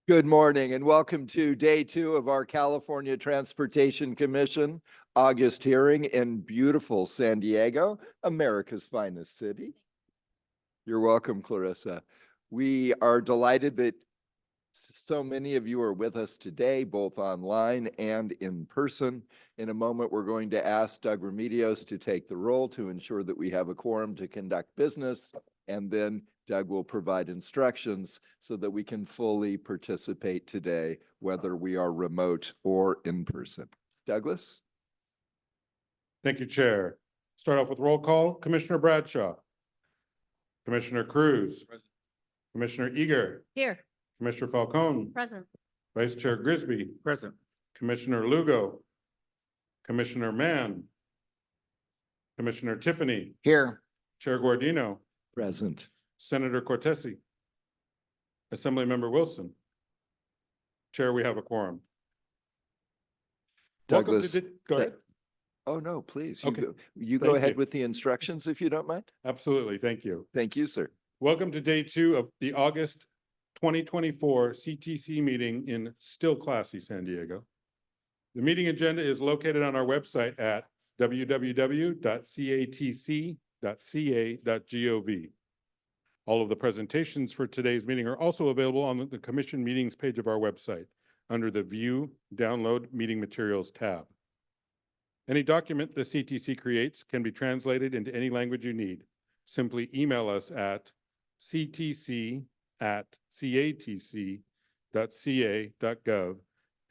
Good morning and welcome to day 2 of our California Transportation Commission August hearing in beautiful San Diego, America's finest city. You're welcome, Clarissa. We are delighted that so many of you are with us today, both online and in person. In a moment, we're going to ask Doug Remedios to take the roll to ensure that we have a quorum to conduct business, and then Doug will provide instructions so that we can fully participate today, whether we are remote or in person. Douglas? Thank you, Chair. Start off with roll call. Commissioner Bradshaw. Commissioner Cruz. Present. Commissioner Eager. Here. Commissioner Falcone. Present. Vice Chair Grisby. Present. Commissioner Lugo. Commissioner Mann. Commissioner Tiffany. Here. Chair Guardino. Present. Senator Cortese. Assemblymember Wilson. Chair, we have a quorum. Douglas. Go ahead. Oh, no, please. Okay. You go Thank ahead you. with the instructions if you don't mind. Absolutely. Thank you. Thank you, sir. Welcome to day 2 of the August 2024 CTC meeting in still classy San Diego. The meeting agenda is located on our website at www.catc.ca.gov. All of the presentations for today's meeting are also available on the Commission Meetings page of our website under the View, Download Meeting Materials tab. Any document the CTC creates can be translated into any language you need. Simply email us at ctc@catc.ca.gov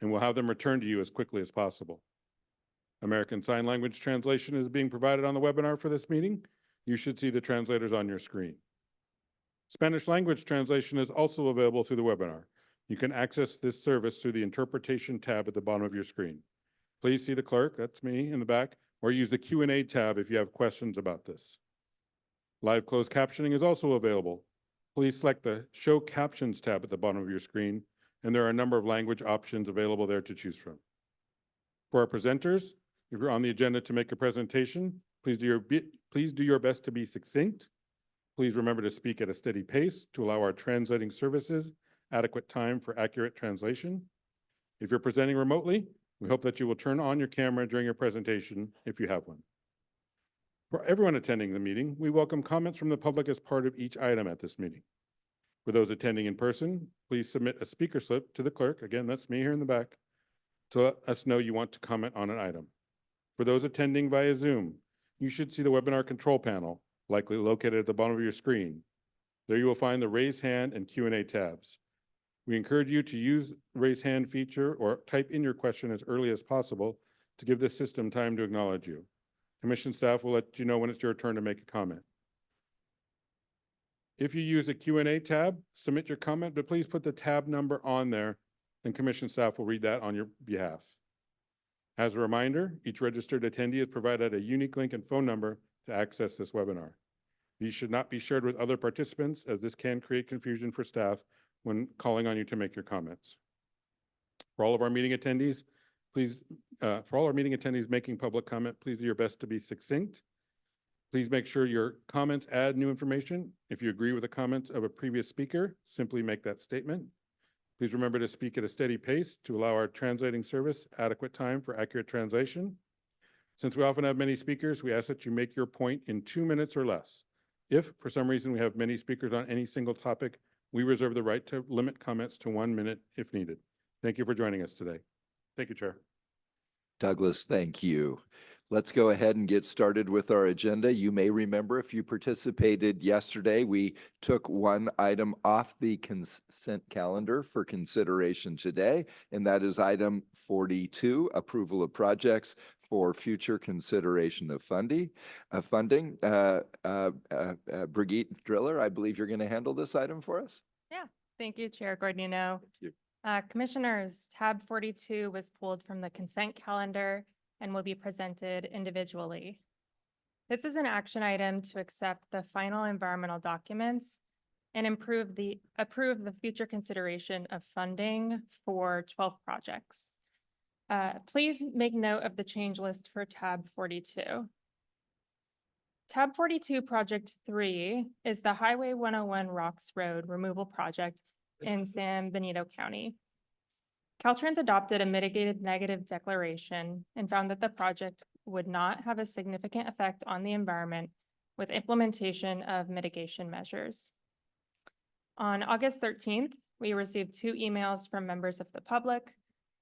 and we'll have them returned to you as quickly as possible. American Sign Language translation is being provided on the webinar for this meeting. You should see the translators on your screen. Spanish language translation is also available through the webinar. You can access this service through the Interpretation tab at the bottom of your screen. Please see the clerk, that's me in the back, or use the Q&A tab if you have questions about this. Live closed captioning is also available. Please select the Show Captions tab at the bottom of your screen, and there are a number of language options available there to choose from. For our presenters, if you're on the agenda to make a presentation, please do your best to be succinct. Please remember to speak at a steady pace to allow our translating services adequate time for accurate translation. If you're presenting remotely, we hope that you will turn on your camera during your presentation if you have one. For everyone attending the meeting, we welcome comments from the public as part of each item at this meeting. For those attending in person, please submit a speaker slip to the clerk, again, that's me here in the back, to let us know you want to comment on an item. For those attending via Zoom, you should see the webinar control panel, likely located at the bottom of your screen. There you will find the raise hand and Q&A tabs. We encourage you to use the raise hand feature or type in your question as early as possible to give the system time to acknowledge you. Commission staff will let you know when it's your turn to make a comment. If you use the Q&A tab, submit your comment, but please put the tab number on there and commission staff will read that on your behalf. As a reminder, each registered attendee is provided a unique link and phone number to access this webinar. These should not be shared with other participants as this can create confusion for staff when calling on you to make your comments. For all of our meeting attendees, making public comment, please do your best to be succinct. Please make sure your comments add new information. If you agree with the comments of a previous speaker, simply make that statement. Please remember to speak at a steady pace to allow our translating service adequate time for accurate translation. Since we often have many speakers, we ask that you make your point in 2 minutes or less. If, for some reason, we have many speakers on any single topic, we reserve the right to limit comments to 1 minute if needed. Thank you for joining us today. Thank you, Chair. Douglas, thank you. Let's go ahead and get started with our agenda. You may remember if you participated yesterday, we took one item off the consent calendar for consideration today, and that is item 42, approval of projects for future consideration of funding. Brigitte Driller, I believe you're going to handle this item for us. Yeah, thank you, Chair Guardino. Thank you. Commissioners, tab 42 was pulled from the consent calendar and will be presented individually. This is an action item to accept the final environmental documents and approve the future consideration of funding for 12 projects. Please make note of the change list for tab 42. Tab 42 Project 3 is the Highway 101 Rocks Road removal project in San Benito County. Caltrans adopted a mitigated negative declaration and found that the project would not have a significant effect on the environment with implementation of mitigation measures. On August 13th, we received 2 emails from members of the public,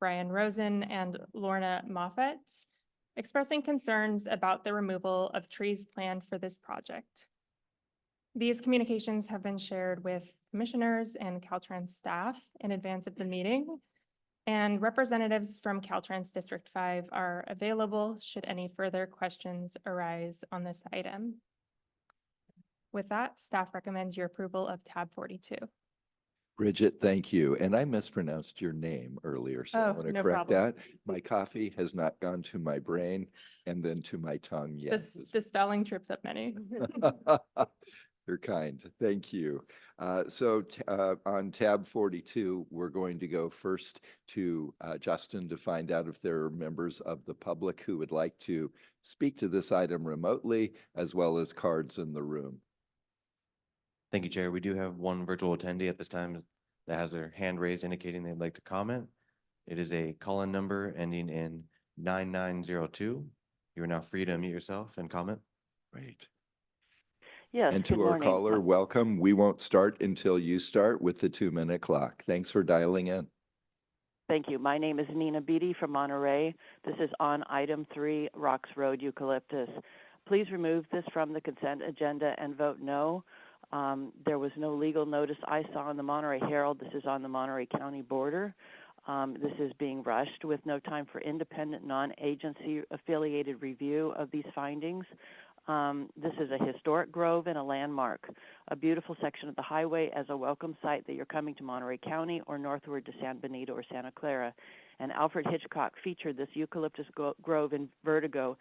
Brian Rosen and Lorna Moffett, expressing concerns about the removal of trees planned for this project. These communications have been shared with commissioners and Caltrans staff in advance of the meeting, and representatives from Caltrans District 5 are available should any further questions arise on this item. With that, staff recommends your approval of tab 42. Bridget, thank you. And I mispronounced your name earlier, so I Oh, want to no correct problem. that. My coffee has not gone to my brain and then to my tongue yet. The spelling trips up many. You're kind. Thank you. On tab 42, we're going to go first to Justin to find out if there are members of the public who would like to speak to this item remotely, as well as cards in the room. Thank you, Chair. We do have one virtual attendee at this time that has their hand raised indicating they'd like to comment. It is a call-in number ending in 9902. You are now free to unmute yourself and comment. Great. Yes, And good to our morning. caller, welcome. We won't start until you start with the 2-minute clock. Thanks for dialing in. Thank you. My name is Nina Beatty from Monterey. This is on item 3, Rocks Road eucalyptus. Please remove this from the consent agenda and vote no. There was no legal notice I saw in the Monterey Herald. This is on the Monterey County border. This is being rushed with no time for independent, non-agency affiliated review of these findings. This is a historic grove and a landmark, a beautiful section of the highway as a welcome site that you're coming to Monterey County or northward to San Benito or Santa Clara. And Alfred Hitchcock featured this eucalyptus grove in Vertigo.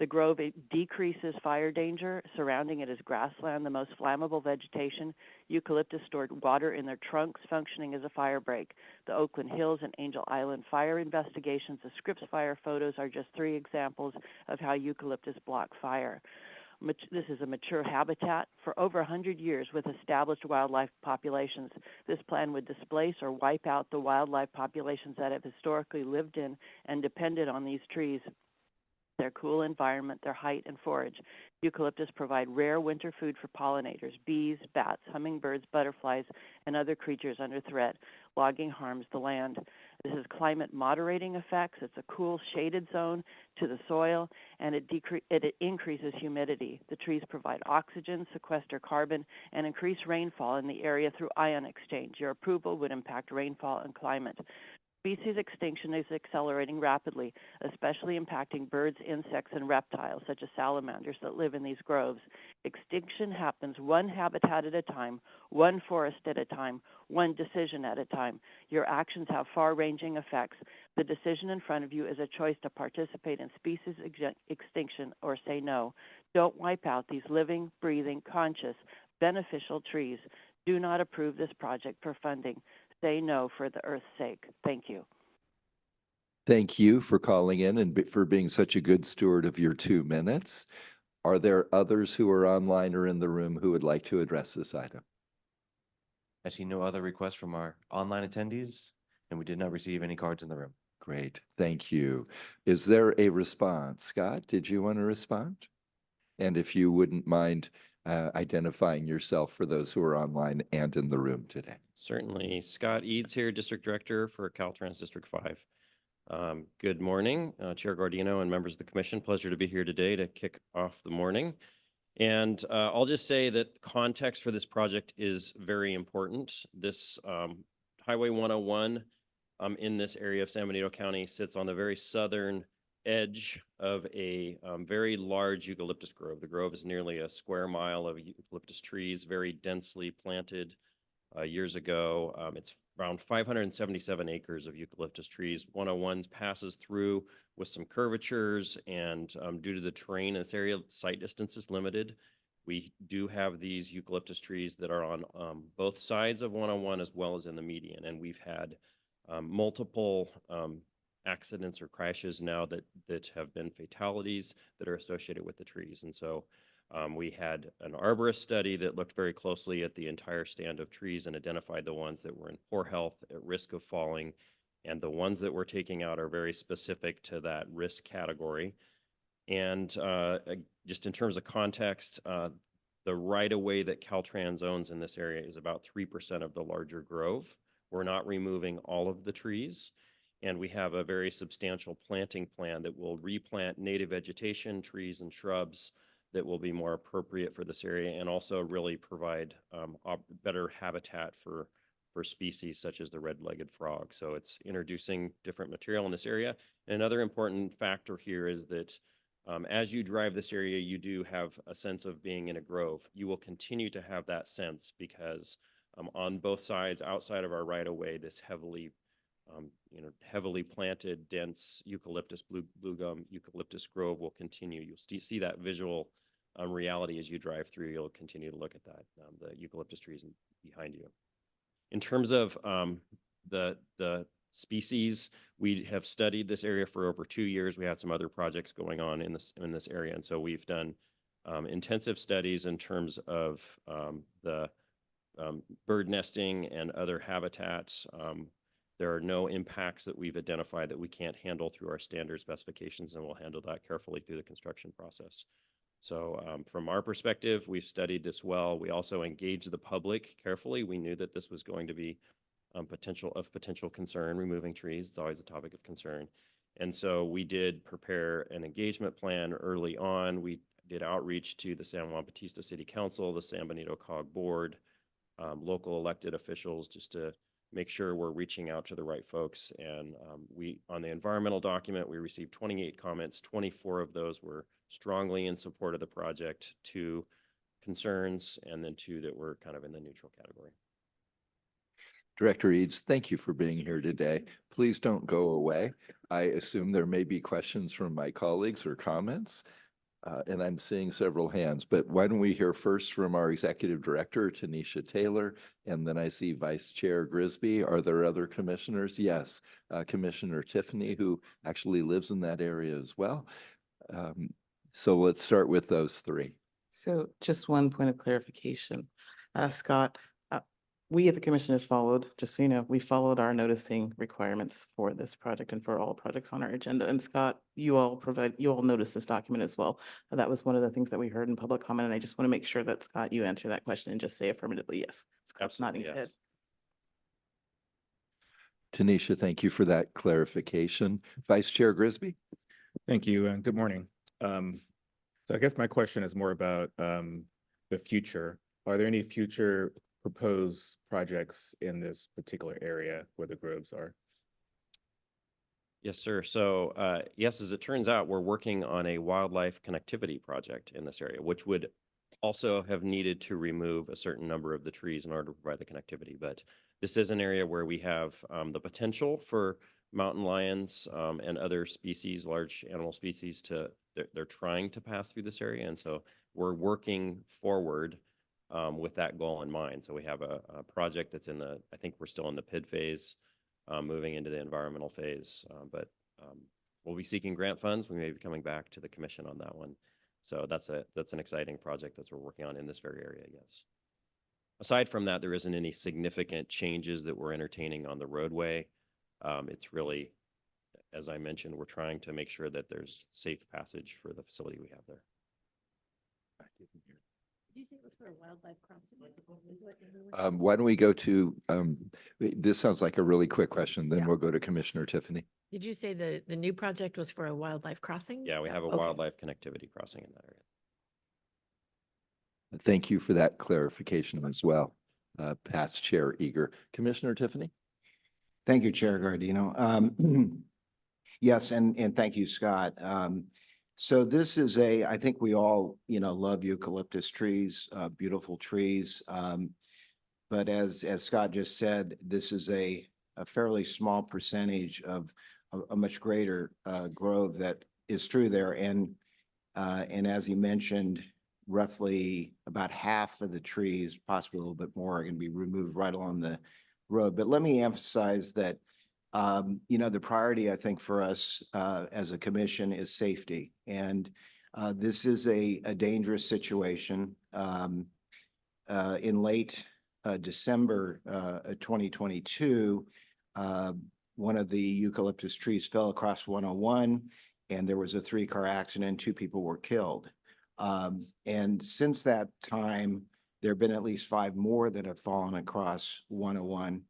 The grove, it decreases fire danger. Surrounding it is grassland, the most flammable vegetation. Eucalyptus stored water in their trunks, functioning as a fire break. The Oakland Hills and Angel Island fire investigations, the Scripps fire photos are just 3 examples of how eucalyptus block fire. This is a mature habitat for over 100 years with established wildlife populations. This plan would displace or wipe out the wildlife populations that have historically lived in and depended on these trees, their cool environment, their height, and forage. Eucalyptus provide rare winter food for pollinators, bees, bats, hummingbirds, butterflies, and other creatures under threat. Logging harms the land. This is climate moderating effects. It's a cool shaded zone to the soil, and it increases humidity. The trees provide oxygen, sequester carbon, and increase rainfall in the area through ion exchange. Your approval would impact rainfall and climate. Species extinction is accelerating rapidly, especially impacting birds, insects, and reptiles, such as salamanders that live in these groves. Extinction happens one habitat at a time, one forest at a time, one decision at a time. Your actions have far-ranging effects. The decision in front of you is a choice to participate in species extinction or say no. Don't wipe out these living, breathing, conscious, beneficial trees. Do not approve this project for funding. Say no for the Earth's sake. Thank you. Thank you for calling in and for being such a good steward of your 2 minutes. Are there others who are online or in the room who would like to address this item? I see no other requests from our online attendees, and we did not receive any cards in the room. Great, thank you. Is there a response? Scott, did you want to respond? And if you wouldn't mind identifying yourself for those who are online and in the room today. Certainly. Scott Eads here, District Director for Caltrans District 5. Good morning, Chair Guardino and members of the Commission. Pleasure to be here today to kick off the morning. And I'll just say that context for this project is very important. This Highway 101 in this area of San Benito County sits on the very southern edge of a very large eucalyptus grove. The grove is nearly a square mile of eucalyptus trees, very densely planted years ago. It's around 577 acres of eucalyptus trees. 101 passes through with some curvatures, and due to the terrain in this area, sight distance is limited. We do have these eucalyptus trees that are on both sides of 101 as well as in the median, and we've had multiple accidents or crashes now that have been fatalities that are associated with the trees. And so We had an arborist study that looked very closely at the entire stand of trees and identified the ones that were in poor health, at risk of falling. And the ones that we're taking out are very specific to that risk category. And just in terms of context, the right-of-way that Caltrans owns in this area is about 3% of the larger grove. We're not removing all of the trees. And we have a very substantial planting plan that will replant native vegetation, trees and shrubs that will be more appropriate for this area and also really provide better habitat for species such as the red-legged frog. So it's introducing different material in this area. And another important factor here is that as you drive this area, you do have a sense of being in a grove. You will continue to have that sense because on both sides, outside of our right-of-way, this heavily planted, dense eucalyptus, blue gum eucalyptus grove will continue. You'll see that visual reality as you drive through. You'll continue to look at that, the eucalyptus trees behind you. In terms of the species, we have studied this area for over 2 years. We have some other projects going on in this area, and so we've done intensive studies in terms of the bird nesting and other habitats. There are no impacts that we've identified that we can't handle through our standard specifications, and we'll handle that carefully through the construction process. So from our perspective, we've studied this well. We also engaged the public carefully. We knew that this was going to be potential concern, removing trees. It's always a topic of concern. And so we did prepare an engagement plan early on. We did outreach to the San Juan Bautista City Council, the San Benito COG Board, local elected officials, just to make sure we're reaching out to the right folks. And on the environmental document, we received 28 comments. 24 of those were strongly in support of the project, 2 concerns, and then 2 that were kind of in the neutral category. Director Eads, thank you for being here today. Please don't go away. I assume there may be questions from my colleagues or comments. And I'm seeing several hands, but why don't we hear first from our Executive Director, Tanisha Taylor, and then I see Vice Chair Grisby. Are there other commissioners? Yes, Commissioner Tiffany, who actually lives in that area as well. So let's start with those 3. So just one point of clarification. Scott, we at the commission have followed, just so you know, we followed our noticing requirements for this project and for all projects on our agenda. And Scott, you all noticed this document as well. That was one of the things that we heard in public comment. And I just want to make sure that, Scott, you answer that question and just say affirmatively yes. Scott's nodding his head. Tanisha, thank you for that clarification. Vice Chair Grisby? Thank you and good morning. So I guess my question is more about the future. Are there any future proposed projects in this particular area where the groves are? Yes, sir. So yes, as it turns out, we're working on a wildlife connectivity project in this area, which would also have needed to remove a certain number of the trees in order to provide the connectivity. But this is an area where we have the potential for mountain lions and other species, large animal species, they're trying to pass through this area. And so we're working forward with that goal in mind. So we have a project that's I think we're still in the PID phase, moving into the environmental phase, but we'll be seeking grant funds. We may be coming back to the commission on that one. So that's an exciting project that we're working on in this very area, yes. Aside from that, there isn't any significant changes that we're entertaining on the roadway. It's really, as I mentioned, we're trying to make sure that there's safe passage for the facility we have there. Did you say it was for a wildlife crossing? Why don't we go to, this sounds like a really quick question, then Yeah. we'll go to Commissioner Tiffany. Did you say the new project was for a wildlife crossing? Yeah, we have a Okay. wildlife connectivity crossing in that area. Thank you for that clarification as well. Past Chair Eager. Commissioner Tiffany? Thank you, Chair Gardino. Yes, and thank you, Scott. So this is I think we all, love eucalyptus trees, beautiful trees. But as Scott just said, this is a fairly small percentage of a much greater grove that is true there. And as he mentioned, roughly about half of the trees, possibly a little bit more, are going to be removed right along the road. But let me emphasize that the priority, I think, for us as a commission is safety. And This is a dangerous situation. In late December 2022, one of the eucalyptus trees fell across 101, and there was a 3-car accident. 2 people were killed. And since that time, there have been at least 5 more that have fallen across 101,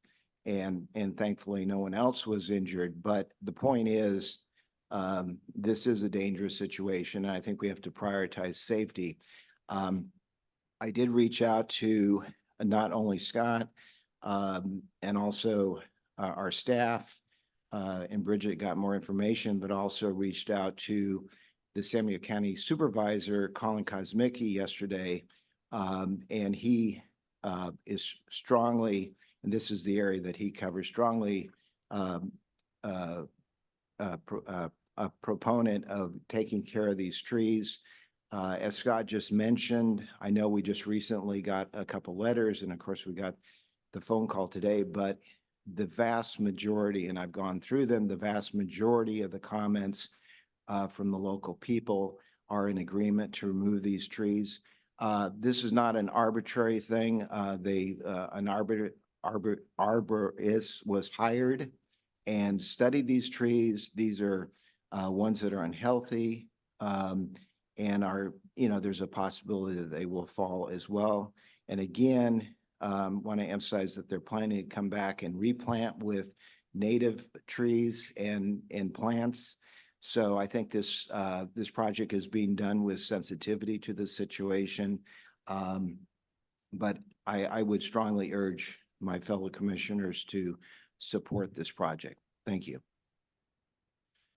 and thankfully no one else was injured. But the point is, this is a dangerous situation, and I think we have to prioritize safety. I did reach out to not only Scott, and also our staff, and Bridget got more information, but also reached out to the Samuel County Supervisor, Colin Kosmicki, yesterday. And he is strongly, and this is the area that he covers, strongly a proponent of taking care of these trees. As Scott just mentioned, I know we just recently got a couple letters, and of course we got the phone call today, but the vast majority, and I've gone through them, the vast majority of the comments from the local people are in agreement to remove these trees. This is not an arbitrary thing. An arborist was hired and studied these trees. These are ones that are unhealthy, and there's a possibility that they will fall as well. And again, want to emphasize that they're planning to come back and replant with native trees and plants. So I think this project is being done with sensitivity to the situation. But I would strongly urge my fellow commissioners to support this project. Thank you.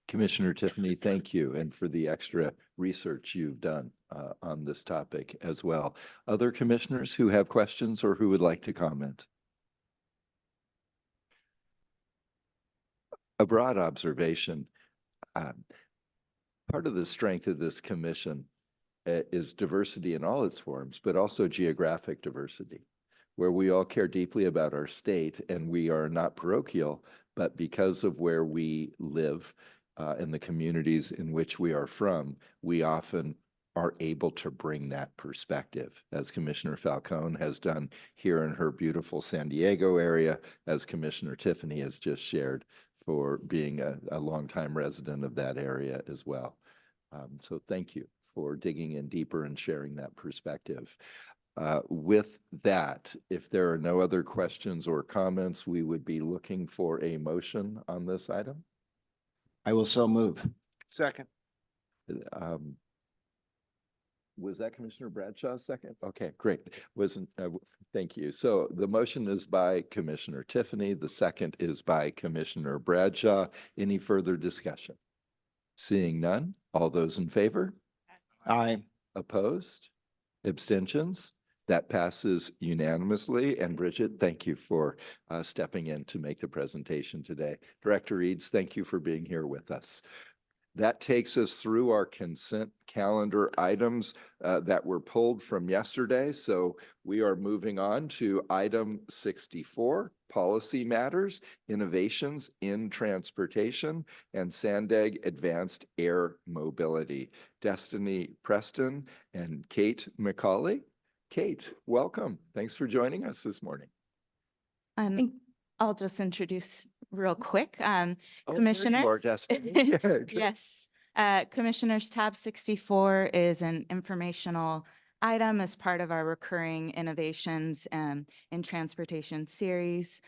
Commissioner Tiffany, thank you, and for the extra research you've done on this topic as well. Other commissioners who have questions or who would like to comment? A broad observation. Part of the strength of this commission is diversity in all its forms, but also geographic diversity, where we all care deeply about our state, and we are not parochial, but because of where we live, in the communities in which we are from, we often are able to bring that perspective, as Commissioner Falcone has done here in her beautiful San Diego area, as Commissioner Tiffany has just shared for being a longtime resident of that area as well. So thank you for digging in deeper and sharing that perspective. With that, if there are no other questions or comments, we would be looking for a motion on this item. I will so move. Second. Was that Commissioner Bradshaw's second? Okay, great. Thank you. So the motion is by Commissioner Tiffany. The second is by Commissioner Bradshaw. Any further discussion? Seeing none, all those in favor? Aye. Opposed? Abstentions? That passes unanimously. And Bridget, thank you for stepping in to make the presentation today. Director Eads, thank you for being here with us. That takes us through our consent calendar items that were pulled from yesterday. So we are moving on to item 64, Policy Matters, Innovations in Transportation, and Sandag Advanced Air Mobility. Destiny Preston and Kate McCauley. Kate, welcome. Thanks for joining us this morning. And I'll just introduce real quick. There you are, Commissioners. Destiny. Yeah, great. Yes. Commissioners, tab 64 is an informational item as part of our recurring innovations in transportation series.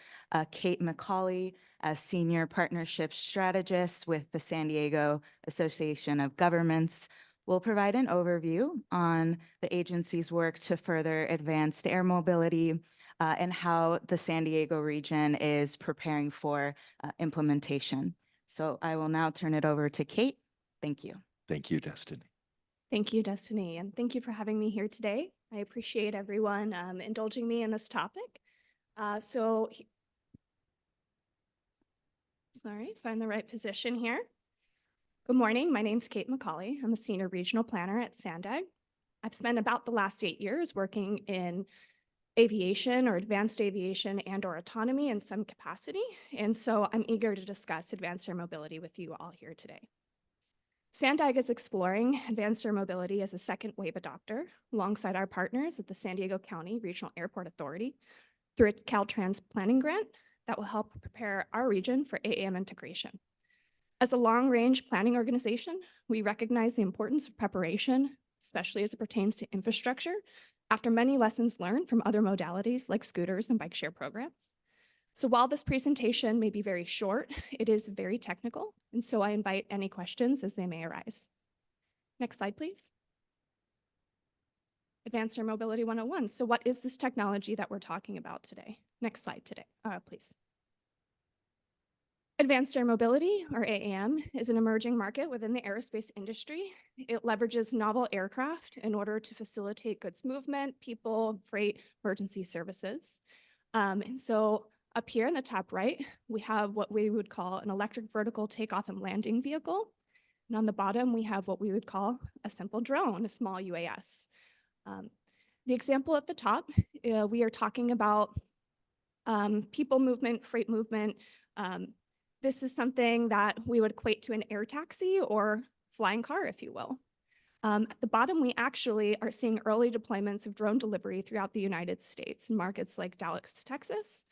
Kate McCauley, a senior partnership strategist with the San Diego Association of Governments, will provide an overview on the agency's work to further advanced air mobility and how the San Diego region is preparing for implementation. So I will now turn it over to Kate. Thank you. Thank you, Destiny. Thank you, Destiny, and thank you for having me here today. I appreciate everyone indulging me in this topic. Sorry, find the right position here. Good morning, my name's Kate McCauley. I'm a senior regional planner at Sandag. I've spent about the last 8 years working in aviation or advanced aviation and or autonomy in some capacity. And so I'm eager to discuss advanced air mobility with you all here today. Sandag is exploring advanced air mobility as a second wave adopter alongside our partners at the San Diego County Regional Airport Authority through its Caltrans planning grant that will help prepare our region for AAM integration. As a long-range planning organization, we recognize the importance of preparation, especially as it pertains to infrastructure, after many lessons learned from other modalities like scooters and bike share programs. So while this presentation may be very short, it is very technical, and so I invite any questions as they may arise. Next slide, please. Advanced Air Mobility 101. So what is this technology that we're talking about today? Next slide today, please. Advanced Air Mobility, or AAM, is an emerging market within the aerospace industry. It leverages novel aircraft in order to facilitate goods movement, people, freight, emergency services. And so up here in the top right, we have what we would call an electric vertical takeoff and landing vehicle. And on the bottom, we have what we would call a simple drone, a small UAS. The example at the top, we are talking about people movement, freight movement. This is something that we would equate to an air taxi or flying car, if you will. At the bottom, we actually are seeing early deployments of drone delivery throughout the United States in markets like Dallas, Texas.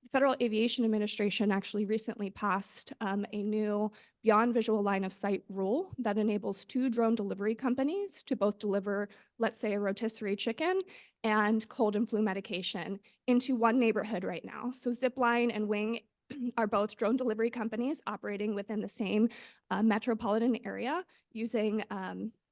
The Federal Aviation Administration actually recently passed a new beyond visual line of sight rule that enables 2 drone delivery companies to both deliver, let's say, a rotisserie chicken and cold and flu medication into one neighborhood right now. So Zipline and Wing are both drone delivery companies operating within the same metropolitan area using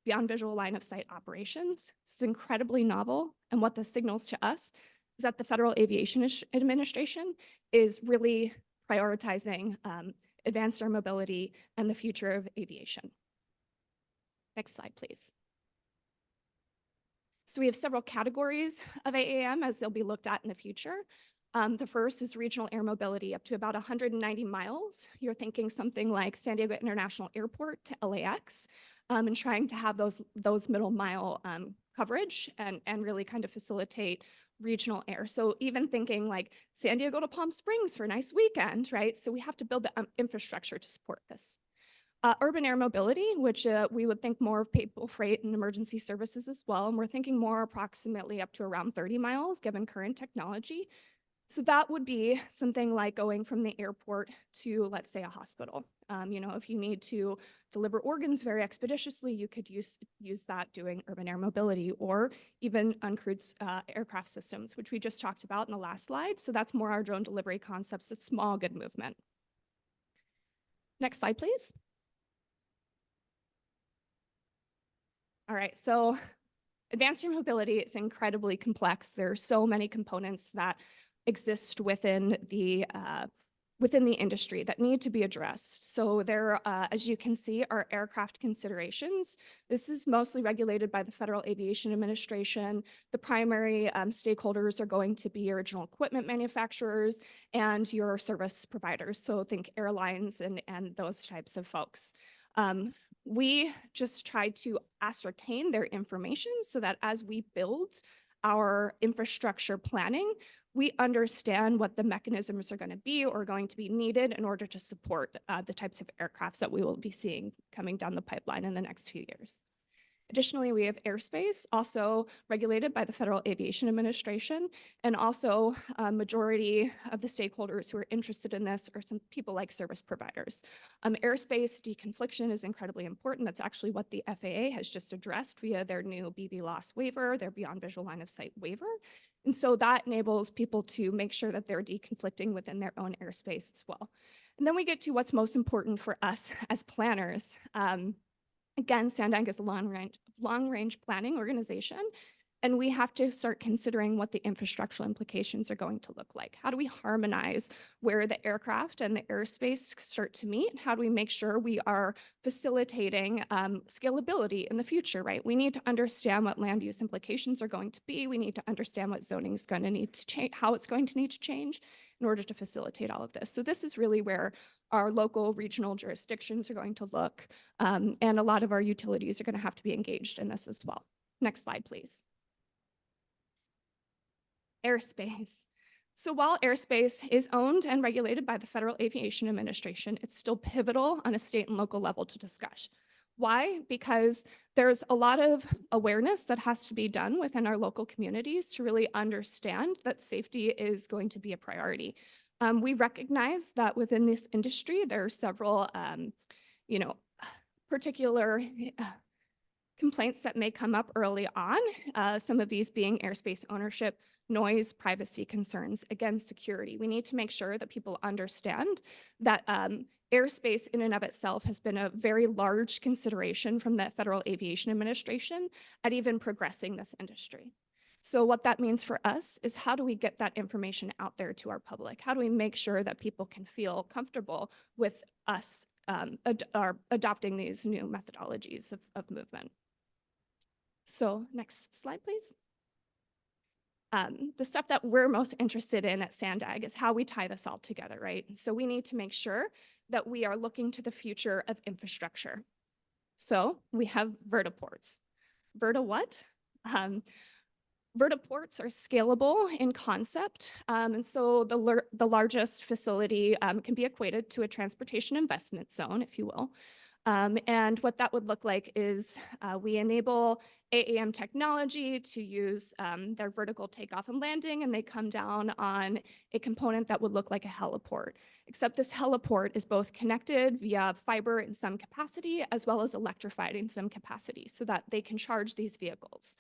beyond visual line of sight operations. It's incredibly novel, and what this signals to us is that the Federal Aviation Administration is really prioritizing advanced air mobility and the future of aviation. Next slide, please. So we have several categories of AAM as they'll be looked at in the future. The first is regional air mobility up to about 190 miles. You're thinking something like San Diego International Airport to LAX, and trying to have those middle mile coverage and really kind of facilitate regional air. So even thinking like San Diego to Palm Springs for a nice weekend, right? So we have to build the infrastructure to support this. Urban air mobility, which we would think more of people, freight, and emergency services as well. And we're thinking more approximately up to around 30 miles given current technology. So that would be something like going from the airport to, let's say, a hospital. If you need to deliver organs very expeditiously, you could use that doing urban air mobility, or even uncrewed aircraft systems, which we just talked about in the last slide. So that's more our drone delivery concepts, it's small, good movement. Next slide, please. All right, so advanced air mobility is incredibly complex. There are so many components that exist within the industry that need to be addressed. So there, as you can see, are aircraft considerations. This is mostly regulated by the Federal Aviation Administration. The primary stakeholders are going to be original equipment manufacturers and your service providers. So think airlines and those types of folks. We just try to ascertain their information so that as we build our infrastructure planning, we understand what the mechanisms are going to be or going to be needed in order to support the types of aircrafts that we will be seeing coming down the pipeline in the next few years. Additionally, we have airspace, also regulated by the Federal Aviation Administration, and also a majority of the stakeholders who are interested in this are some people like service providers. Airspace deconfliction is incredibly important. That's actually what the FAA has just addressed via their new BV loss waiver, their beyond visual line of sight waiver. And so that enables people to make sure that they're deconflicting within their own airspace as well. And then we get to what's most important for us as planners. Again, Sandag is a long-range planning organization, and we have to start considering what the infrastructural implications are going to look like. How do we harmonize where the aircraft and the airspace start to meet? How do we make sure we are facilitating scalability in the future, right? We need to understand what land use implications are going to be. We need to understand what zoning is going to need to change, how it's going to need to change in order to facilitate all of this. So this is really where our local regional jurisdictions are going to look, and a lot of our utilities are going to have to be engaged in this as well. Next slide, please. Airspace. So while airspace is owned and regulated by the Federal Aviation Administration, it's still pivotal on a state and local level to discuss. Why? Because there's a lot of awareness that has to be done within our local communities to really understand that safety is going to be a priority. We recognize that within this industry, there are several, you know, particular complaints that may come up early on, some of these being airspace ownership, noise, privacy concerns, again, security. We need to make sure that people understand that airspace in and of itself has been a very large consideration from the Federal Aviation Administration at even progressing this industry. So what that means for us is how do we get that information out there to our public? How do we make sure that people can feel comfortable with us adopting these new methodologies of movement? So next slide, please. The stuff that we're most interested in at Sandag is how we tie this all together, right? So we need to make sure that we are looking to the future of infrastructure. So we have vertiports. Verta what? Vertiports are scalable in concept. And so the largest facility can be equated to a transportation investment zone, if you will. And what that would look like is we enable AAM technology to use their vertical takeoff and landing, and they come down on a component that would look like a heliport. Except this heliport is both connected via fiber in some capacity, as well as electrified in some capacity, so that they can charge these vehicles.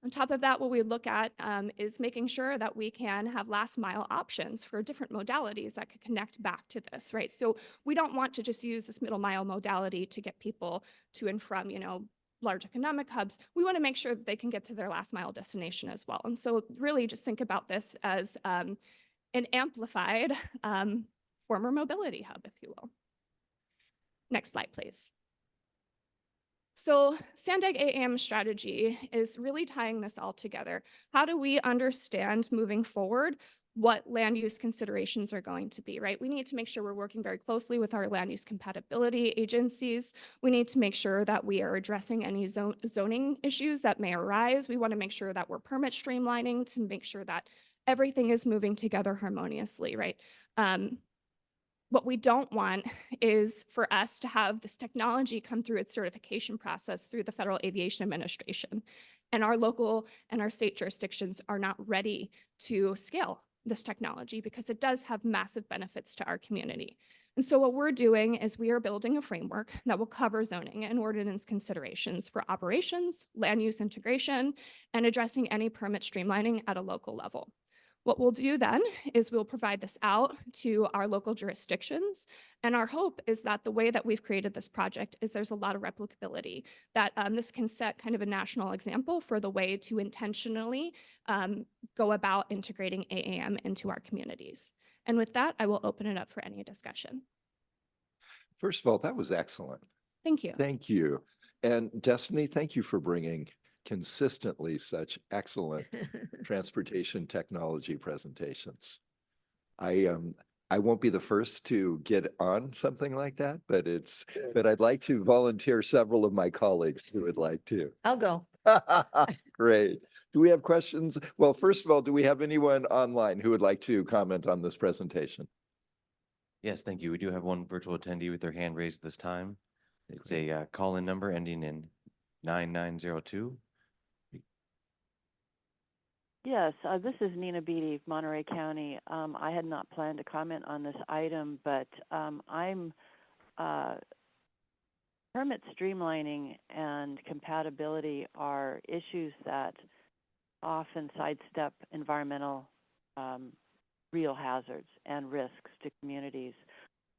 On top of that, what we look at is making sure that we can have last mile options for different modalities that could connect back to this, right? So we don't want to just use this middle mile modality to get people to and from, large economic hubs. We want to make sure that they can get to their last mile destination as well. And so really just think about this as an amplified former mobility hub, if you will. Next slide, please. So Sandag AAM strategy is really tying this all together. How do we understand moving forward what land use considerations are going to be, right? We need to make sure we're working very closely with our land use compatibility agencies. We need to make sure that we are addressing any zoning issues that may arise. We want to make sure that we're permit streamlining to make sure that everything is moving together harmoniously, right? What we don't want is for us to have this technology come through its certification process through the Federal Aviation Administration, and our local and our state jurisdictions are not ready to scale this technology because it does have massive benefits to our community. And so what we're doing is we are building a framework that will cover zoning and ordinance considerations for operations, land use integration, and addressing any permit streamlining at a local level. What we'll do then is we'll provide this out to our local jurisdictions. And our hope is that the way that we've created this project is there's a lot of replicability, that this can set kind of a national example for the way to intentionally go about integrating AAM into our communities. And with that, I will open it up for any discussion. First of all, that was excellent. Thank you. Thank you. And Destiny, thank you for bringing consistently such excellent transportation technology presentations. I won't be the first to get on something like that, but I'd like to volunteer several of my colleagues who would like to. I'll go. Great. Do we have questions? Well, first of all, do we have anyone online who would like to comment on this presentation? Yes, thank you. We do have one virtual attendee with their hand raised this time. It's a call-in number ending in 9902. Yes, this is Nina Beatty, Monterey County. I had not planned to comment on this item, but permit streamlining and compatibility are issues that often sidestep environmental real hazards and risks to communities.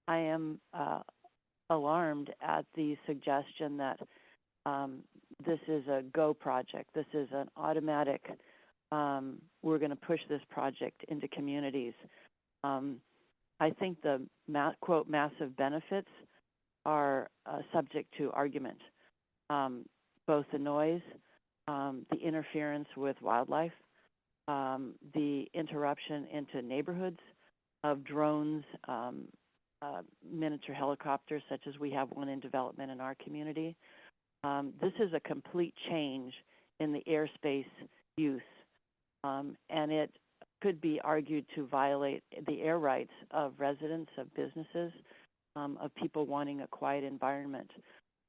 I am alarmed at the suggestion that this is a go project. This is an automatic we're going to push this project into communities. I think the quote massive benefits are subject to argument. Both the noise, the interference with wildlife, the interruption into neighborhoods of drones, miniature helicopters, such as we have one in development in our community. This is a complete change in the airspace use. And it could be argued to violate the air rights of residents, of businesses, of people wanting a quiet environment.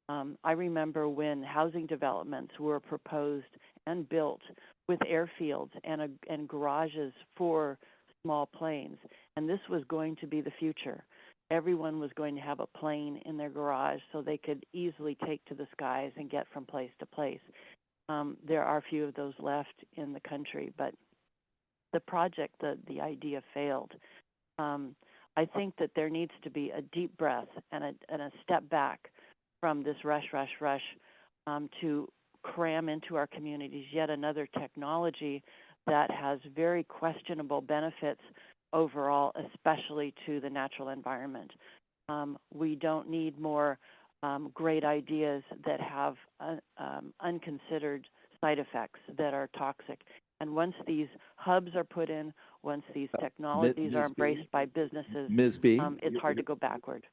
I remember when housing developments were proposed and built with airfields and garages for small planes, and this was going to be the future. Everyone was going to have a plane in their garage so they could easily take to the skies and get from place to place. There are a few of those left in the country, but the project, the idea failed. I think that there needs to be a deep breath and a step back from this rush to cram into our communities yet another technology that has very questionable benefits overall, especially to the natural environment. We don't need more great ideas that have unconsidered side effects that are toxic. And once these hubs are put in, once these technologies are Ms. B? embraced by businesses, Ms. B? it's hard to go backward.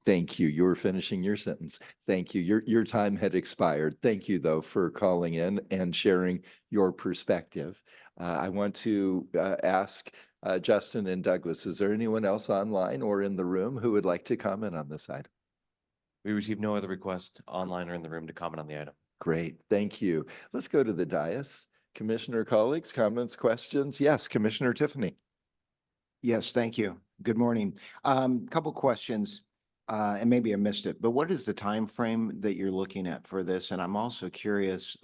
Thank you. You were finishing your sentence. Thank you. Your time had expired. Thank you, though, for calling in and sharing your perspective. I want to ask Justin and Douglas, is there anyone else online or in the room who would like to comment on this item? We received no other request online or in the room to comment on the item. Great. Thank you. Let's go to the dais. Commissioner colleagues, comments, questions? Yes, Commissioner Tiffany. Yes, thank you. Good morning. Couple questions, and maybe I missed it, but what is the time frame that you're looking at for this? And I'm also curious,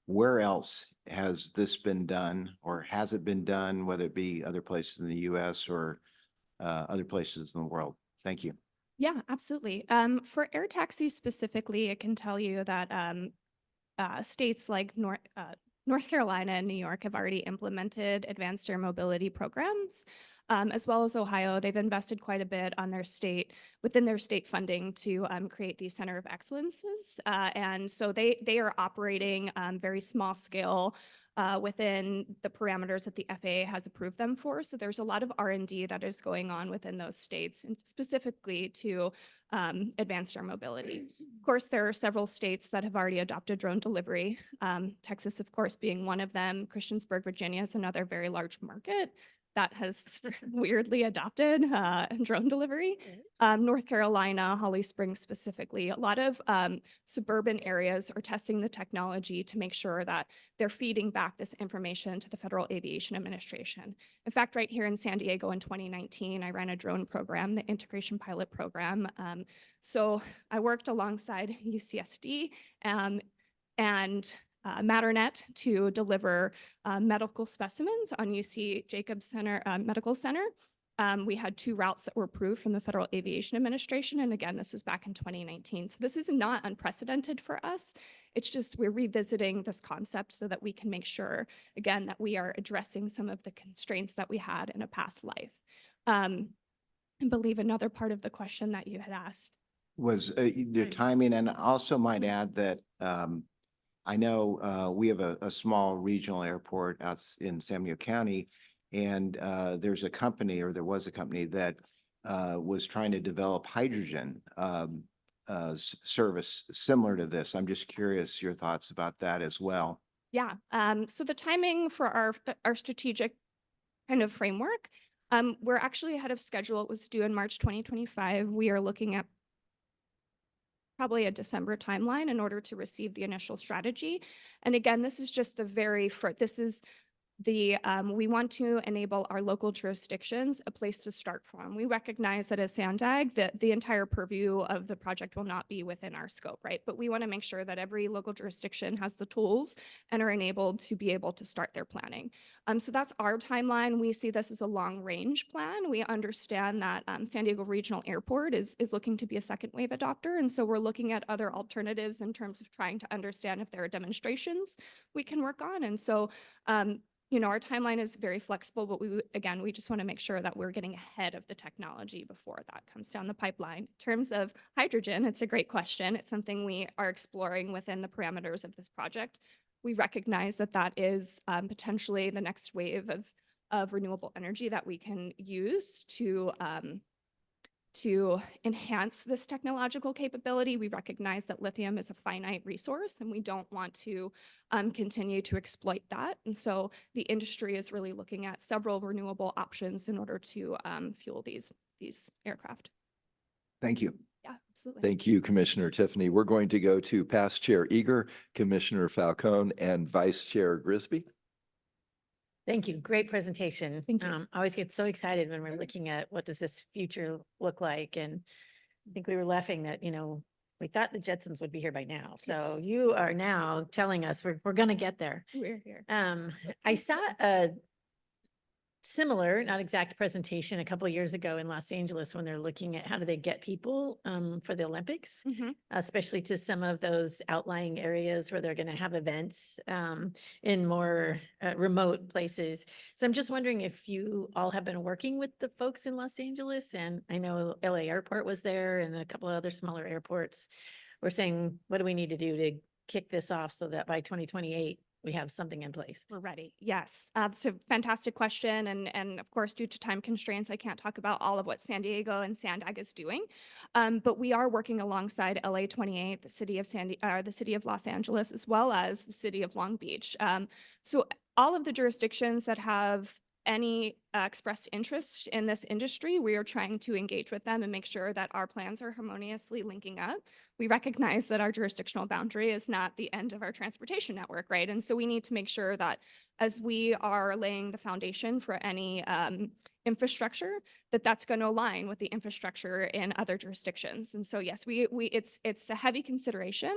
where else has this been done, or has it been done, whether it be other places in the US or other places in the world? Thank you. Yeah, absolutely. For air taxis specifically, I can tell you that states like North Carolina and New York have already implemented advanced air mobility programs, as well as Ohio. They've invested quite a bit on within their state funding to create these center of excellences. And so they are operating very small scale within the parameters that the FAA has approved them for. So there's a lot of R&D that is going on within those states, and specifically to advanced air mobility. Of course, there are several states that have already adopted drone delivery. Texas, of course, being one of them. Christiansburg, Virginia is another very large market that has weirdly adopted drone delivery. North Carolina, Holly Springs specifically, a lot of suburban areas are testing the technology to make sure that they're feeding back this information to the Federal Aviation Administration. In fact, right here in San Diego in 2019, I ran a drone program, the Integration Pilot Program. So I worked alongside UCSD and Matternet to deliver medical specimens on UC Jacobs Center Medical Center. We had 2 routes that were approved from the Federal Aviation Administration. And again, this was back in 2019. So this is not unprecedented for us. It's just we're revisiting this concept so that we can make sure, again, that we are addressing some of the constraints that we had in a past life. I believe another part of the question that you had asked Was the timing, and also might add that I know we have a small regional airport out in San Diego County, and there's a company, or there was a company that was trying to develop hydrogen service similar to this. I'm just curious your thoughts about that as well. Yeah. So the timing for our strategic kind of framework, we're actually ahead of schedule. It was due in March 2025. We are looking at probably a December timeline in order to receive the initial strategy. And again, this is just the very first, this is the, we want to enable our local jurisdictions a place to start from. We recognize that as Sandag, that the entire purview of the project will not be within our scope, right? But we want to make sure that every local jurisdiction has the tools and are enabled to be able to start their planning. So that's our timeline. We see this as a long range plan. We understand that San Diego Regional Airport is looking to be a second wave adopter. And so we're looking at other alternatives in terms of trying to understand if there are demonstrations we can work on. And so, you know, our timeline is very flexible, but we just want to make sure that we're getting ahead of the technology before that comes down the pipeline. In terms of hydrogen, it's a great question. It's something we are exploring within the parameters of this project. We recognize that that is potentially the next wave of renewable energy that we can use to enhance this technological capability. We recognize that lithium is a finite resource and we don't want to continue to exploit that. And so the industry is really looking at several renewable options in order to fuel these aircraft. Thank you. Yeah, absolutely. Thank you, Commissioner Tiffany. We're going to go to Past Chair Eager, Commissioner Falcone, and Vice Chair Grisby. Thank you. Great presentation. Thank you. I always get so excited when we're looking at what does this future look like? And I think we were laughing that, we thought the Jetsons would be here by now. So you are now telling us we're going to get there. We're here. I saw a similar, not exact presentation a couple of years ago in Los Angeles when they're looking at how do they get people for the Olympics, especially to some of those outlying areas where they're going to have events in more remote places. So I'm just wondering if you all have been working with the folks in Los Angeles, and I know LA Airport was there and a couple of other smaller airports. We're saying, what do we need to do to kick this off so that by 2028 we have something in place? We're ready. Yes, it's a fantastic question. And of course, due to time constraints, I can't talk about all of what San Diego and Sandag is doing. But we are working alongside LA 28, the city of Los Angeles, as well as the city of Long Beach. So all of the jurisdictions that have any expressed interest in this industry, we are trying to engage with them and make sure that our plans are harmoniously linking up. We recognize that our jurisdictional boundary is not the end of our transportation network, right? And so we need to make sure that as we are laying the foundation for any infrastructure, that's going to align with the infrastructure in other jurisdictions. And so yes, it's a heavy consideration.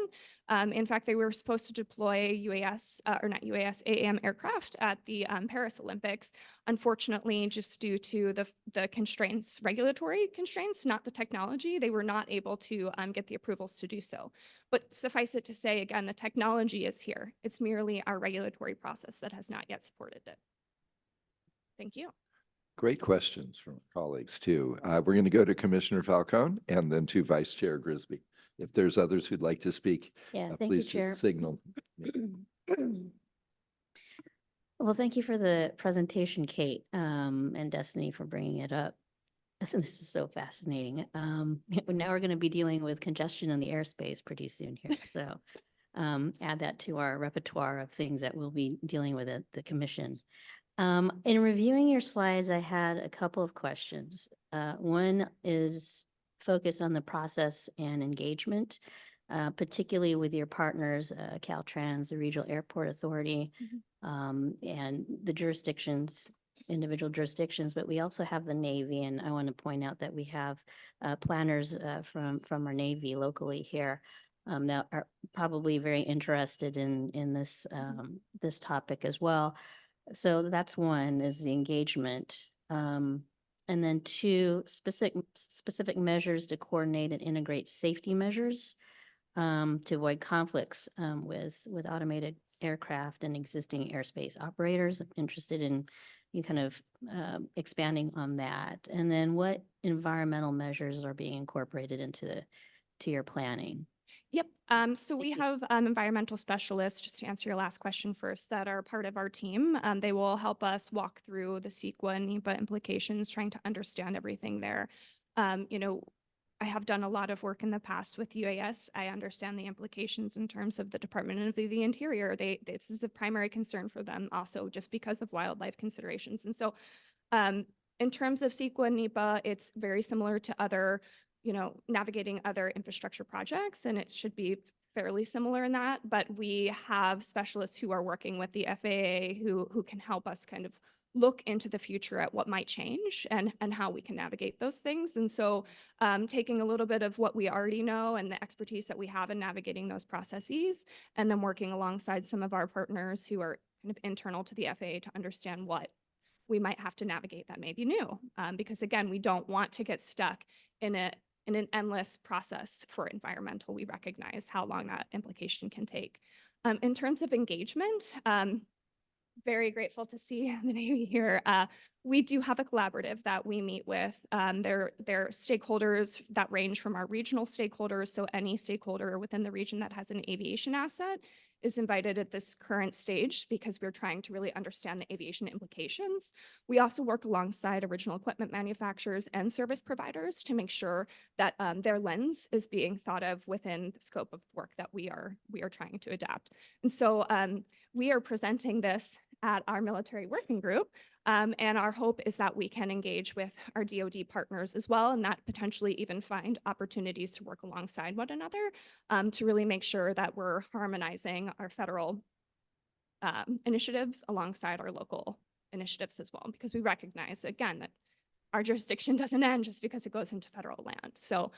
In fact, they were supposed to deploy AAM aircraft at the Paris Olympics. Unfortunately, just due to the constraints, regulatory constraints, not the technology, they were not able to get the approvals to do so. But suffice it to say, again, the technology is here. It's merely our regulatory process that has not yet supported it. Thank you. Great questions from colleagues too. We're going to go to Commissioner Falcone and then to Vice Chair Grisby. If there's others who'd like to speak, Yeah, thank you, please Chair. just signal. Well, thank you for the presentation, Kate, and Destiny for bringing it up. This is so fascinating. Now we're going to be dealing with congestion in the airspace pretty soon here. So add that to our repertoire of things that we'll be dealing with at the commission. In reviewing your slides, I had a couple of questions. One is focused on the process and engagement, particularly with your partners, Caltrans, the Regional Airport Authority, and the jurisdictions, individual jurisdictions, but we also have the Navy. And I want to point out that we have planners from our Navy locally here that are probably very interested in this, this topic as well. So that's one, is the engagement. And then two, specific measures to coordinate and integrate safety measures to avoid conflicts with automated aircraft and existing airspace operators. I'm interested in you kind of expanding on that. And then what environmental measures are being incorporated into your planning? Yep. So we have environmental specialists, just to answer your last question first, that are part of our team. They will help us walk through the CEQA and NEPA implications, trying to understand everything there. I have done a lot of work in the past with UAS. I understand the implications in terms of the Department of the Interior. This is a primary concern for them also, just because of wildlife considerations. And so in terms of CEQA and NEPA, it's very similar to other navigating other infrastructure projects, and it should be fairly similar in that, but we have specialists who are working with the FAA who can help us kind of look into the future at what might change and how we can navigate those things. And so taking a little bit of what we already know and the expertise that we have in navigating those processes, and then working alongside some of our partners who are kind of internal to the FAA to understand what we might have to navigate that may be new. Because again, we don't want to get stuck in an endless process for environmental. We recognize how long that implication can take. In terms of engagement, very grateful to see the Navy here. We do have a collaborative that we meet with. They're stakeholders that range from our regional stakeholders. So any stakeholder within the region that has an aviation asset is invited at this current stage, because we're trying to really understand the aviation implications. We also work alongside original equipment manufacturers and service providers to make sure that their lens is being thought of within the scope of work that we are trying to adapt. And so we are presenting this at our military working group And our hope is that we can engage with our DoD partners as well, and that potentially even find opportunities to work alongside one another to really make sure that we're harmonizing our federal initiatives alongside our local initiatives as well, because we recognize, again, that our jurisdiction doesn't end just because it goes into federal land. So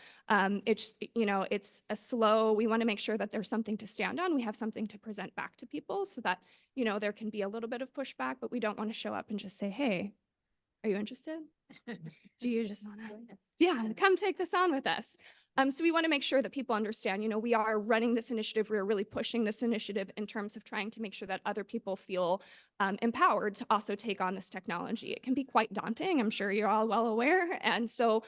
it's, you know, it's a slow, we want to make sure that there's something to stand on. We have something to present back to people so that, you know, there can be a little bit of pushback, but we don't want to show up and just say, hey, are you interested? Do you just want to, yeah, come take this on with us. So we want to make sure that people understand, you know, we are running this initiative. We're really pushing this initiative in terms of trying to make sure that other people feel empowered to also take on this technology. It can be quite daunting. I'm sure you're all well aware. And so,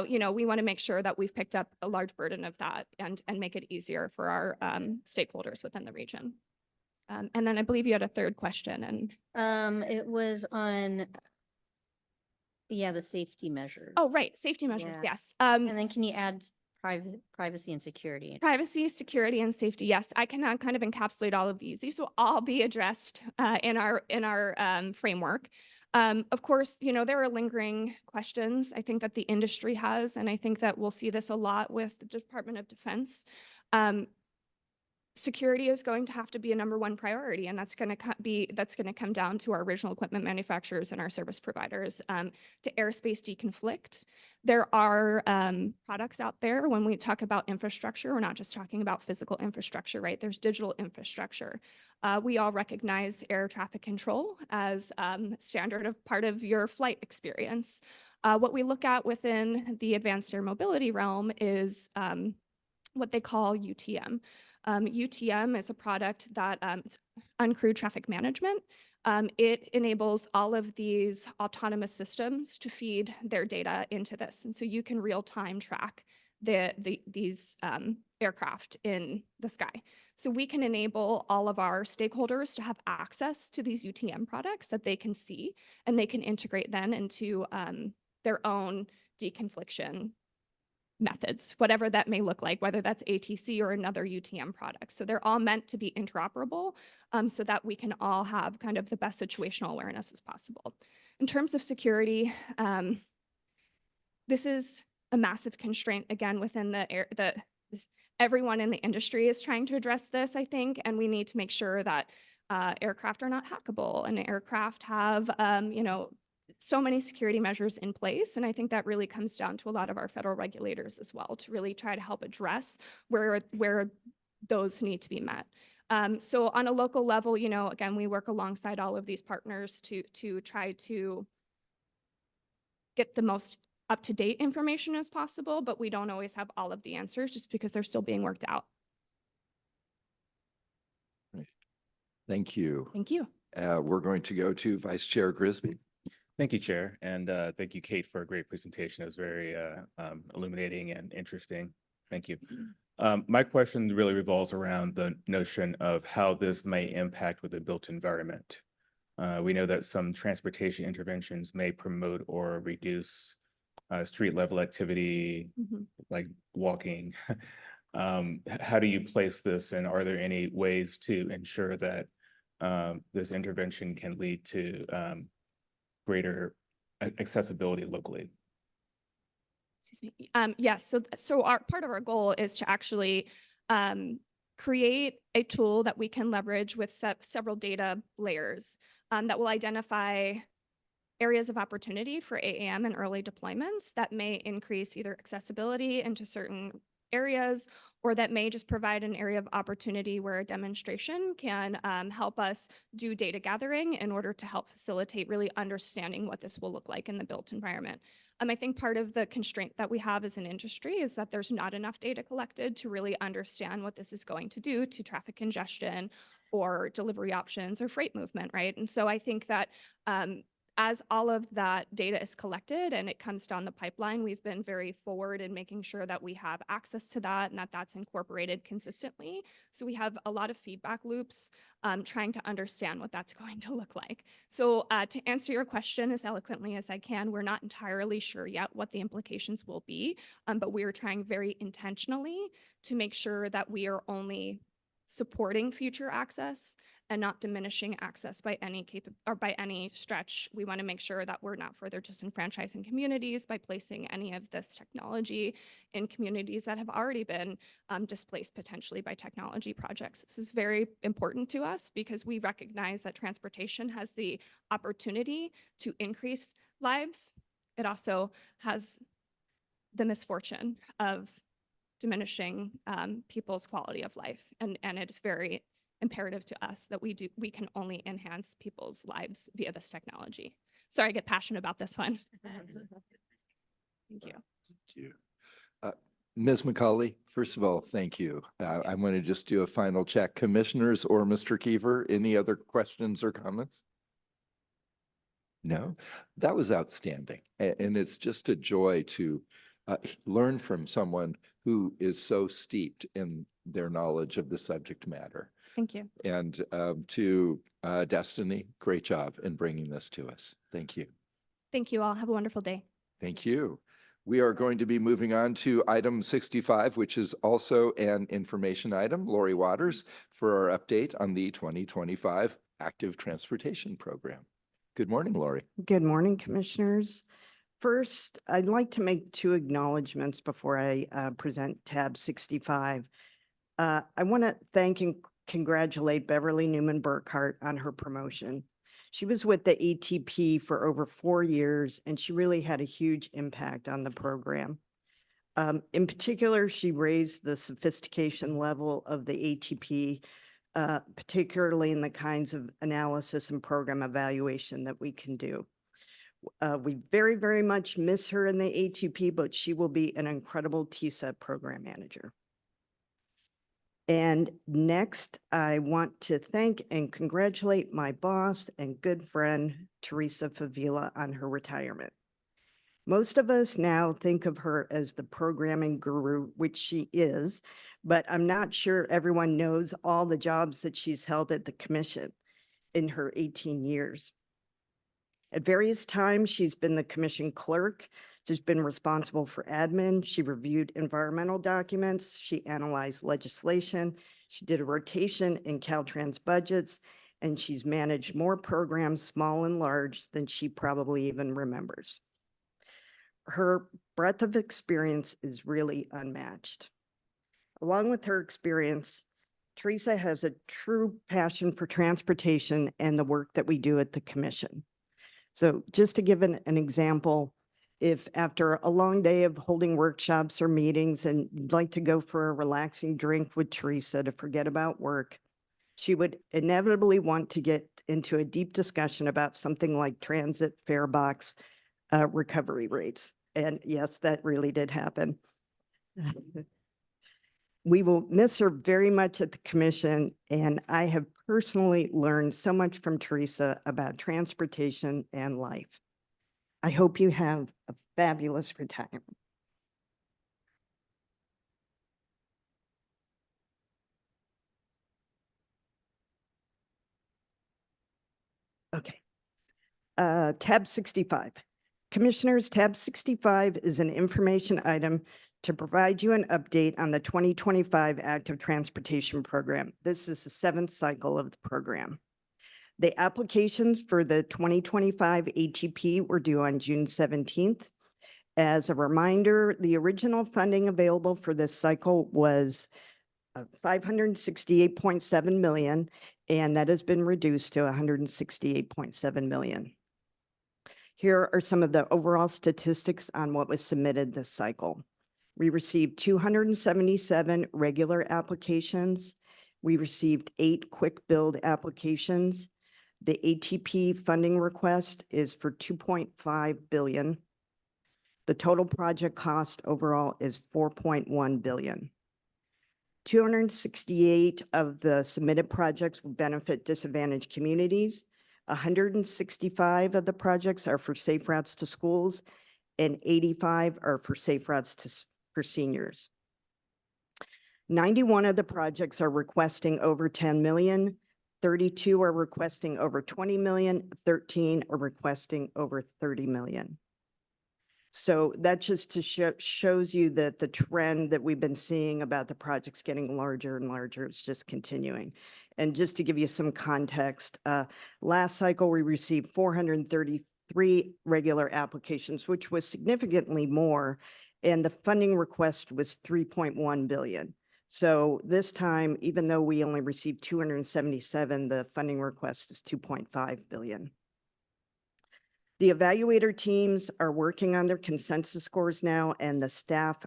you know, we want to make sure that we've picked up a large burden of that and make it easier for our stakeholders within the region. And then I believe you had a third question and. It was on, yeah, the safety measures. Oh, right, safety measures, Yeah. yes. And then can you add privacy and security? Privacy, security, and safety. Yes, I can kind of encapsulate all of these. These will all be addressed in our framework. Of course, you know, there are lingering questions I think that the industry has, and I think that we'll see this a lot with the Department of Defense. Security is going to have to be a #1 priority, and that's going to come down to our original equipment manufacturers and our service providers to airspace deconflict. There are products out there. When we talk about infrastructure, we're not just talking about physical infrastructure, right? There's digital infrastructure. We all recognize air traffic control as standard of part of your flight experience. What we look at within the advanced air mobility realm is what they call UTM. UTM is a product that it's uncrewed traffic management. It enables all of these autonomous systems to feed their data into this. And so you can real-time track these aircraft in the sky. So we can enable all of our stakeholders to have access to these UTM products that they can see, and they can integrate then into their own deconfliction methods, whatever that may look like, whether that's ATC or another UTM product. So they're all meant to be interoperable so that we can all have kind of the best situational awareness as possible. In terms of security, this is a massive constraint, again, within everyone in the industry is trying to address this, I think, and we need to make sure that aircraft are not hackable and aircraft have, you know, so many security measures in place. And I think that really comes down to a lot of our federal regulators as well to really try to help address where those need to be met. So on a local level, you know, again, we work alongside all of these partners to try to get the most up-to-date information as possible, but we don't always have all of the answers just because they're still being worked out. Thank you. Thank you. We're going to go to Vice Chair Grisby. Thank you, Chair, and thank you, Kate, for a great presentation. It was very illuminating and interesting. Thank you. My question really revolves around the notion of how this may impact with the built environment. We know that some transportation interventions may promote or reduce street level activity, like walking. How do you place this, and are there any ways to ensure that this intervention can lead to greater accessibility locally? Excuse me. Yes, so part of our goal is to actually create a tool that we can leverage with several data layers that will identify areas of opportunity for AAM and early deployments that may increase either accessibility into certain areas, or that may just provide an area of opportunity where a demonstration can help us do data gathering in order to help facilitate really understanding what this will look like in the built environment. I think part of the constraint that we have as an industry is that there's not enough data collected to really understand what this is going to do to traffic congestion or delivery options or freight movement, right? And so I think that as all of that data is collected and it comes down the pipeline, we've been very forward in making sure that we have access to that and that that's incorporated consistently. So we have a lot of feedback loops trying to understand what that's going to look like. So to answer your question as eloquently as I can, we're not entirely sure yet what the implications will be, but we are trying very intentionally to make sure that we are only supporting future access and not diminishing access by any or by any stretch. We want to make sure that we're not further disenfranchising communities by placing any of this technology in communities that have already been displaced potentially by technology projects. This is very important to us because we recognize that transportation has the opportunity to increase lives. It also has the misfortune of diminishing people's quality of life. And it is very imperative to us that we can only enhance people's lives via this technology. Sorry, I get passionate about this one. Thank you. Thank you. Ms. McCauley, first of all, thank you. I want to just do a final check. Commissioners or Mr. Kiefer, any other questions or comments? No, that was outstanding. And it's just a joy to learn from someone who is so steeped in their knowledge of the subject matter. Thank you. And to Destiny, great job in bringing this to us. Thank you. Thank you all. Have a wonderful day. Thank you. We are going to be moving on to item 65, which is also an information item. Lori Waters for our update on the 2025 Active Transportation Program. Good morning, Lori. Good morning, Commissioners. First, I'd like to make two acknowledgements before I present tab 65. I want to thank and congratulate Beverly Newman Burkhart on her promotion. She was with the ATP for over 4 years, and she really had a huge impact on the program. In particular, she raised the sophistication level of the ATP, particularly in the kinds of analysis and program evaluation that we can do. We very, very much miss her in the ATP, but she will be an incredible TSET program manager. And next, I want to thank and congratulate my boss and good friend, Teresa Favila, on her retirement. Most of us now think of her as the programming guru, which she is, but I'm not sure everyone knows all the jobs that she's held at the commission in her 18 years. At various times, she's been the commission clerk. She's been responsible for admin. She reviewed environmental documents. She analyzed legislation. She did a rotation in Caltrans budgets, and she's managed more programs, small and large, than she probably even remembers. Her breadth of experience is really unmatched. Along with her experience, Teresa has a true passion for transportation and the work that we do at the commission. So just to give an example, if after a long day of holding workshops or meetings and you'd like to go for a relaxing drink with Teresa to forget about work, she would inevitably want to get into a deep discussion about something like transit fare box recovery rates. And yes, that really did happen. We will miss her very much at the commission, and I have personally learned so much from Teresa about transportation and life. I hope you have a fabulous retirement. Okay. Tab 65. Commissioners, tab 65 is an information item to provide you an update on the 2025 Active Transportation Program. This is the 7th cycle of the program. The applications for the 2025 ATP were due on June 17th. As a reminder, the original funding available for this cycle was $568.7 million, and that has been reduced to $168.7 million. Here are some of the overall statistics on what was submitted this cycle. We received 277 regular applications. We received 8 quick build applications. The ATP funding request is for $2.5 billion. The total project cost overall is $4.1 billion. 268 of the submitted projects will benefit disadvantaged communities. 165 of the projects are for safe routes to schools, and 85 are for safe routes for seniors. 91 of the projects are requesting over 10 million, 32 are requesting over 20 million, 13 are requesting over 30 million. So that just to shows you that the trend that we've been seeing about the projects getting larger and larger is just continuing. And just to give you some context, last cycle, we received 433 regular applications, which was significantly more. And the funding request was 3.1 billion. So this time, even though we only received 277, the funding request is 2.5 billion. The evaluator teams are working on their consensus scores now, and the staff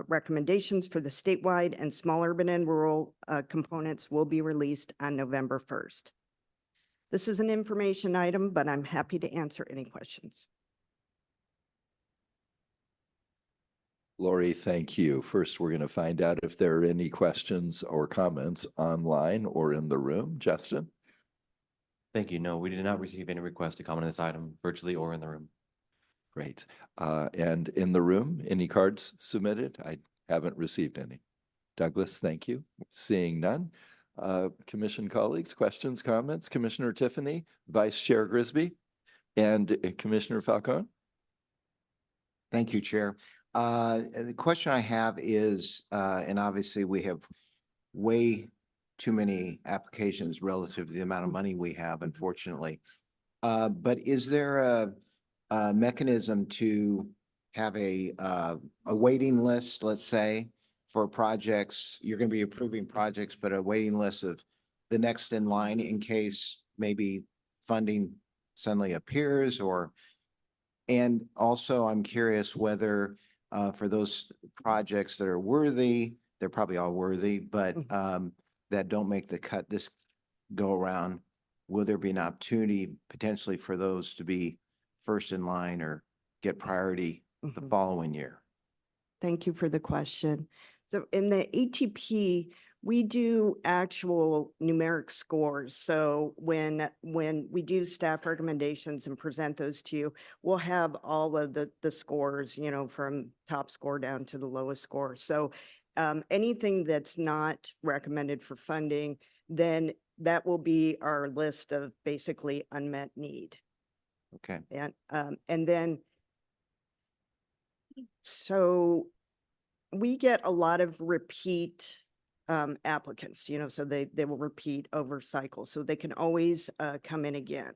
recommendations for the statewide and small urban and rural components will be released on November 1st. This is an information item, but I'm happy to answer any questions. Lori, thank you. First, we're going to find out if there are any questions or comments online or in the room. Justin? Thank you. No, we did not receive any requests to comment on this item virtually or in the room. Great. And in the room, any cards submitted? I haven't received any. Douglas, thank you. Seeing none. Commission colleagues, questions, comments? Commissioner Tiffany, Vice Chair Grisby, and Commissioner Falcone? Thank you, Chair. The question I have is, and obviously we have way too many applications relative to the amount of money we have, unfortunately. But is there a mechanism to have a waiting list, let's say, for projects? You're going to be approving projects, but a waiting list of the next in line in case maybe funding suddenly appears, and also I'm curious whether for those projects that are worthy, they're probably all worthy, but that don't make the cut this go around, will there be an opportunity potentially for those to be first in line or get priority the following year? Thank you for the question. So in the ATP, we do actual numeric scores. So when we do staff recommendations and present those to you, we'll have all of the scores, you know, from top score down to the lowest score. So anything that's not recommended for funding, then that will be our list of basically unmet need. Okay. And then, so we get a lot of repeat applicants, you know, so they will repeat over cycles, so they can always come in again.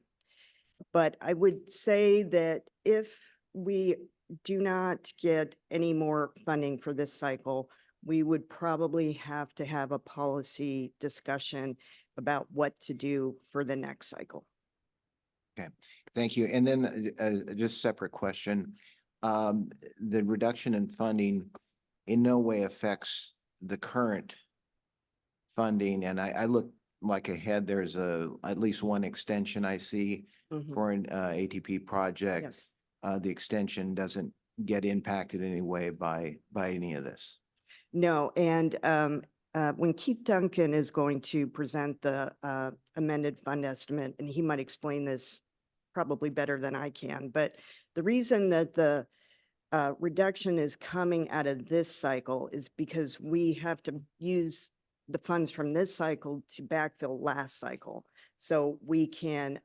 But I would say that if we do not get any more funding for this cycle, we would probably have to have a policy discussion about what to do for the next cycle. Okay, thank you. And then just separate question. The reduction in funding in no way affects the current funding. And I look like ahead, there's at least one extension I see for an ATP project. Yes. The extension doesn't get impacted in any way by any of this. No, and when Keith Duncan is going to present the amended fund estimate, and he might explain this probably better than I can, but the reason that the reduction is coming out of this cycle is because we have to use the funds from this cycle to backfill last cycle. So we can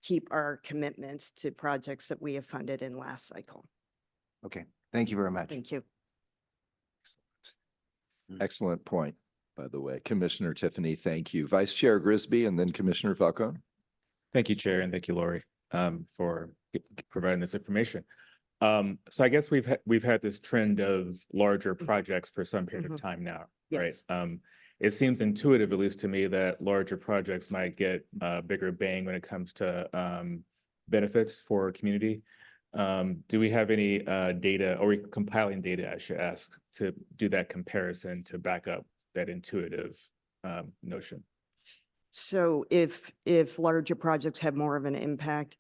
keep our commitments to projects that we have funded in last cycle. Okay, thank you very much. Thank you. Excellent point, by the way. Commissioner Tiffany, thank you. Vice Chair Grisby and then Commissioner Falcone. Thank you, Chair, and thank you, Lori, for providing this information. So I guess we've had this trend of larger projects for some period of time now, right? Yes. It seems intuitive, at least to me, that larger projects might get a bigger bang when it comes to benefits for community. Do we have any data, or are we compiling data, I should ask, to do that comparison to back up that intuitive notion? So if larger projects have more of an impact,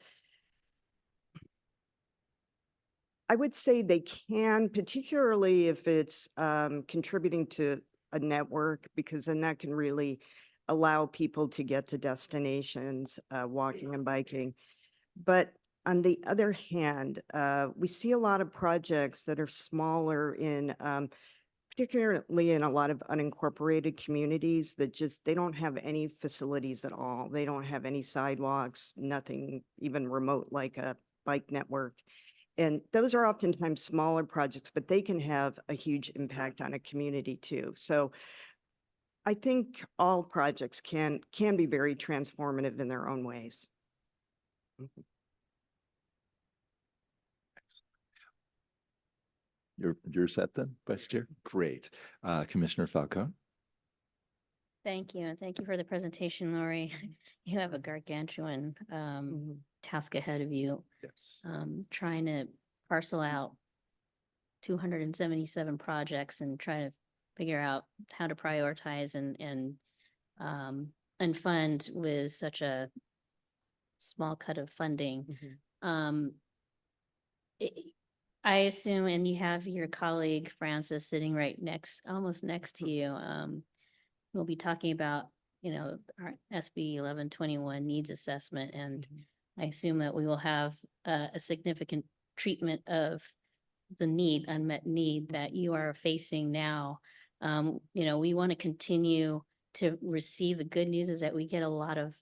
I would say they can, particularly if it's contributing to a network, because then that can really allow people to get to destinations, walking and biking. But on the other hand, we see a lot of projects that are smaller in, particularly in a lot of unincorporated communities that they don't have any facilities at all. They don't have any sidewalks, nothing even remote like a bike network. And those are oftentimes smaller projects, but they can have a huge impact on a community too. So I think all projects can be very transformative in their own ways. You're set then, Vice Chair? Great. Commissioner Falcone? Thank you, and thank you for the presentation, Lori. You have a gargantuan task ahead of you, Yes. trying to parcel out 277 projects and try to figure out how to prioritize and fund with such a small cut of funding. I assume, and you have your colleague Francis sitting right almost next to you. We'll be talking about, our SB 1121 needs assessment, and I assume that we will have a significant treatment of the unmet need that you are facing now. We want to continue to receive. The good news is that we get a lot of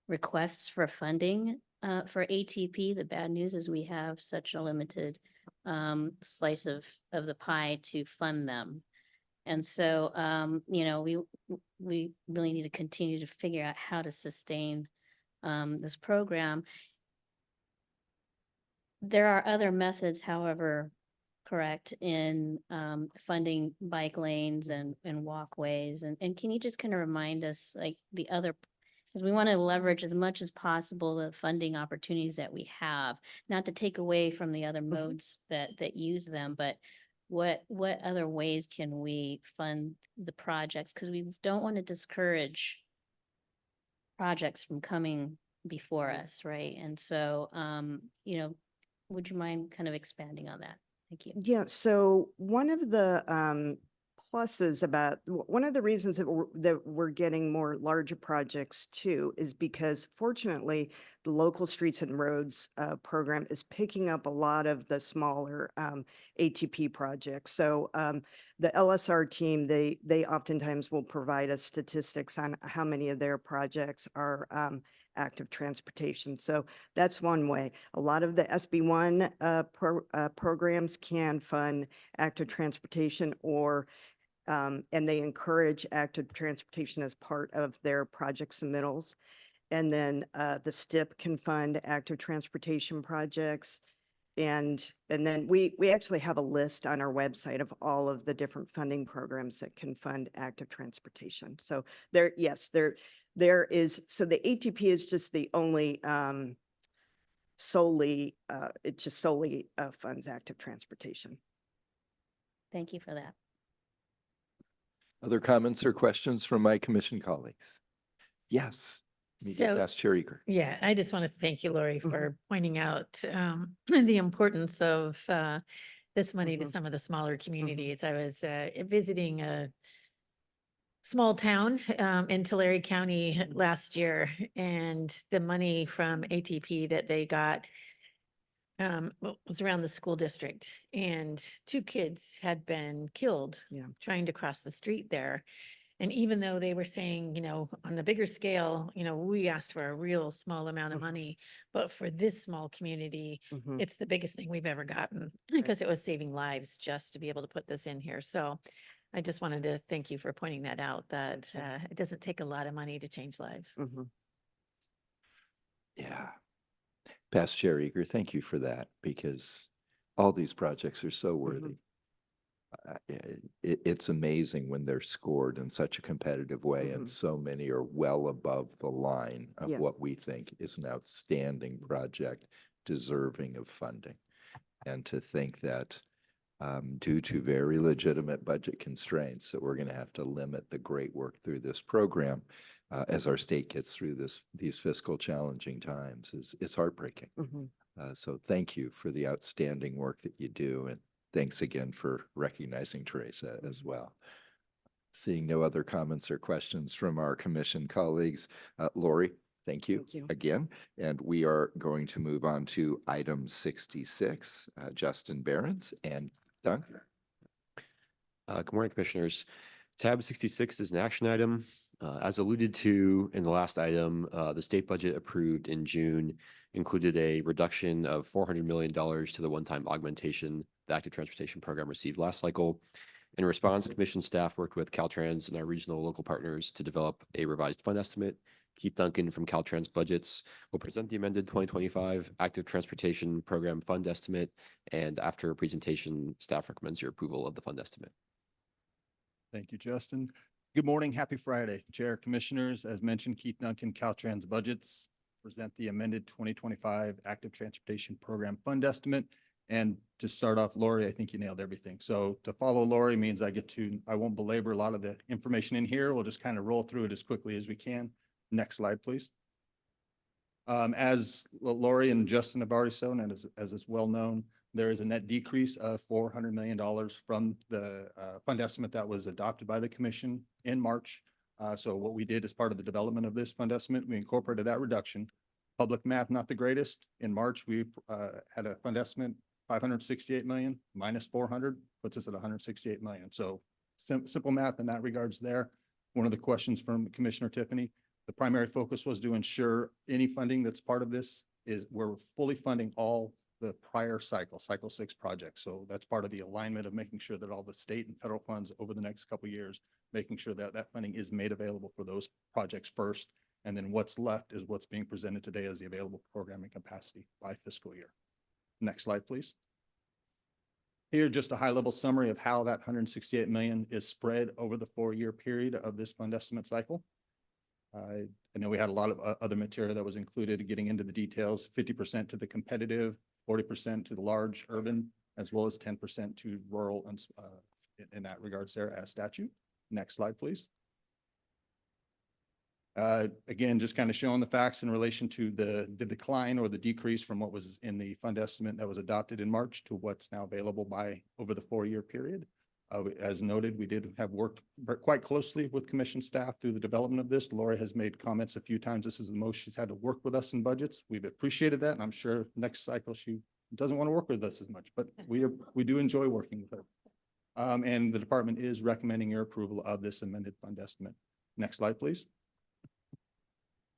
requests for funding for ATP. The bad news is we have such a limited slice of the pie to fund them. And so, we really need to continue to figure out how to sustain this program. There are other methods, however, correct, in funding bike lanes and walkways. And can you just kind of remind us, like, the other, because we want to leverage as much as possible the funding opportunities that we have, not to take away from the other modes that use them, but what other ways can we fund the projects? Because we don't want to discourage projects from coming before us, right? And so, would you mind kind of expanding on that? Thank you. Yeah, so one of the pluses about, one of the reasons that we're getting more larger projects too is because fortunately, the local streets and roads program is picking up a lot of the smaller ATP projects. So the LSR team, they oftentimes will provide us statistics on how many of their projects are active transportation. So that's one way. A lot of the SB1 programs can fund active transportation and they encourage active transportation as part of their project submittals. And then the STIP can fund active transportation projects. And then we actually have a list on our website of all of the different funding programs that can fund active transportation. So there is, so the ATP is just the only solely funds active transportation. Thank you for that. Other comments or questions from my commission colleagues? Yes. Vice Chair Eager. Yeah, I just want to thank you, Lori, for pointing out the importance of this money to some of the smaller communities. I was visiting a small town in Tulare County last year, and the money from ATP that they got was around the school district, and 2 kids had been killed trying to cross the street there. And even though they were saying, on the bigger scale, we asked for a real small amount of money, but for this small community, it's the biggest thing we've ever gotten because it was saving lives just to be able to put this in here. So I just wanted to thank you for pointing that out, that it doesn't take a lot of money to change lives. Yeah. Vice Chair Eager, thank you for that, because all these projects are so worthy. It's amazing when they're scored in such a competitive way, and so many are well above the line of what we think is an outstanding project deserving of funding. And to think that due to very legitimate budget constraints, that we're going to have to limit the great work through this program as our state gets through these fiscal challenging times is heartbreaking. So thank you for the outstanding work that you do, and thanks again for recognizing Teresa as well. Seeing no other comments or questions from our commission colleagues, Lori, thank you again. And we are going to move on to item 66, Justin Behrens and Doug. Good morning, commissioners. Tab 66 is an action item. As alluded to in the last item, the state budget approved in June included a reduction of $400 million to the one-time augmentation the active transportation program received last cycle. In response, commission staff worked with Caltrans and our regional local partners to develop a revised fund estimate. Keith Duncan from Caltrans Budgets will present the amended 2025 active transportation program fund estimate. And after a presentation, staff recommends your approval of the fund estimate. Thank you, Justin. Good morning. Happy Friday. Chair, Commissioners, as mentioned, Keith Duncan, Caltrans Budgets, present the amended 2025 Active Transportation Program Fund Estimate. And to start off, Lori, I think you nailed everything. So to follow Lori means I won't belabor a lot of the information in here. We'll just kind of roll through it as quickly as we can. Next slide, please. As Lori and Justin have already shown, and as it's well known, there is a net decrease of $400 million from the fund estimate that was adopted by the commission in March. So what we did as part of the development of this fund estimate, we incorporated that reduction. Public math, not the greatest. In March, we had a fund estimate, 568 million minus 400 puts us at 168 million. So simple math in that regards there. One of the questions from Commissioner Tiffany, the primary focus was to ensure any funding that's part of this is we're fully funding all the prior cycle 6 projects. So that's part of the alignment of making sure that all the state and federal funds over the next couple of years, making sure that that funding is made available for those projects first. And then what's left is what's being presented today as the available programming capacity by fiscal year. Next slide, please. Here, just a high level summary of how that 168 million is spread over the 4-year period of this fund estimate cycle. I know we had a lot of other material that was included, getting into the details, 50% to the competitive, 40% to the large urban, as well as 10% to rural and in that regards there as statute. Next slide, please. Again, just kind of showing the facts in relation to the decline or the decrease from what was in the fund estimate that was adopted in March to what's now available by over the 4-year period. As noted, we did have worked quite closely with commission staff through the development of this. Lori has made comments a few times. This is the most she's had to work with us in budgets. We've appreciated that. And I'm sure next cycle she doesn't want to work with us as much, but we do enjoy working with her. And the department is recommending your approval of this amended fund estimate. Next slide, please.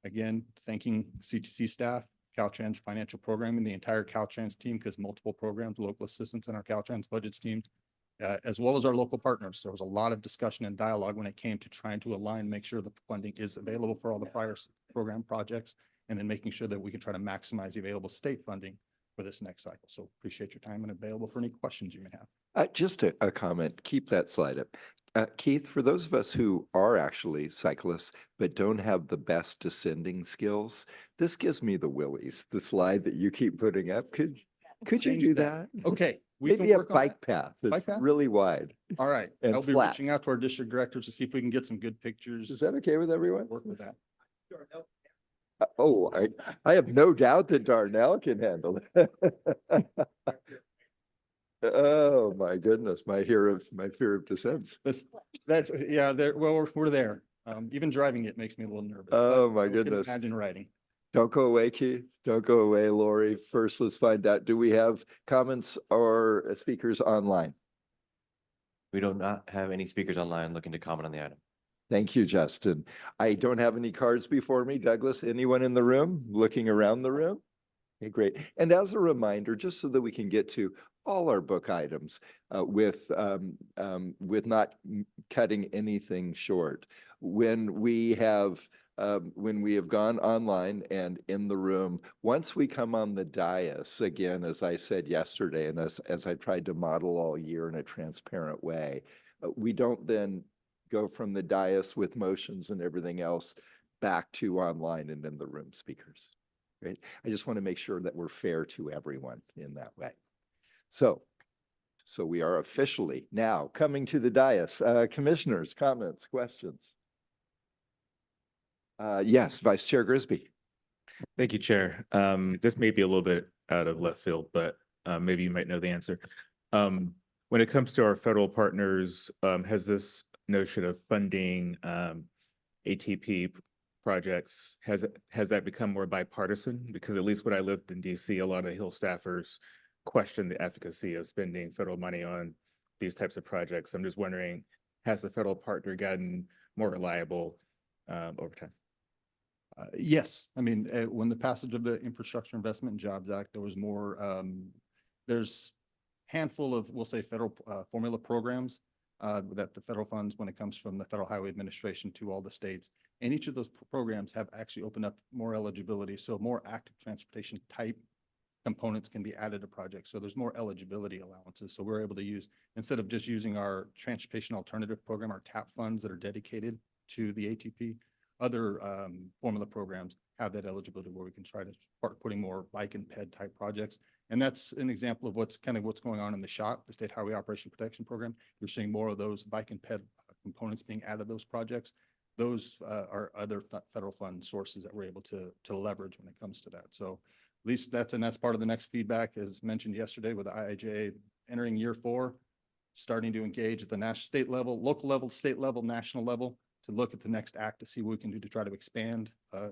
Again, thanking CTC staff, Caltrans financial programming, the entire Caltrans team, because multiple programs, local assistance in our Caltrans budgets team, as well as our local partners. There was a lot of discussion and dialogue when it came to trying to align, make sure the funding is available for all the prior program projects, and then making sure that we can try to maximize the available state funding for this next cycle. So appreciate your time and available for any questions you may have. Just a comment, keep that slide up. Keith, for those of us who are actually cyclists, but don't have the best descending skills, this gives me the willies, the slide that you keep putting up. Could you do that? Okay. Maybe a bike path that's really wide. All right. And I'll be flat. reaching out to our district directors to see if we can get some good pictures. Is that okay with everyone? Work with that. Oh, I have no doubt that Darnell can handle it. Oh my goodness, my fear of descents. Yeah, we're there. Even driving it makes me a little nervous. Oh but my I can goodness. Imagine riding. Don't go away, Keith. Don't go away, Lori. First, let's find out, do we have comments or speakers online? We do not have any speakers online looking to comment on the item. Thank you, Justin. I don't have any cards before me. Douglas, anyone in the room looking around the room? Okay, great. And as a reminder, just so that we can get to all our book items with not cutting anything short, when we have gone online and in the room, once we come on the dais, again, as I said yesterday, and as I tried to model all year in a transparent way, we don't then go from the dais with motions and everything else back to online and in the room speakers. Right? I just want to make sure that we're fair to everyone in that way. So we are officially now coming to the dais. Commissioners, comments, questions? Yes, Vice Chair Grisby. Thank you, Chair. This may be a little bit out of left field, but maybe you might know the answer. When it comes to our federal partners, has this notion of funding ATP projects, has that become more bipartisan? Because at least when I lived in DC, a lot of Hill staffers questioned the efficacy of spending federal money on these types of projects. I'm just wondering, has the federal partner gotten more reliable over time? Yes, I mean, when the passage of the Infrastructure Investment and Jobs Act, there was more, there's handful of, we'll say, federal formula programs that the federal funds, when it comes from the Federal Highway Administration to all the states. And each of those programs have actually opened up more eligibility. So more active transportation type components can be added to projects. So there's more eligibility allowances. So we're able to use, instead of just using our Transportation Alternative Program, our TAP funds that are dedicated to the ATP, other formula programs have that eligibility where we can try to start putting more bike and ped type projects. And that's an example of what's going on in the SHOP, the State Highway Operation Protection Program. You're seeing more of those bike and ped components being added to those projects. Those are other federal fund sources that we're able to leverage when it comes to that. So at least that's part of the next feedback, as mentioned yesterday, with the IIJA entering year 4, starting to engage at the national, state level, local level, state level, national level, to look at the next act to see what we can do to try to expand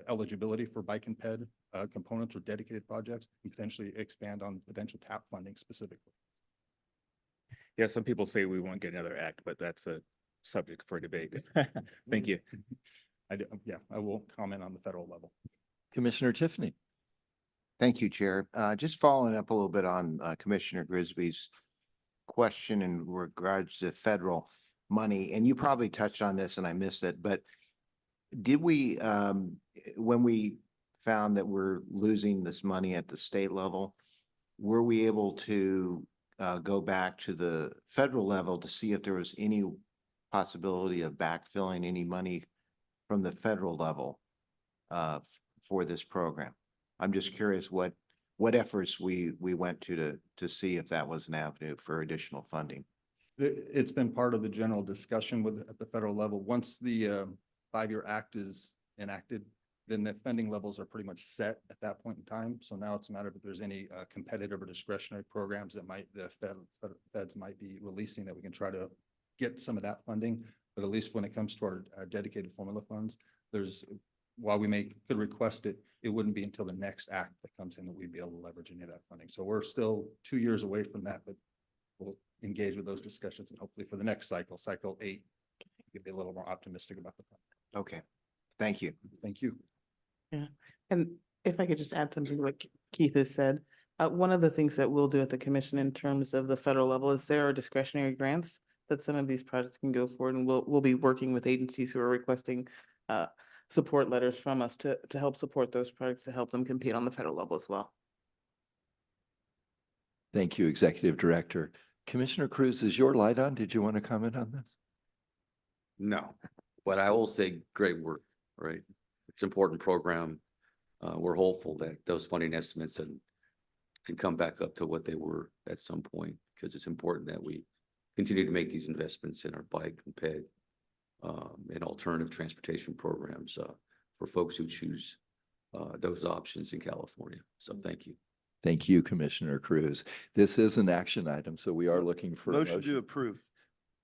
eligibility for bike and ped components or dedicated projects, and potentially expand on potential TAP funding specifically. Yeah, some people say we won't get another act, but that's a subject for debate. Thank you. I won't comment on the federal level. Commissioner Tiffany. Thank you, Chair. Just following up a little bit on Commissioner Grisby's question in regards to federal money, and you probably touched on this and I missed it, but did we, when we found that we're losing this money at the state level, were we able to go back to the federal level to see if there was any possibility of backfilling any money from the federal level for this program? I'm just curious what efforts we went to see if that was an avenue for additional funding. It's been part of the general discussion at the federal level. Once the 5-year act is enacted, then the funding levels are pretty much set at that point in time. So now it's a matter of if there's any competitive or discretionary programs that the feds might be releasing that we can try to get some of that funding. But at least when it comes to our dedicated formula funds, while we could request it, it wouldn't be until the next act that comes in that we'd be able to leverage any of that funding. So we're still 2 years away from that, but we'll engage with those discussions, and hopefully for the next cycle 8, we'll be a little more optimistic about the fund. Okay, thank you. Thank you. Yeah, and if I could just add something to what Keith has said, one of the things that we'll do at the commission in terms of the federal level is there are discretionary grants that some of these projects can go forward, and we'll be working with agencies who are requesting support letters from us to help support those projects, to help them compete on the federal level as well. Thank you, Executive Director. Commissioner Cruz, is your light on? Did you want to comment on this? No, but I will say great work, right? It's an important program. We're hopeful that those funding estimates can come back up to what they were at some point, because it's important that we continue to make these investments in our bike and ped and alternative transportation programs for folks who choose those options in California. So thank you. Thank you, Commissioner Cruz. This is an action item, so we are looking for a Motion to approve.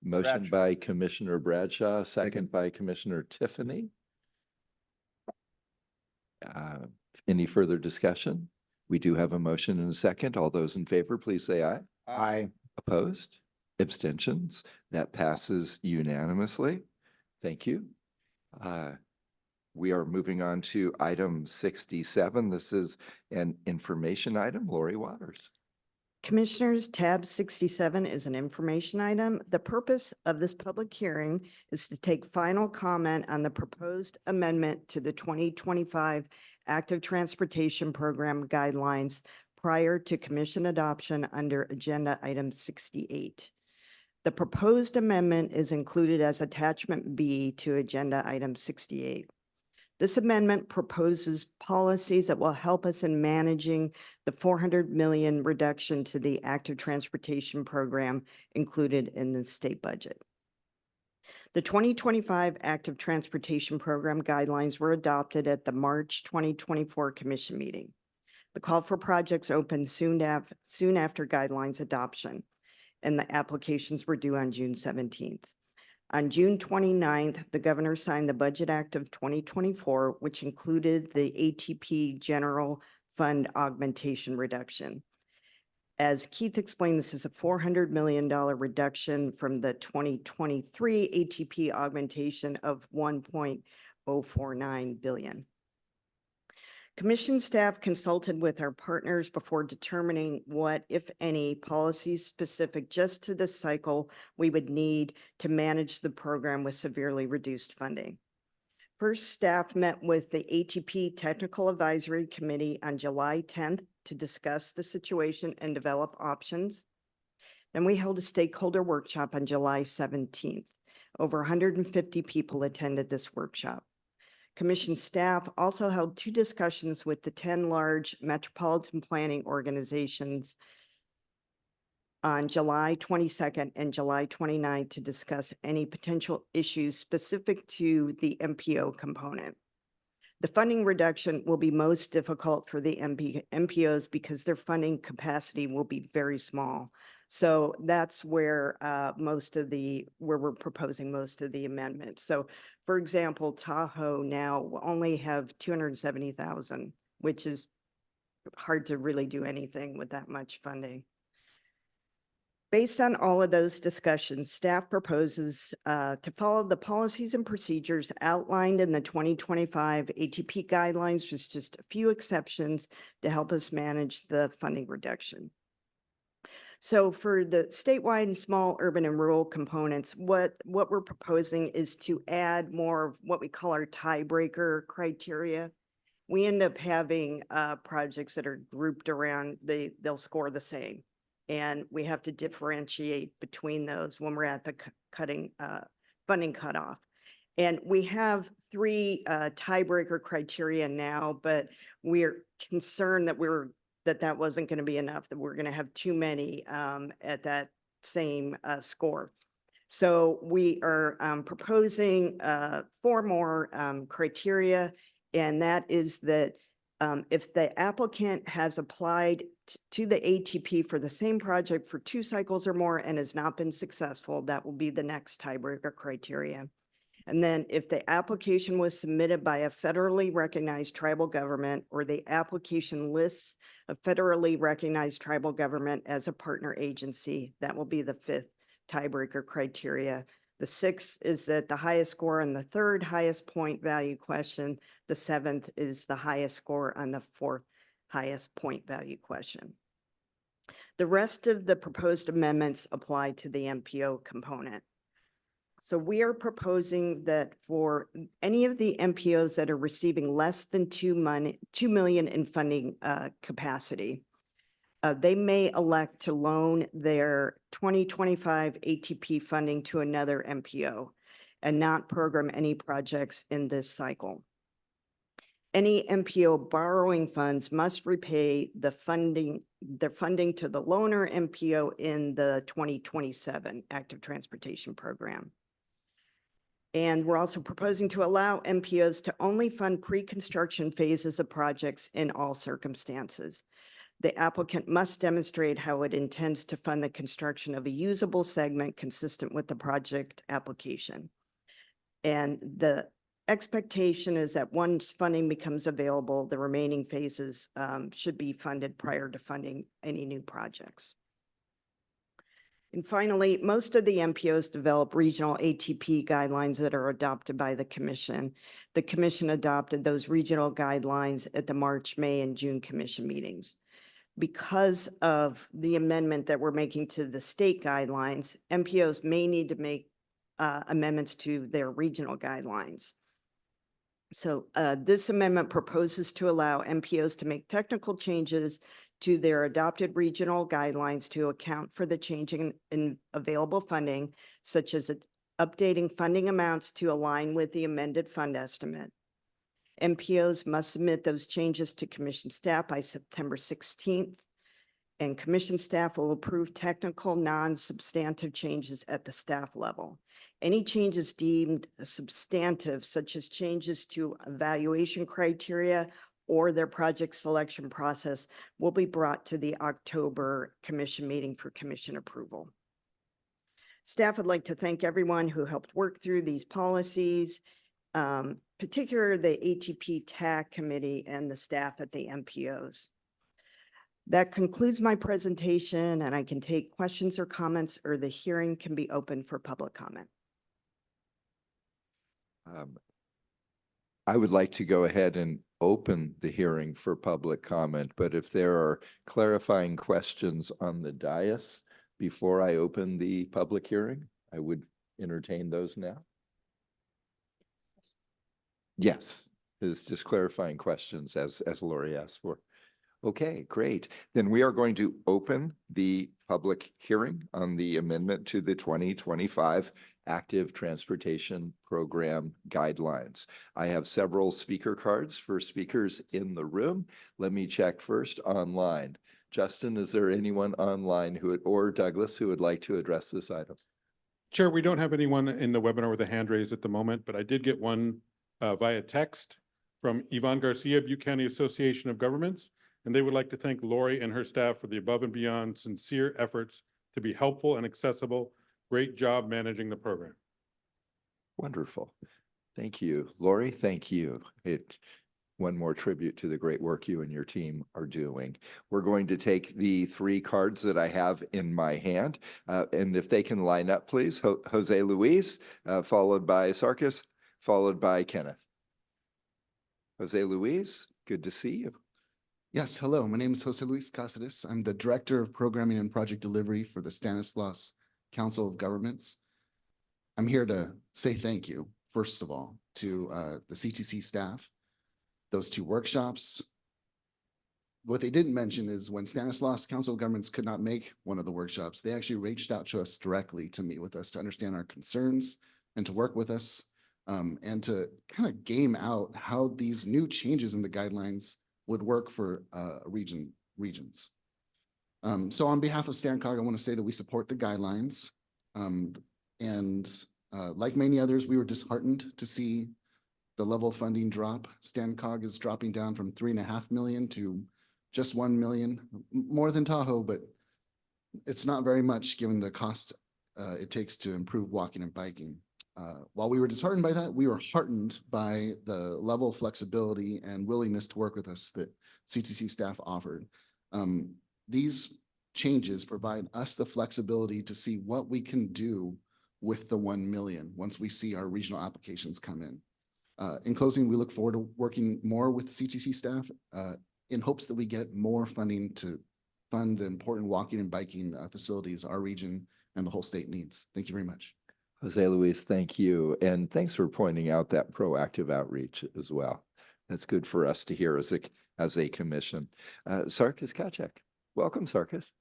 Motion Bradshaw. by Commissioner Bradshaw, second by Commissioner Tiffany. Any further discussion? We do have a motion and a second. All those in favor, please say aye. Aye. Opposed? Abstentions? That passes unanimously. Thank you. We are moving on to item 67. This is an information item. Lori Waters. Commissioners, tab 67 is an information item. The purpose of this public hearing is to take final comment on the proposed amendment to the 2025 Active Transportation Program guidelines prior to commission adoption under agenda item 68. The proposed amendment is included as attachment B to agenda item 68. This amendment proposes policies that will help us in managing the 400 million reduction to the active transportation program included in the state budget. The 2025 Active Transportation Program guidelines were adopted at the March 2024 Commission meeting. The call for projects opened soon after guidelines adoption, and the applications were due on June 17th. On June 29th, the governor signed the Budget Act of 2024, which included the ATP General Fund augmentation reduction. As Keith explained, this is a $400 million reduction from the 2023 ATP augmentation of $1.049 billion. Commission staff consulted with our partners before determining what, if any, policies specific just to this cycle we would need to manage the program with severely reduced funding. First, staff met with the ATP Technical Advisory Committee on July 10th to discuss the situation and develop options. Then we held a stakeholder workshop on July 17th. Over 150 people attended this workshop. Commission staff also held 2 discussions with the 10 large metropolitan planning organizations on July 22nd and July 29th to discuss any potential issues specific to the MPO component. The funding reduction will be most difficult for the MPOs because their funding capacity will be very small. So that's where where we're proposing most of the amendments. So for example, Tahoe now will only have 270,000, which is hard to really do anything with that much funding. Based on all of those discussions, staff proposes to follow the policies and procedures outlined in the 2025 ATP guidelines, with just a few exceptions to help us manage the funding reduction. So for the statewide and small urban and rural components, what we're proposing is to add more of what we call our tiebreaker criteria. We end up having projects that are grouped around, they'll score the same. And we have to differentiate between those when we're at the funding cutoff. And we have 3 tiebreaker criteria now, but we're concerned that that wasn't going to be enough, that we're going to have too many at that same score. So we are proposing 4 more criteria, and that is that if the applicant has applied to the ATP for the same project for 2 cycles or more and has not been successful, that will be the next tiebreaker criteria. And then if the application was submitted by a federally recognized tribal government, or the application lists a federally recognized tribal government as a partner agency, that will be the 5th tiebreaker criteria. The 6th is that the highest score on the 3rd highest point value question. The 7th is the highest score on the 4th highest point value question. The rest of the proposed amendments apply to the MPO component. So we are proposing that for any of the MPOs that are receiving less than $2 million in funding capacity, they may elect to loan their 2025 ATP funding to another MPO and not program any projects in this cycle. Any MPO borrowing funds must repay their funding to the loaner MPO in the 2027 Active Transportation Program. And we're also proposing to allow MPOs to only fund pre-construction phases of projects in all circumstances. The applicant must demonstrate how it intends to fund the construction of a usable segment consistent with the project application. And the expectation is that once funding becomes available, the remaining phases should be funded prior to funding any new projects. And finally, most of the MPOs develop regional ATP guidelines that are adopted by the Commission. The Commission adopted those regional guidelines at the March, May, and June Commission meetings. Because of the amendment that we're making to the state guidelines, MPOs may need to make amendments to their regional guidelines. So this amendment proposes to allow MPOs to make technical changes to their adopted regional guidelines to account for the changing in available funding, such as updating funding amounts to align with the amended fund estimate. MPOs must submit those changes to Commission staff by September 16th, and Commission staff will approve technical non-substantive changes at the staff level. Any changes deemed substantive, such as changes to evaluation criteria or their project selection process, will be brought to the October Commission meeting for Commission approval. Staff would like to thank everyone who helped work through these policies, particularly the ATP TAC committee and the staff at the MPOs. That concludes my presentation, and I can take questions or comments, or the hearing can be open for public comment. I would like to go ahead and open the hearing for public comment, but if there are clarifying questions on the dais before I open the public hearing, I would entertain those now. Yes, it's just clarifying questions as Lori asked for. Okay, great. Then we are going to open the public hearing on the amendment to the 2025 Active Transportation Program Guidelines. I have several speaker cards for speakers in the room. Let me check first online. Justin, is there anyone online or Douglas who would like to address this item? Chair, we don't have anyone in the webinar with a hand raised at the moment, but I did get one via text from Yvonne Garcia, Butte County Association of Governments, and they would like to thank Lori and her staff for the above and beyond sincere efforts to be helpful and accessible. Great job managing the program. Wonderful. Thank you. Lori, thank you. One more tribute to the great work you and your team are doing. We're going to take the 3 cards that I have in my hand, and if they can line up, please. Jose Luis, followed by Sarkis, followed by Kenneth. Jose Luis, good to see you. Yes, hello. My name is Jose Luis Cáceres. I'm the Director of Programming and Project Delivery for the Stanislaus Council of Governments. I'm here to say thank you, first of all, to the CTC staff. Those 2 workshops. What they didn't mention is when Stanislaus Council of Governments could not make one of the workshops, they actually reached out to us directly to meet with us, to understand our concerns and to work with us, and to kind of game out how these new changes in the guidelines would work for regions. So on behalf of StanCog, I want to say that we support the guidelines. Like many others, we were disheartened to see the level of funding drop. StanCog is dropping down from 3.5 million to just 1 million, more than Tahoe, but it's not very much given the cost it takes to improve walking and biking. While we were disheartened by that, we were heartened by the level of flexibility and willingness to work with us that CTC staff offered. These changes provide us the flexibility to see what we can do with the 1 million once we see our regional applications come in. In closing, we look forward to working more with CTC staff in hopes that we get more funding to fund the important walking and biking facilities our region and the whole state needs. Thank you very much. Jose Luis, thank you. And thanks for pointing out that proactive outreach as well. That's good for us to hear as a commission. Sarkis Kachek. Welcome, Sarkis.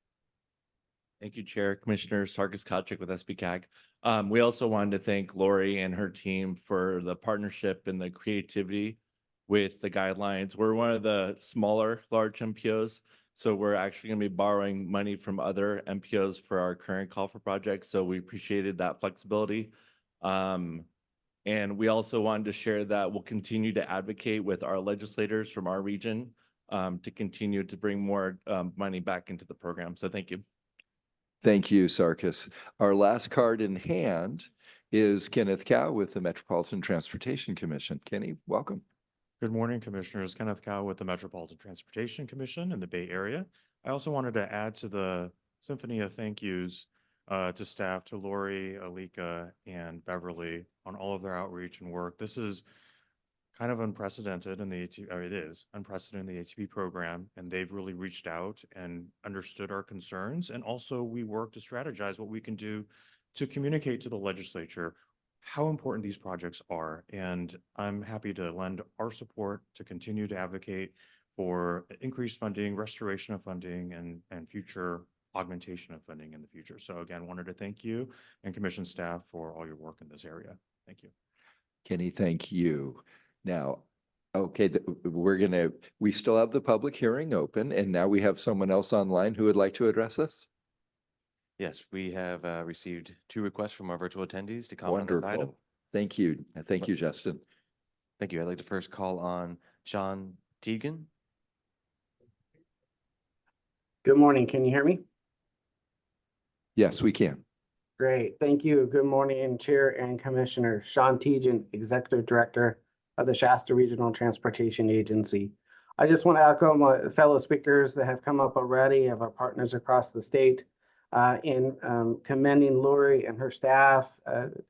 Thank you, Chair. Commissioner Sarkis Kachek with SBCAG. We also wanted to thank Lori and her team for the partnership and the creativity with the guidelines. We're one of the smaller, large MPOs, so we're actually going to be borrowing money from other MPOs for our current call for projects. So we appreciated that flexibility. And we also wanted to share that we'll continue to advocate with our legislators from our region to continue to bring more money back into the program. So thank you. Thank you, Sarkis. Our last card in hand is Kenneth Cow with the Metropolitan Transportation Commission. Kenny, welcome. Good morning, Commissioners. Kenneth Cow with the Metropolitan Transportation Commission in the Bay Area. I also wanted to add to the symphony of thank yous to staff, to Lori, Alika, and Beverly on all of their outreach and work. This is kind of unprecedented in the it is unprecedented in the HB program, and they've really reached out and understood our concerns. And also we work to strategize what we can do to communicate to the legislature how important these projects are. And I'm happy to lend our support to continue to advocate for increased funding, restoration of funding, and future augmentation of funding in the future. So again, wanted to thank you and commission staff for all your work in this area. Thank you. Kenny, thank you. Now, okay, we still have the public hearing open, and now we have someone else online who would like to address us. Yes, we have received 2 requests from our virtual attendees to comment on this item. Wonderful. Thank you. Thank you, Justin. Thank you. I'd like to first call on Sean Teagan. Good morning. Can you hear me? Yes, we can. Great. Thank you. Good morning, Chair and Commissioner. Sean Teagan, Executive Director of the Shasta Regional Transportation Agency. I just want to echo my fellow speakers that have come up already of our partners across the state in commending Lori and her staff,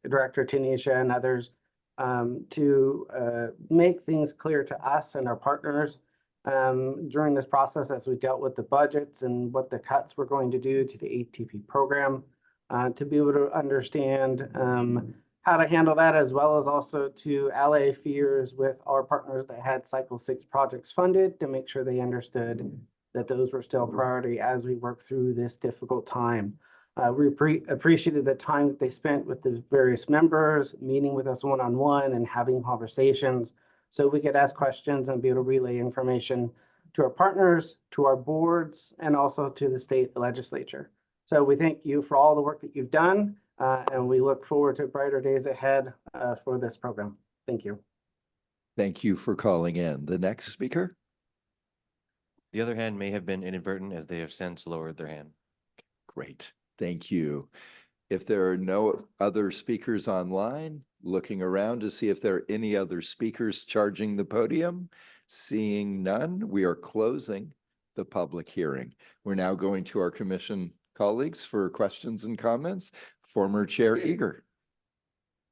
Director Tanisha and others to make things clear to us and our partners during this process as we dealt with the budgets and what the cuts were going to do to the ATP program, to be able to understand how to handle that, as well as also to allay fears with our partners that had Cycle 6 projects funded, to make sure they understood that those were still a priority as we work through this difficult time. We appreciated the time that they spent with the various members, meeting with us one-on-one and having conversations so we could ask questions and be able to relay information to our partners, to our boards, and also to the state legislature. So we thank you for all the work that you've done, and we look forward to brighter days ahead for this program. Thank you. Thank you for calling in. The next speaker? The other hand may have been inadvertent as they have since lowered their hand. Great. Thank you. If there are no other speakers online, looking around to see if there are any other speakers charging the podium. Seeing none, we are closing the public hearing. We're now going to our commission colleagues for questions and comments. Former Chair Eager.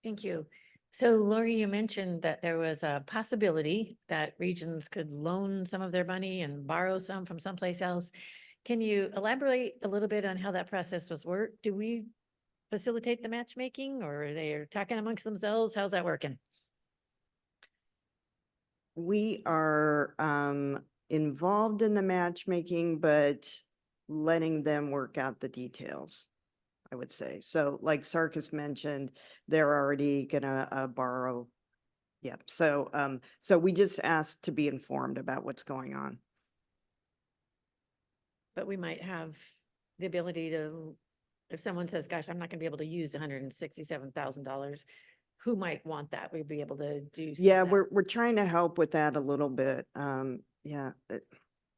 Thank you. So Lori, you mentioned that there was a possibility that regions could loan some of their money and borrow some from someplace else. Can you elaborate a little bit on how that process was worked? Do we facilitate the matchmaking, or they're talking amongst themselves? How's that working? We are involved in the matchmaking, but letting them work out the details, I would say. So like Sarkis mentioned, they're already gonna borrow. Yeah, so we just asked to be informed about what's going on. But we might have the ability to, if someone says, gosh, I'm not gonna be able to use $167,000, who might want that? We'd be able to do. some of Yeah, that. we're trying to help with that a little bit.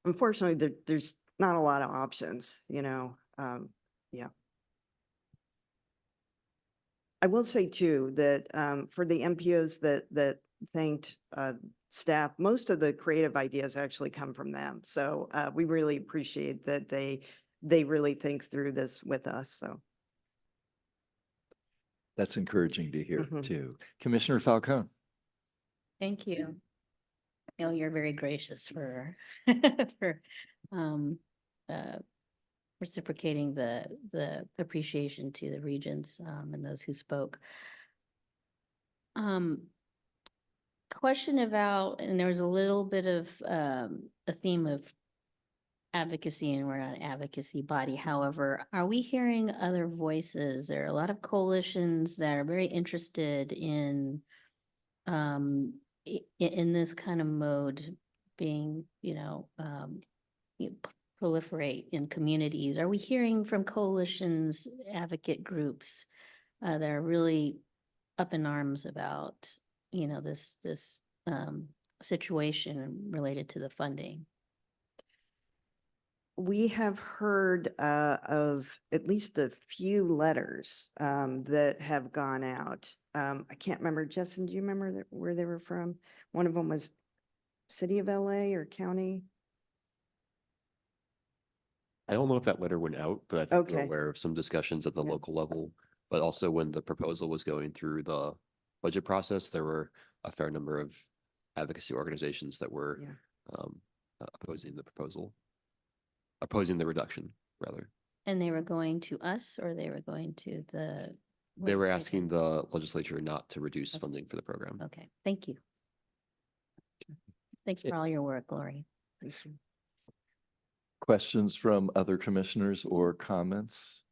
Unfortunately, there's not a lot of options, you know. Yeah. I will say too that for the MPOs that thanked staff, most of the creative ideas actually come from them. So we really appreciate that they really think through this with us. So That's encouraging to hear too. Commissioner Falcone. Thank you. You know, you're very gracious for for reciprocating the appreciation to the regions and those who spoke. Question about, and there was a little bit of a theme of advocacy, and we're not an advocacy body. However, are we hearing other voices? There are a lot of coalitions that are very interested in this kind of mode being, proliferate in communities. Are we hearing from coalitions, advocate groups that are really up in arms about, this situation related to the funding? we have heard of at least a few letters that have gone out. I can't remember. Justin, do you remember where they were from? One of them was City of LA or county? I don't know if that letter went out, but I think we're Okay. aware of some discussions at the Yeah. local level. But also when the proposal was going through the budget process, there were a fair number of advocacy organizations that were Yeah. opposing the proposal, opposing the reduction, rather. And they were going to us, or they were going to the? They were legislature? asking the legislature not to reduce funding for the program. Okay, thank you. Thanks for all your work, Lori. Thank you. Questions from other commissioners or comments?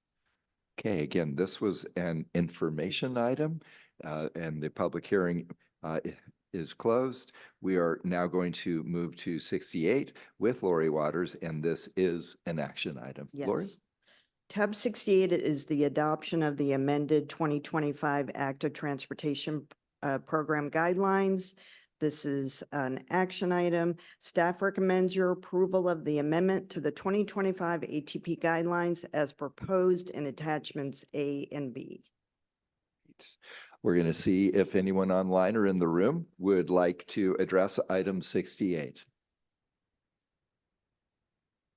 Okay, again, this was an information item and the public hearing is closed. We are now going to move to 68 with Lori Waters, and this is an action item. Lori? Yes. Tab 68 is the adoption of the amended 2025 Active Transportation Program Guidelines. This is an action item. Staff recommends your approval of the amendment to the 2025 ATP guidelines as proposed in attachments A and B. We're going to see if anyone online or in the room would like to address item 68.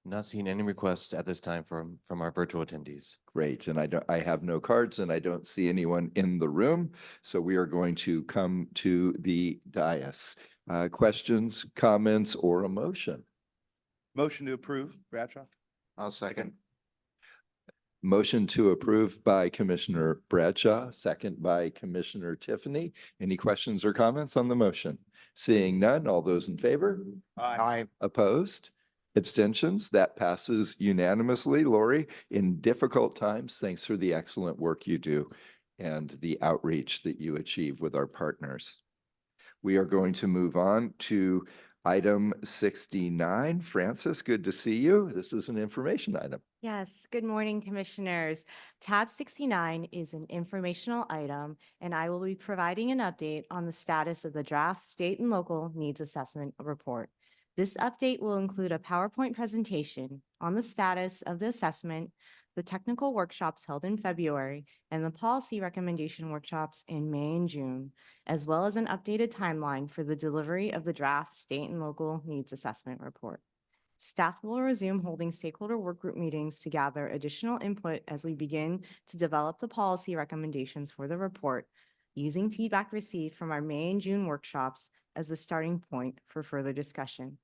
Not seeing any requests at this time from our virtual attendees. Great, and I have no cards and I don't see anyone in the room, so we are going to come to the dais. Questions, comments, or a motion? Motion to approve, Bradshaw. I'll second. Motion to approve by Commissioner Bradshaw, second by Commissioner Tiffany. Any questions or comments on the motion? Seeing none, all those in favor? Aye. Opposed? Abstentions? That passes unanimously. Lori, in difficult times, thanks for the excellent work you do and the outreach that you achieve with our partners. We are going to move on to item 69. Francis, good to see you. This is an information item. Yes, good morning, Commissioners. Tab 69 is an informational item, and I will be providing an update on the status of the draft state and local needs assessment report. This update will include a PowerPoint presentation on the status of the assessment, the technical workshops held in February, and the policy recommendation workshops in May and June, as well as an updated timeline for the delivery of the draft state and local needs assessment report. Staff will resume holding stakeholder workgroup meetings to gather additional input as we begin to develop the policy recommendations for the report, using feedback received from our May and June workshops as the starting point for further discussion.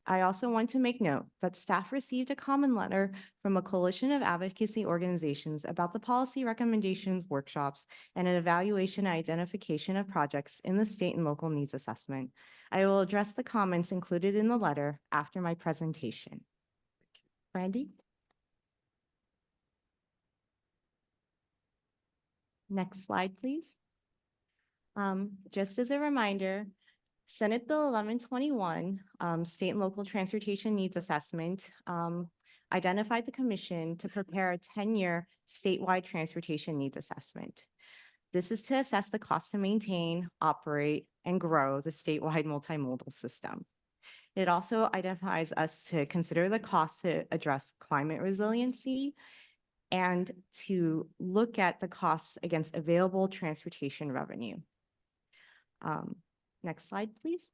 I also want to make note that staff received a common letter from a coalition of advocacy organizations about the policy recommendations workshops and an evaluation and identification of projects in the state and local needs assessment. I will address the comments included in the letter after my presentation. Brandy? Next slide, please. Just as a reminder, Senate Bill 1121, State and Local Transportation Needs Assessment, identified the commission to prepare a 10-year statewide transportation needs assessment. This is to assess the cost to maintain, operate, and grow the statewide multimodal system. It also identifies us to consider the cost to address climate resiliency and to look at the costs against available transportation revenue. Next slide, please.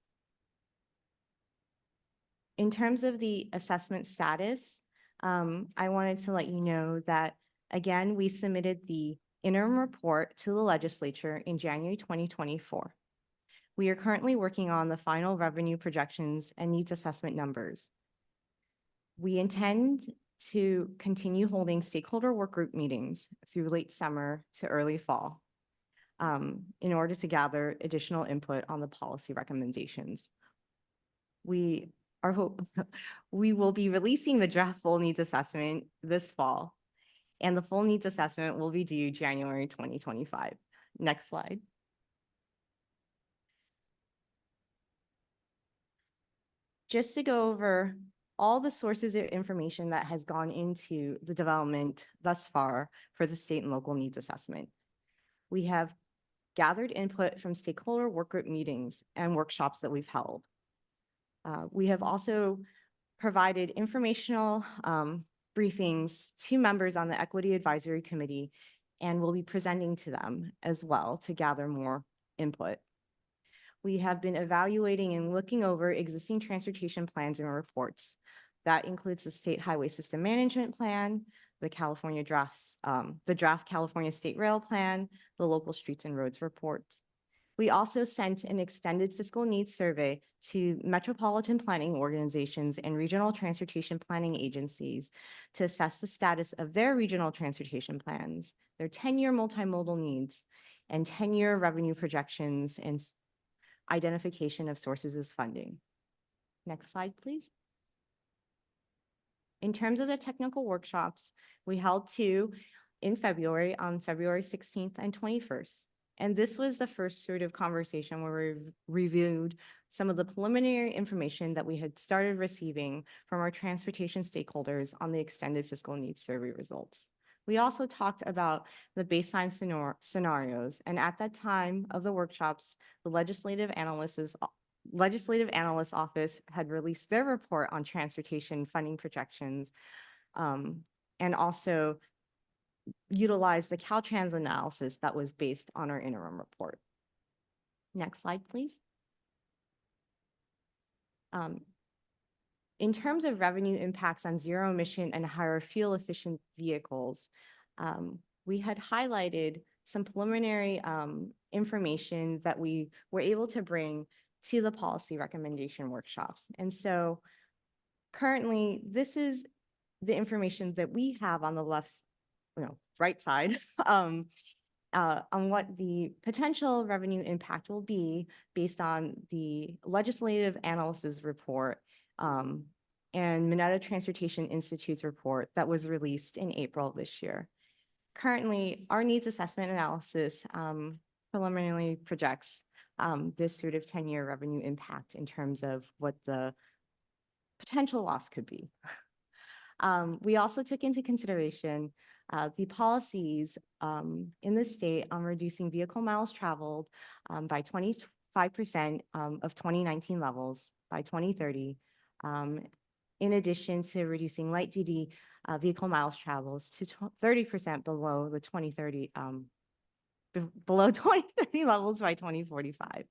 In terms of the assessment status, I wanted to let you know that, again, we submitted the interim report to the legislature in January 2024. We are currently working on the final revenue projections and needs assessment numbers. We intend to continue holding stakeholder workgroup meetings through late summer to early fall, in order to gather additional input on the policy recommendations. We will be releasing the draft full needs assessment this fall, and the full needs assessment will be due January 2025. Next slide. Just to go over all the sources of information that has gone into the development thus far for the state and local needs assessment. We have gathered input from stakeholder workgroup meetings and workshops that we've held. We have also provided informational briefings to members on the Equity Advisory Committee, and we'll be presenting to them as well to gather more input. We have been evaluating and looking over existing transportation plans and reports. That includes the State Highway System Management Plan, the California drafts, the draft California State Rail Plan, the local streets and roads reports. We also sent an extended fiscal needs survey to metropolitan planning organizations and regional transportation planning agencies to assess the status of their regional transportation plans, their 10-year multimodal needs, and 10-year revenue projections and identification of sources of funding. Next slide, please. In terms of the technical workshops, we held two in February, on February 16th and 21st. And this was the first sort of conversation where we reviewed some of the preliminary information that we had started receiving from our transportation stakeholders on the extended fiscal needs survey results. We also talked about the baseline scenarios, and at that time of the workshops, the Legislative Analyst's Office had released their report on transportation funding projections, and also utilized the Caltrans analysis that was based on our interim report. Next slide, please. In terms of revenue impacts on zero emission and higher fuel efficient vehicles, we had highlighted some preliminary information that we were able to bring to the policy recommendation workshops. And so currently, this is the information that we have on the left, right side, on what the potential revenue impact will be based on the legislative analysis report and Minetta Transportation Institute's report that was released in April of this year. Currently, our needs assessment analysis preliminarily projects this sort of 10-year revenue impact in terms of what the potential loss could be. We also took into consideration the policies in the state on reducing vehicle miles traveled by 25% of 2019 levels by 2030, in addition to reducing light-duty vehicle miles travels to 30% below the 2030 below 2030 levels by 2045.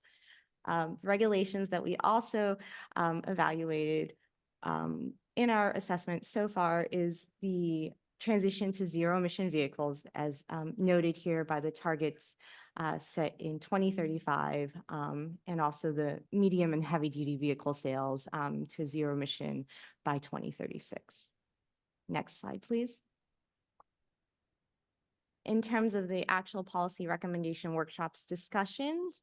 Regulations that we also evaluated in our assessment so far is the transition to zero emission vehicles, as noted here by the targets set in 2035, and also the medium and heavy duty vehicle sales to zero emission by 2036. Next slide, please. In terms of the actual policy recommendation workshops discussions,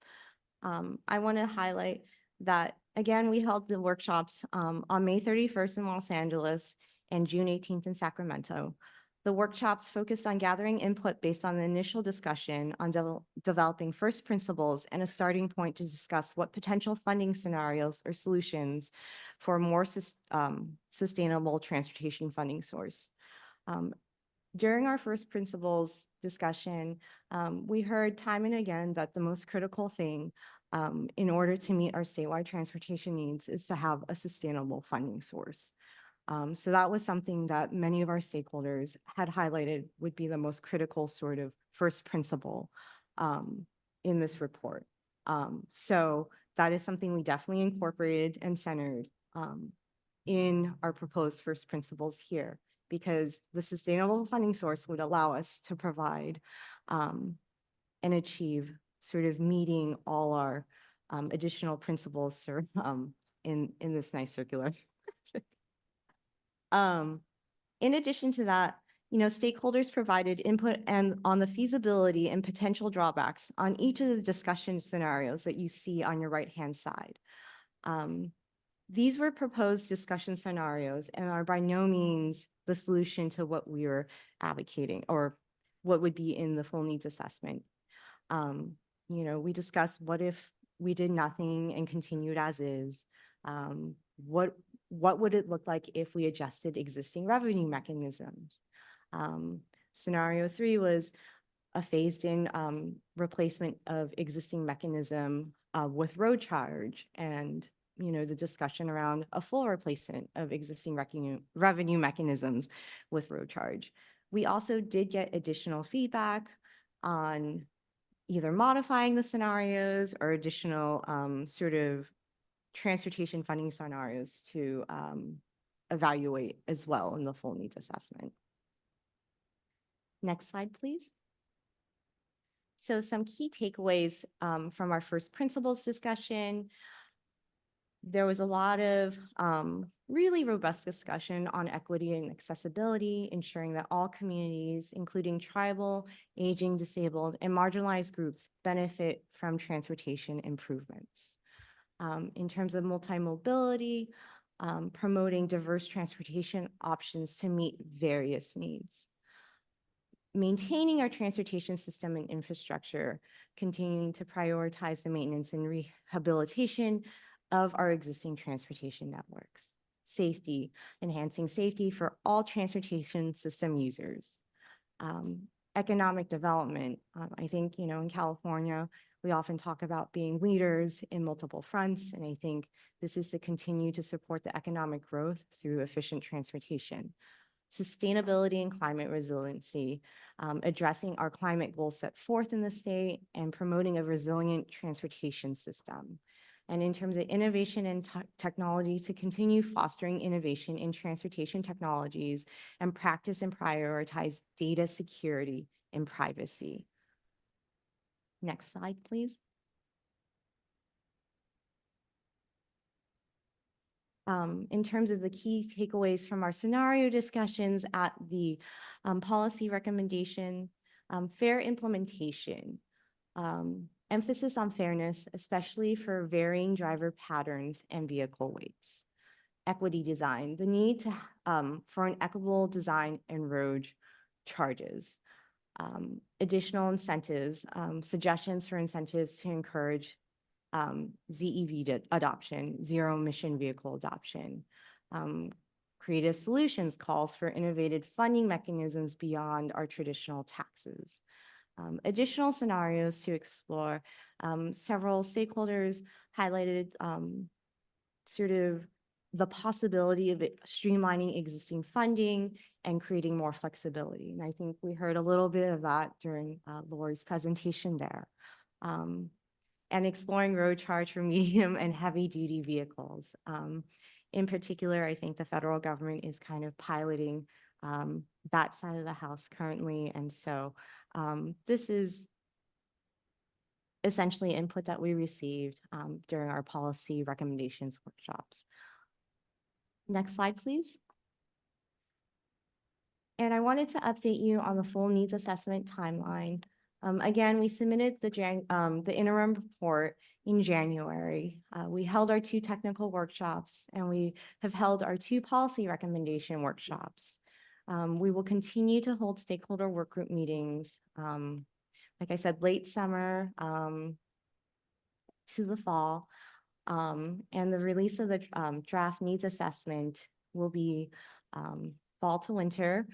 I want to highlight that, again, we held the workshops on May 31st in Los Angeles and June 18th in Sacramento. The workshops focused on gathering input based on the initial discussion on developing first principles and a starting point to discuss what potential funding scenarios or solutions for a more sustainable transportation funding source. During our first principles discussion, we heard time and again that the most critical thing in order to meet our statewide transportation needs is to have a sustainable funding source. So that was something that many of our stakeholders had highlighted would be the most critical sort of first principle in this report. So that is something we definitely incorporated and centered in our proposed first principles here, because the sustainable funding source would allow us to provide and achieve sort of meeting all our additional principles in this nice circular. In addition to that, stakeholders provided input and on the feasibility and potential drawbacks on each of the discussion scenarios that you see on your right-hand side. These were proposed discussion scenarios and are by no means the solution to what we were advocating or what would be in the full needs assessment. We discussed what if we did nothing and continued as is. What would it look like if we adjusted existing revenue mechanisms? Scenario 3 was a phased-in replacement of existing mechanism with road charge, and the discussion around a full replacement of existing revenue mechanisms with road charge. We also did get additional feedback on either modifying the scenarios or additional sort of transportation funding scenarios to evaluate as well in the full needs assessment. Next slide, please. So some key takeaways from our first principles discussion. There was a lot of really robust discussion on equity and accessibility, ensuring that all communities, including tribal, aging, disabled, and marginalized groups, benefit from transportation improvements. In terms of multi-mobility, promoting diverse transportation options to meet various needs. Maintaining our transportation system and infrastructure, continuing to prioritize the maintenance and rehabilitation of our existing transportation networks. Safety, enhancing safety for all transportation system users. Economic development. I think, in California, we often talk about being leaders in multiple fronts, and I think this is to continue to support the economic growth through efficient transportation. Sustainability and climate resiliency, addressing our climate goals set forth in the state and promoting a resilient transportation system. and in terms of innovation and technology to continue fostering innovation in transportation technologies and practice and prioritize data security and privacy. Next slide, please. In terms of the key takeaways from our scenario discussions at the policy recommendation, fair implementation, emphasis on fairness, especially for varying driver patterns and vehicle weights, equity design, the need to for an equitable design and road charges, additional incentives, suggestions for incentives to encourage ZEV adoption, zero emission vehicle adoption. Creative solutions calls for innovative funding mechanisms beyond our traditional taxes. Additional scenarios to explore. Several stakeholders highlighted sort of the possibility of streamlining existing funding and creating more flexibility. And I think we heard a little bit of that during Lori's presentation there. And exploring road charge for medium and heavy duty vehicles. In particular, I think the federal government is kind of piloting that side of the house currently. And so this is essentially input that we received during our policy recommendations workshops. Next slide, please. And I wanted to update you on the full needs assessment timeline. Again, we submitted the interim report in January. We held our 2 technical workshops, and we have held our 2 policy recommendation workshops. We will continue to hold stakeholder work group meetings, like I said, late summer to the fall. And the release of the draft needs assessment will be fall to winter.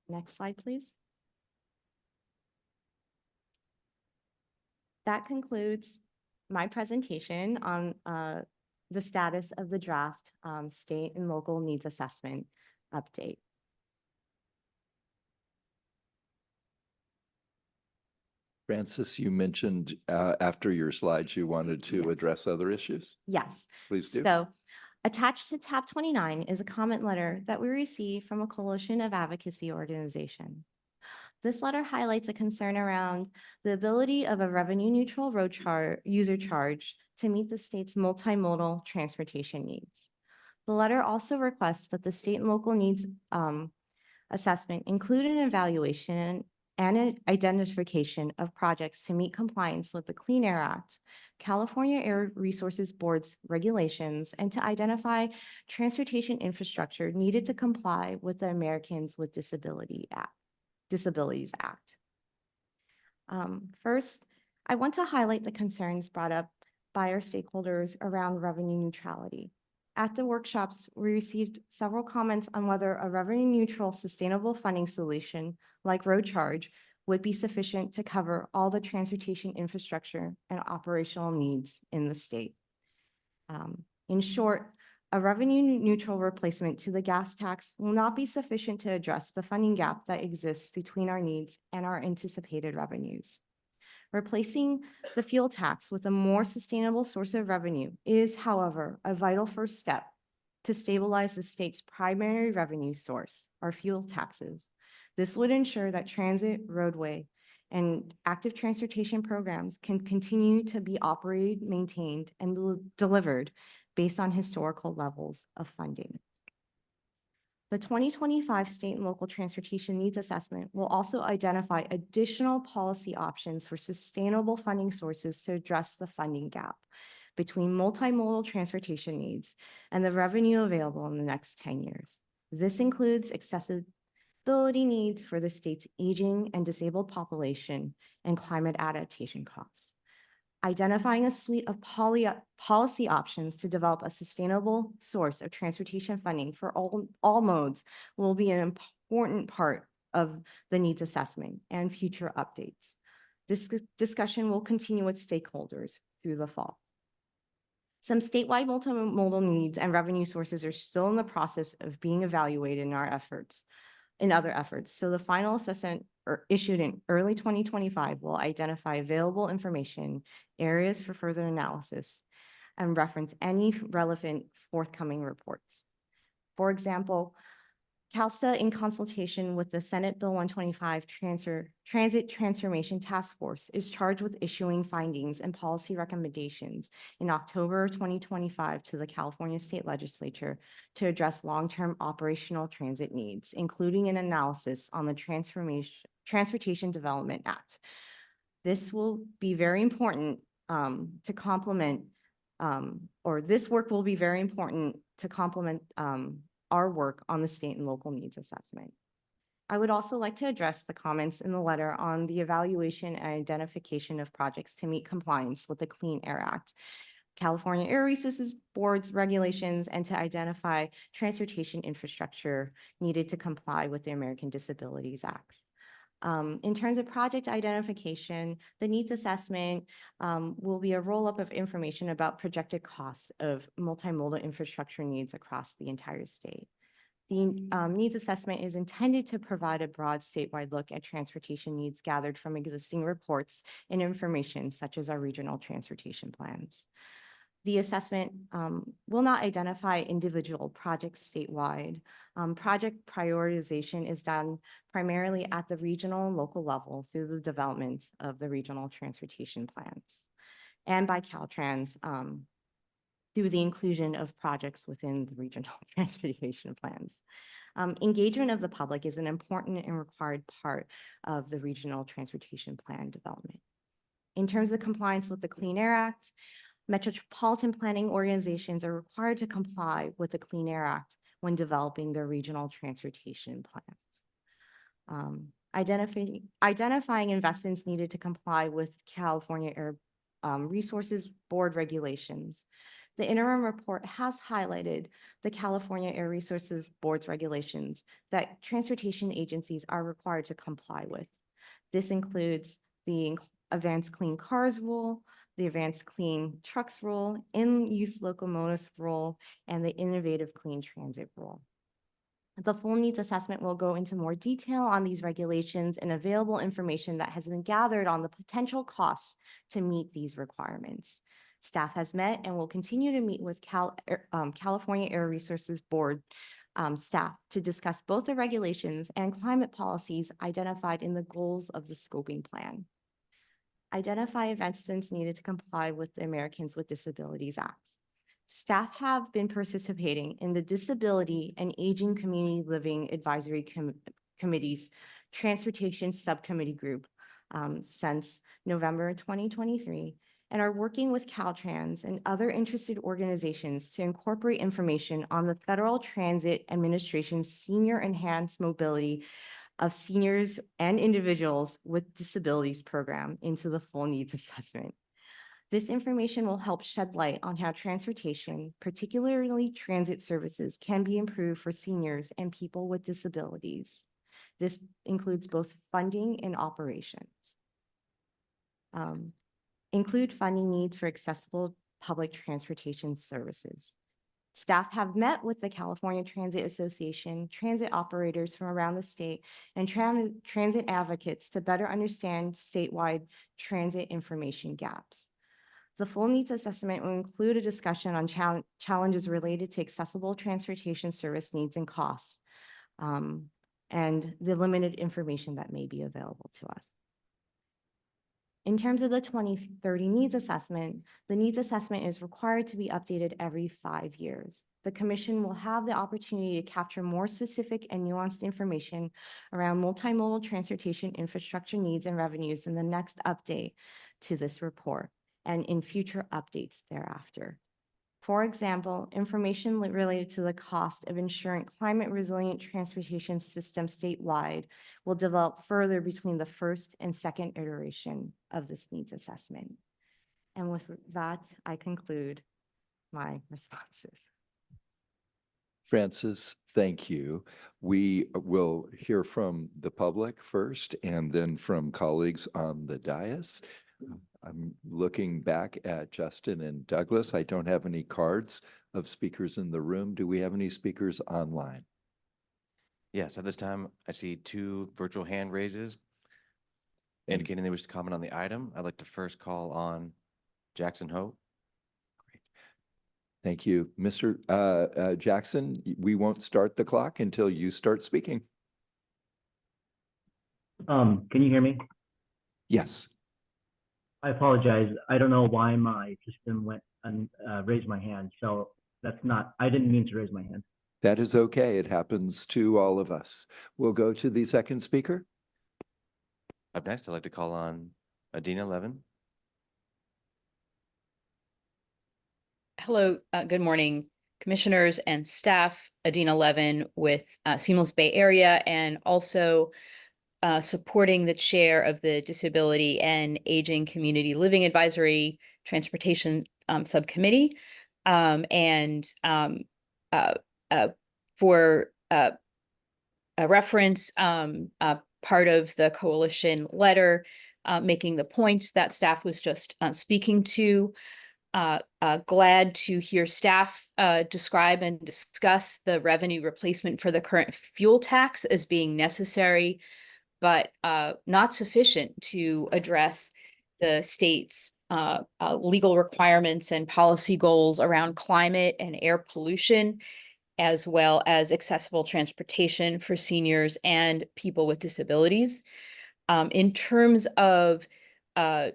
Next slide, please. That concludes my presentation on the status of the draft state and local needs assessment update. Francis, you mentioned after your slides, you wanted to Yes. address other issues. Yes. Please do. So attached to tab 29 is a comment letter that we received from a coalition of advocacy organizations. This letter highlights a concern around the ability of a revenue neutral road user charge to meet the state's multimodal transportation needs. The letter also requests that the state and local needs assessment include an evaluation and an identification of projects to meet compliance with the Clean Air Act, California Air Resources Board's regulations, and to identify transportation infrastructure needed to comply with the Americans with Disabilities Act. First, I want to highlight the concerns brought up by our stakeholders around revenue neutrality. At the workshops, we received several comments on whether a revenue neutral sustainable funding solution like road charge would be sufficient to cover all the transportation infrastructure and operational needs in the state. In short, a revenue neutral replacement to the gas tax will not be sufficient to address the funding gap that exists between our needs and our anticipated revenues. Replacing the fuel tax with a more sustainable source of revenue is, however, a vital first step to stabilize the state's primary revenue source, our fuel taxes. This would ensure that transit, roadway, and active transportation programs can continue to be operated, maintained, and delivered based on historical levels of funding. The 2025 state and local transportation needs assessment will also identify additional policy options for sustainable funding sources to address the funding gap between multimodal transportation needs and the revenue available in the next 10 years. This includes accessibility needs for the state's aging and disabled population and climate adaptation costs. Identifying a suite of policy options to develop a sustainable source of transportation funding for all modes will be an important part of the needs assessment and future updates. This discussion will continue with stakeholders through the fall. Some statewide multimodal needs and revenue sources are still in the process of being evaluated in other efforts. So the final assessment issued in early 2025 will identify available information, areas for further analysis, and reference any relevant forthcoming reports. For example, CalSTA, in consultation with the Senate Bill 125 Transit Transformation Task Force, is charged with issuing findings and policy recommendations in October 2025 to the California State Legislature to address long-term operational transit needs, including an analysis on the Transportation Development Act. This will be very important to complement, or this work will be very important to complement our work on the state and local needs assessment. I would also like to address the comments in the letter on the evaluation and identification of projects to meet compliance with the Clean Air Act, California Air Resources Board's regulations, and to identify transportation infrastructure needed to comply with the American Disabilities Act. In terms of project identification, the needs assessment will be a roll-up of information about projected costs of multimodal infrastructure needs across the entire state. The needs assessment is intended to provide a broad statewide look at transportation needs gathered from existing reports and information such as our regional transportation plans. The assessment will not identify individual projects statewide. Project prioritization is done primarily at the regional and local level through the development of the regional transportation plans and by Caltrans through the inclusion of projects within the regional transportation plans. Engagement of the public is an important and required part of the regional transportation plan development. In terms of compliance with the Clean Air Act, metropolitan planning organizations are required to comply with the Clean Air Act when developing their regional transportation plans. Identifying investments needed to comply with California Air Resources Board regulations. The interim report has highlighted the California Air Resources Board's regulations that transportation agencies are required to comply with. This includes the Advanced Clean Cars Rule, the Advanced Clean Trucks Rule, In-Use Locomotives Rule, and the Innovative Clean Transit Rule. The full needs assessment will go into more detail on these regulations and available information that has been gathered on the potential costs to meet these requirements. Staff has met and will continue to meet with California Air Resources Board staff to discuss both the regulations and climate policies identified in the goals of the scoping plan. Identify investments needed to comply with the Americans with Disabilities Act. Staff have been participating in the Disability and Aging Community Living Advisory Committee's Transportation Subcommittee Group since November 2023 and are working with Caltrans and other interested organizations to incorporate information on the Federal Transit Administration's Senior Enhanced Mobility of Seniors and Individuals with Disabilities program into the full needs assessment. This information will help shed light on how transportation, particularly transit services, can be improved for seniors and people with disabilities. This includes both funding and operations. Include funding needs for accessible public transportation services. Staff have met with the California Transit Association, transit operators from around the state, and transit advocates to better understand statewide transit information gaps. The full needs assessment will include a discussion on challenges related to accessible transportation service needs and costs, and the limited information that may be available to us. In terms of the 2030 needs assessment, the needs assessment is required to be updated every 5 years. The Commission will have the opportunity to capture more specific and nuanced information around multimodal transportation infrastructure needs and revenues in the next update to this report and in future updates thereafter. For example, information related to the cost of ensuring climate resilient transportation systems statewide will develop further between the first and second iteration of this needs assessment. And with that, I conclude my responses. Francis, thank you. We will hear from the public first and then from colleagues on the dais. I'm looking back at Justin and Douglas. I don't have any cards of speakers in the room. Do we have any speakers online? Yes, at this time, I see 2 virtual hand raises indicating they wish to comment on the item. I'd like to first call on Jackson Ho. Thank you. Mr. Jackson, we won't start the clock until you start speaking. Can you hear me? Yes. I apologize. I don't know why my system went and raised my hand. So that's not, I didn't mean to raise my hand. That is okay. It happens to all of us. We'll go to the second speaker. Up next, I'd like to call on Adina Levin. Hello, good morning, commissioners and staff. Adina Levin with Seamless Bay Area, and also supporting the chair of the Disability and Aging Community Living Advisory Transportation Subcommittee. For a reference, part of the coalition letter making the points that staff was just speaking to. Glad to hear staff describe and discuss the revenue replacement for the current fuel tax as being necessary, but not sufficient to address the state's legal requirements and policy goals around climate and air pollution, as well as accessible transportation for seniors and people with disabilities. In terms of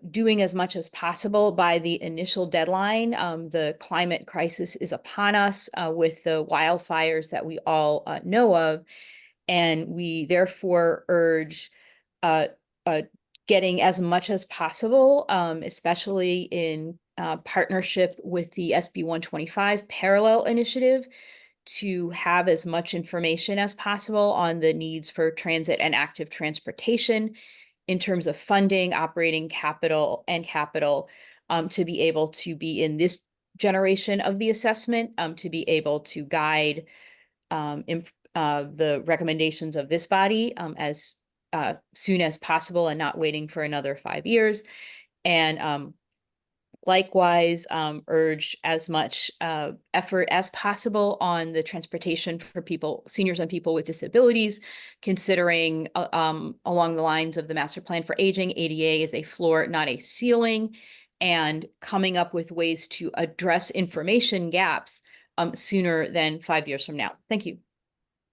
doing as much as possible by the initial deadline, the climate crisis is upon us with the wildfires that we all know of. And we therefore urge getting as much as possible, especially in partnership with the SB 125 parallel initiative, to have as much information as possible on the needs for transit and active transportation in terms of funding, operating capital, to be able to be in this generation of the assessment, to be able to guide the recommendations of this body as soon as possible and not waiting for another 5 years. And likewise, urge as much effort as possible on the transportation for people, seniors and people with disabilities, considering along the lines of the master plan for aging, ADA is a floor, not a ceiling, and coming up with ways to address information gaps sooner than 5 years from now. Thank you.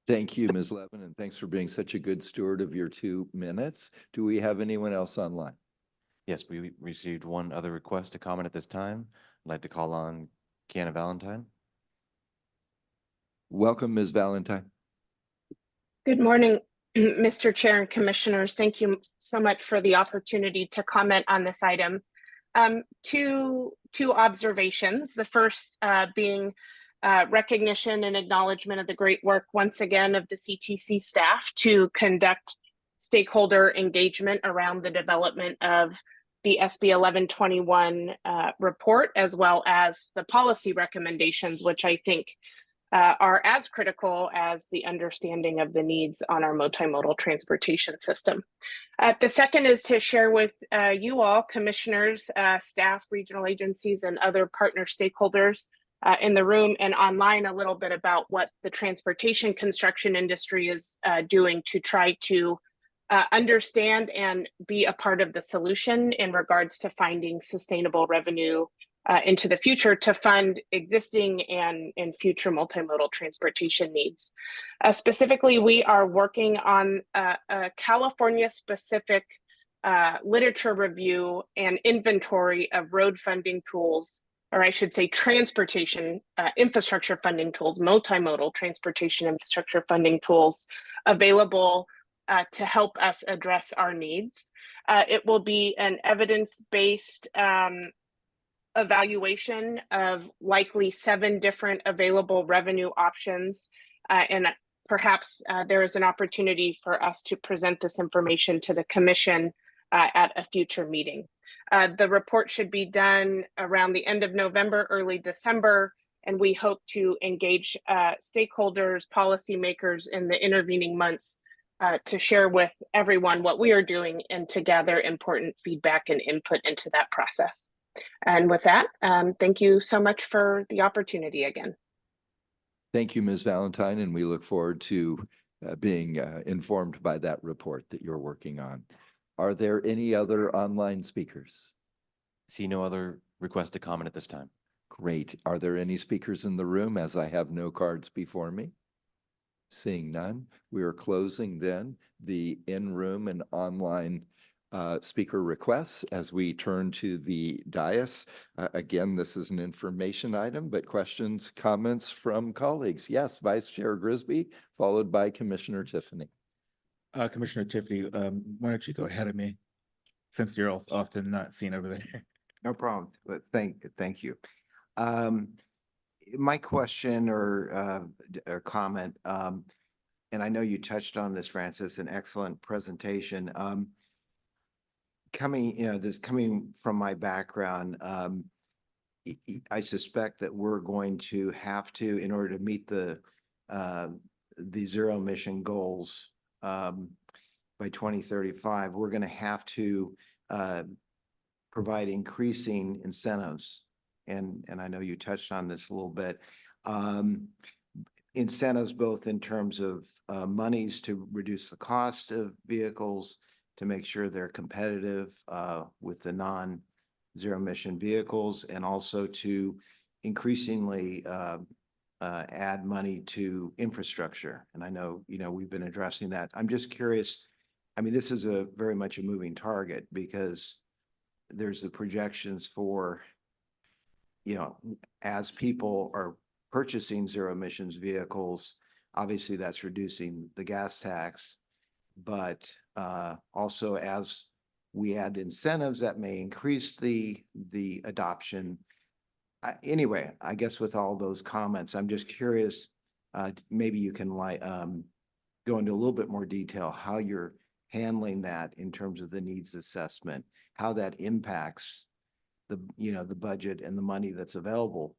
Thank you, Ms. Levin, and thanks for being such a good steward of your 2 minutes. Do we have anyone else online? Yes, we received one other request to comment at this time. I'd like to call on Kiana Valentine. Welcome, Ms. Valentine. Good morning, Mr. Chair and Commissioners. Thank you so much for the opportunity to comment on this item. Two observations. The first being recognition and acknowledgement of the great work once again of the CTC staff to conduct stakeholder engagement around the development of the SB 1121 report, as well as the policy recommendations, which I think are as critical as the understanding of the needs on our multimodal transportation system. The second is to share with you all, commissioners, staff, regional agencies, and other partner stakeholders in the room and online a little bit about what the transportation construction industry is doing to try to understand and be a part of the solution in regards to finding sustainable revenue into the future to fund existing and future multimodal transportation needs. Specifically, we are working on a California-specific literature review and inventory of road funding tools, or I should say transportation infrastructure funding tools, multimodal transportation infrastructure funding tools available to help us address our needs. It will be an evidence-based evaluation of likely 7 different available revenue options. And perhaps there is an opportunity for us to present this information to the Commission at a future meeting. The report should be done around the end of November, early December, and we hope to engage stakeholders, policymakers in the intervening months to share with everyone what we are doing and to gather important feedback and input into that process. And with that, thank you so much for the opportunity again. Thank you, Ms. Valentine, and we look forward to being informed by that report that you're working on. Are there any other online speakers? See no other request to comment at this time. Great. Are there any speakers in the room, as I have no cards before me? Seeing none, we are closing then the in-room and online speaker requests as we turn to the dais. Again, this is an information item, but questions, comments from colleagues? Yes, Vice Chair Grisby, followed by Commissioner Tiffany. Commissioner Tiffany, why don't you go ahead of me, since you're often not seen over there. No problem, but thank you. My question or comment, and I know you touched on this, Francis, an excellent presentation. Coming from my background, I suspect that we're going to have to, in order to meet the zero emission goals by 2035, we're going to have to provide increasing incentives. And I know you touched on this a little bit. Incentives both in terms of monies to reduce the cost of vehicles, to make sure they're competitive with the non-zero emission vehicles, and also to increasingly add money to infrastructure. And I know, we've been addressing that. I'm just curious, I mean, this is very much a moving target, because there's the projections for, as people are purchasing zero emissions vehicles, obviously that's reducing the gas tax, but also as we add incentives that may increase the adoption. Anyway, I guess with all those comments, I'm just curious, maybe you can go into a little bit more detail how you're handling that in terms of the needs assessment, how that impacts the budget and the money that's available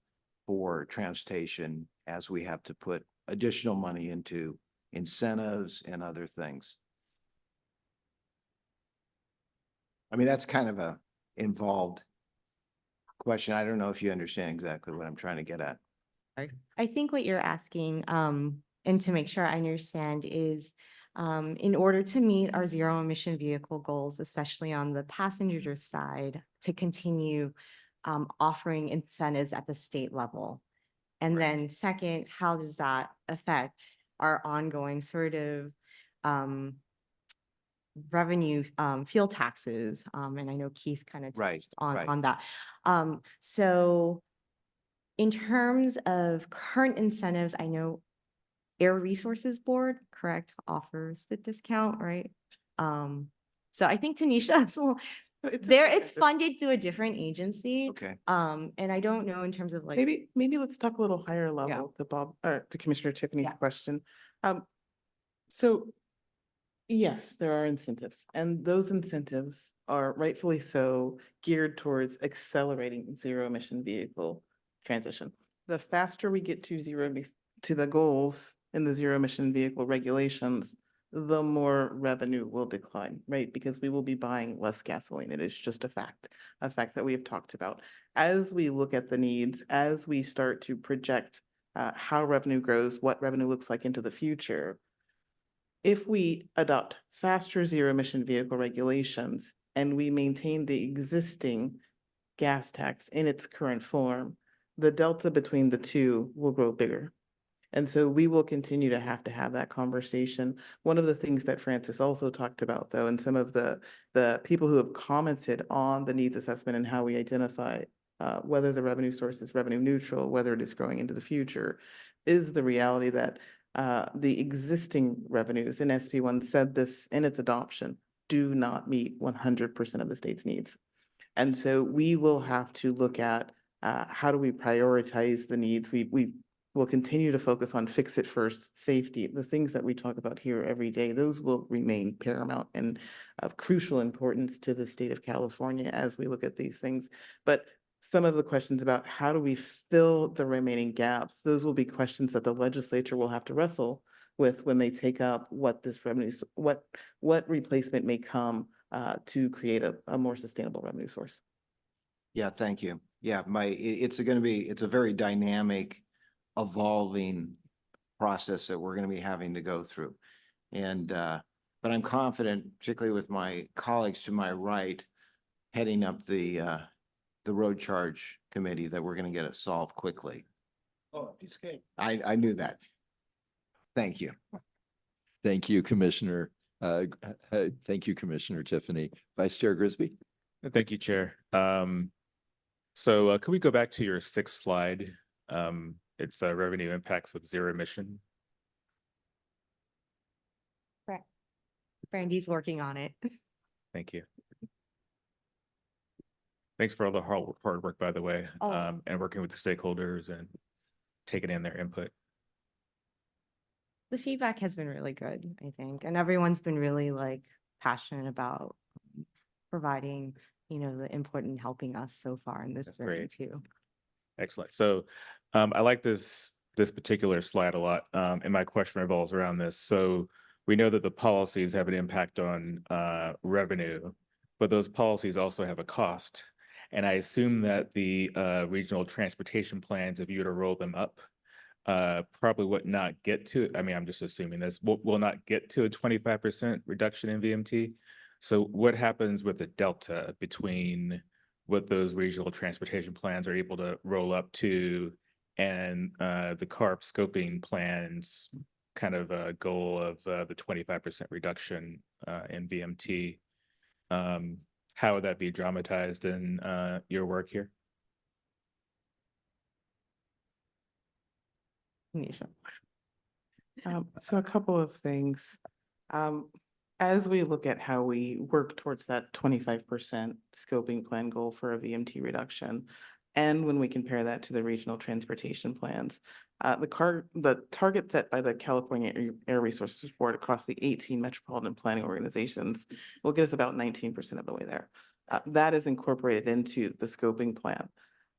for transportation as we have to put additional money into incentives and other things. I mean, that's kind of a involved question. I don't know if you understand exactly what I'm trying to get at. I think what you're asking, and to make sure I understand, is in order to meet our zero emission vehicle goals, especially on the passenger side, to continue offering incentives at the state level. And then second, how does that affect our ongoing sort of revenue, fuel taxes? And I know Keith kind of touched on that. So in terms of current incentives, I know Air Resources Board, correct, offers the discount, right? So I think Tanisha, it's funded through a different agency. Okay. And I don't know in terms of like. Maybe let's talk a little higher level to Commissioner Tiffany's question. So yes, there are incentives, and those incentives are rightfully so geared towards accelerating zero emission vehicle transition. The faster we get to the goals in the zero emission vehicle regulations, the more revenue will decline, right? Because we will be buying less gasoline. It is just a fact that we have talked about. As we look at the needs, as we start to project how revenue grows, what revenue looks like into the future, if we adopt faster zero emission vehicle regulations and we maintain the existing gas tax in its current form, the delta between the two will grow bigger. And so we will continue to have that conversation. One of the things that Francis also talked about, though, and some of the people who have commented on the needs assessment and how we identify whether the revenue source is revenue neutral, whether it is growing into the future, is the reality that the existing revenues, and SB1 said this in its adoption, do not meet 100% of the state's needs. And so we will have to look at how do we prioritize the needs. We will continue to focus on fix it first, safety, the things that we talk about here every day. Those will remain paramount and of crucial importance to the state of California as we look at these things. But some of the questions about how do we fill the remaining gaps, those will be questions that the legislature will have to wrestle with when they take up what this revenue, what replacement may come to create a more sustainable revenue source. Yeah, thank you. Yeah, it's going to be, it's a very dynamic, evolving process that we're going to be having to go through. And, but I'm confident, particularly with my colleagues to my right, heading up the road charge committee, that we're going to get it solved quickly. Oh, he's okay. I knew that. Thank you. Thank you, Commissioner. Thank you, Commissioner Tiffany. Vice Chair Grisby. Thank you, Chair. So can we go back to your sixth slide? It's revenue impacts of zero emission. Brandy's working on it. Thank you. Thanks for all the hard work, by the way, and working with the stakeholders and taking in their input. The feedback has been really good, I think, and everyone's been really like passionate about providing, the input and helping us so far in this journey too. Excellent. So I like this particular slide a lot, and my question revolves around this. So we know that the policies have an impact on revenue, but those policies also have a cost. And I assume that the regional transportation plans, if you were to roll them up, probably would not get to, I mean, I'm just assuming this, will not get to a 25% reduction in VMT. So what happens with the delta between what those regional transportation plans are able to roll up to and the CARP scoping plans kind of a goal of the 25% reduction in VMT? How would that be dramatized in your work here? So a couple of things. As we look at how we work towards that 25% scoping plan goal for a VMT reduction, and when we compare that to the regional transportation plans, the target set by the California Air Resources Board across the 18 metropolitan planning organizations will get us about 19% of the way there. That is incorporated into the scoping plan.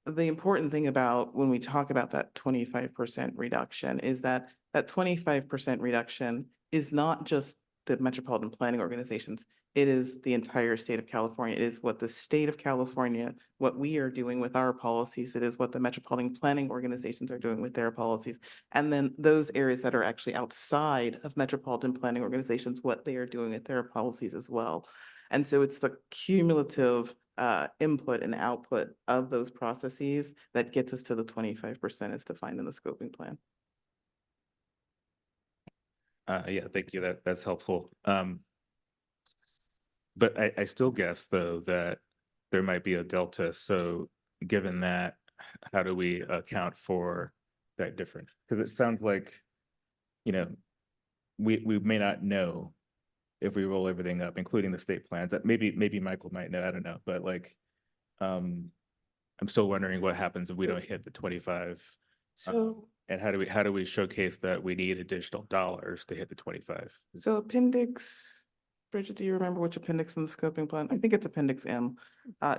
The important thing about when we talk about that 25% reduction is that 25% reduction is not just the metropolitan planning organizations. It is the entire state of California. It is what the state of California, what we are doing with our policies. It is what the metropolitan planning organizations are doing with their policies. And then those areas that are actually outside of metropolitan planning organizations, what they are doing with their policies as well. And so it's the cumulative input and output of those processes that gets us to the 25% as defined in the scoping plan. Yeah, thank you. That's helpful. But I still guess though that there might be a delta. So given that, how do we account for that difference? Because it sounds like, we may not know if we roll everything up, including the state plans. That maybe Michael might know. I don't know, but I'm still wondering what happens if we don't hit the 25. So and how do we showcase that we need additional dollars to hit the 25? So appendix, Bridget, do you remember which appendix in the scoping plan? I think it's appendix M.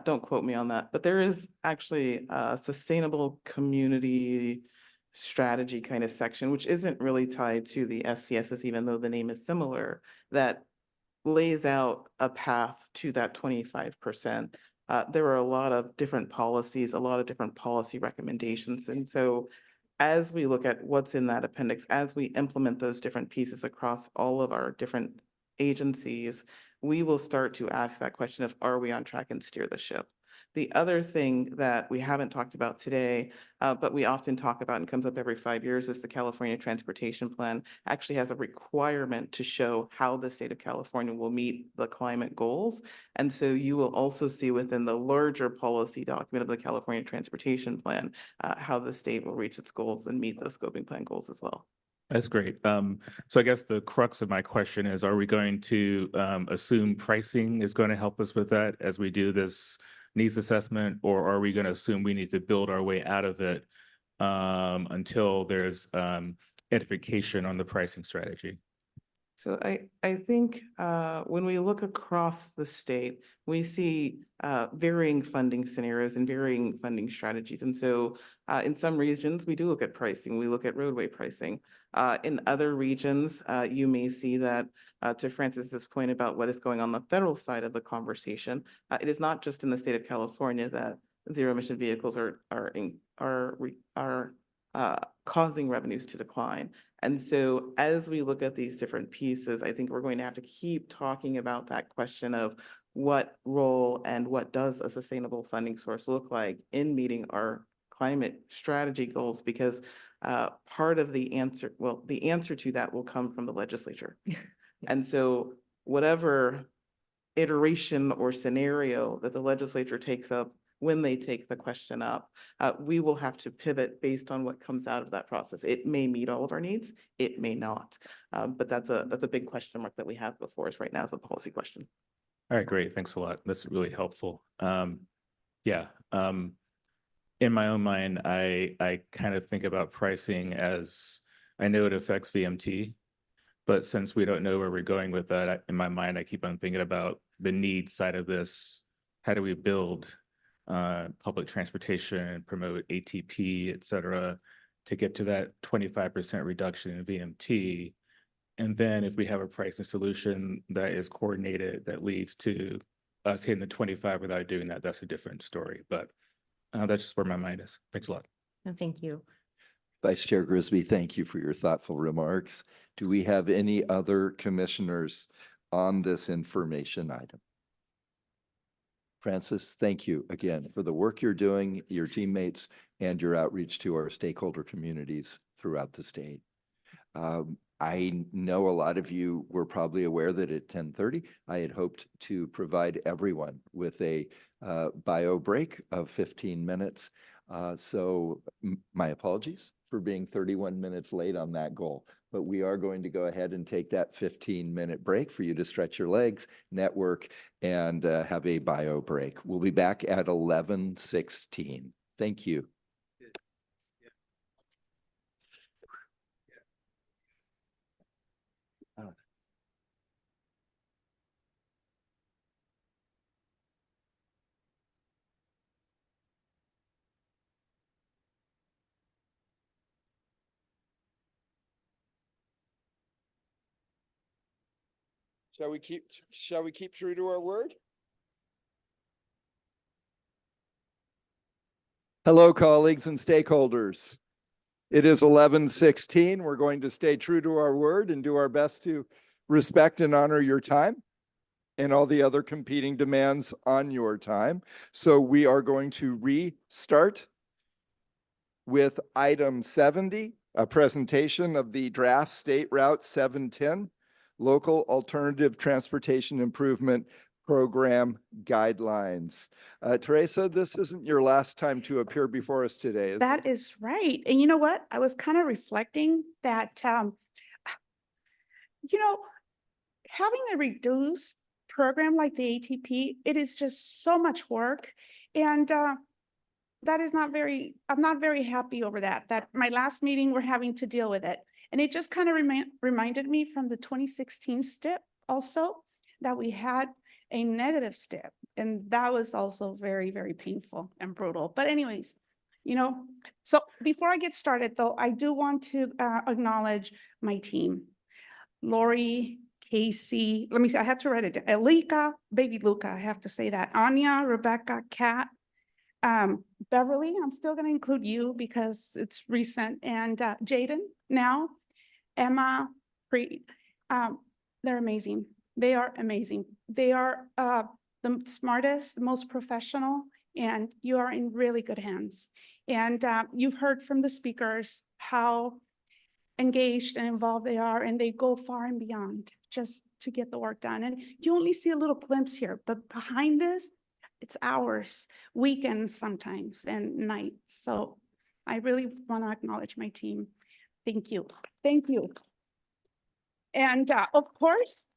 Don't quote me on that, but there is actually a sustainable community strategy kind of section, which isn't really tied to the SCSs, even though the name is similar, that lays out a path to that 25%. There are a lot of different policies, a lot of different policy recommendations. And so as we look at what's in that appendix, as we implement those different pieces across all of our different agencies, we will start to ask that question of, are we on track and steer the ship? The other thing that we haven't talked about today, but we often talk about and comes up every 5 years, is the California Transportation Plan actually has a requirement to show how the state of California will meet the climate goals. And so you will also see within the larger policy document of the California Transportation Plan, how the state will reach its goals and meet the scoping plan goals as well. That's great. So I guess the crux of my question is, are we going to assume pricing is going to help us with that as we do this needs assessment, or are we going to assume we need to build our way out of it until there's edification on the pricing strategy? So I think when we look across the state, we see varying funding scenarios and varying funding strategies. And so in some regions, we do look at pricing, we look at roadway pricing. In other regions, you may see that to Francis's point about what is going on the federal side of the conversation, it is not just in the state of California that zero emission vehicles are causing revenues to decline. And so as we look at these different pieces, I think we're going to have to keep talking about that question of what role and what does a sustainable funding source look like in meeting our climate strategy goals, because part of the answer, well, the answer to that will come from the legislature. And so whatever iteration or scenario that the legislature takes up when they take the question up, we will have to pivot based on what comes out of that process. It may meet all of our needs, it may not. But that's a big question mark that we have before us right now as a policy question. All right, great. Thanks a lot. That's really helpful. Yeah. In my own mind, I kind of think about pricing as, I know it affects VMT, but since we don't know where we're going with that, in my mind, I keep on thinking about the need side of this. How do we build public transportation, promote ATP, et cetera, to get to that 25% reduction in VMT? And then if we have a pricing solution that is coordinated, that leads to us hitting the 25 without doing that, that's a different story. But that's just where my mind is. Thanks a lot. No, thank you. Vice Chair Grisby, thank you for your thoughtful remarks. Do we have any other commissioners on this information item? Francis, thank you again for the work you're doing, your teammates, and your outreach to our stakeholder communities throughout the state. I know a lot of you were probably aware that at 10:30, I had hoped to provide everyone with a bio break of 15 minutes. So my apologies for being 31 minutes late on that goal, but we are going to go ahead and take that 15-minute break for you to stretch your legs, network, and have a bio break. We'll be back at 11:16. Thank you. Shall we keep true to our word? Hello, colleagues and stakeholders. It is 11:16. We're going to stay true to our word and do our best to respect and honor your time and all the other competing demands on your time. So we are going to restart with item 70, a presentation of the draft State Route 710 Local Alternative Transportation Improvement Program Guidelines. Teresa, this isn't your last time to appear before us today, is it? That is right. And you know what? I was kind of reflecting that, having a reduced program like the ATP, it is just so much work. And that is I'm not very happy over that my last meeting, we're having to deal with it. And it just kind of reminded me from the 2016 STIP also that we had a negative STIP. And that was also very, very painful and brutal. But anyways, so before I get started though, I do want to acknowledge my team. Lori, Casey, let me see, I have to write it down. Elika, baby Luca, I have to say that. Anya, Rebecca, Kat, Beverly, I'm still going to include you because it's recent, and Jaden now, Emma, they're amazing. They are amazing. They are the smartest, the most professional, and you are in really good hands. And you've heard from the speakers how engaged and involved they are, and they go far and beyond just to get the work done. And you only see a little glimpse here, but behind this, it's hours, weekends sometimes, and nights. So I really want to acknowledge my team. Thank you. Thank you. And of course,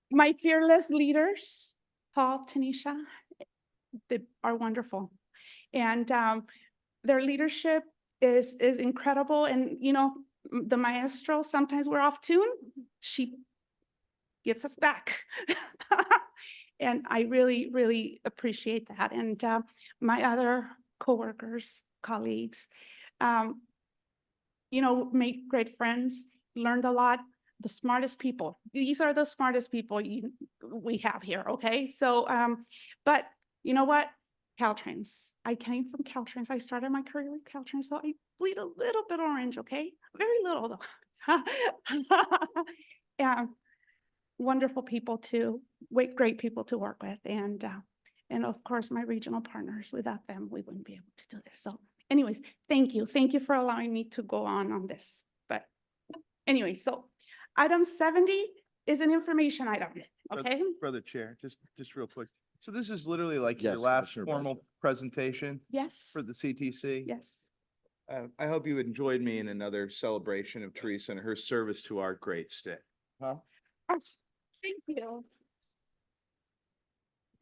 my fearless leaders, Paul, Tanisha, they are wonderful. And their leadership is incredible. And, the maestro, sometimes we're off tune. She gets us back. And I really, really appreciate that. And my other coworkers, colleagues, made great friends, learned a lot. The smartest people. These are the smartest people we have here, okay? So, but you know what? Caltrans. I came from Caltrans. I started my career with Caltrans, so I bleed a little bit orange, okay? Very little though. Yeah, wonderful people too, great people to work with, and of course my regional partners. Without them, we wouldn't be able to do this. So, anyways, thank you for allowing me to go on this. But anyway, so item 70 is an information item. Okay, Brother Chair, just real quick. So this is literally like your Yes, last Commissioner formal presentation yes, for the CTC. yes. I hope you enjoyed me in another celebration of Teresa and her service to our great state. Huh? Oh, thank you.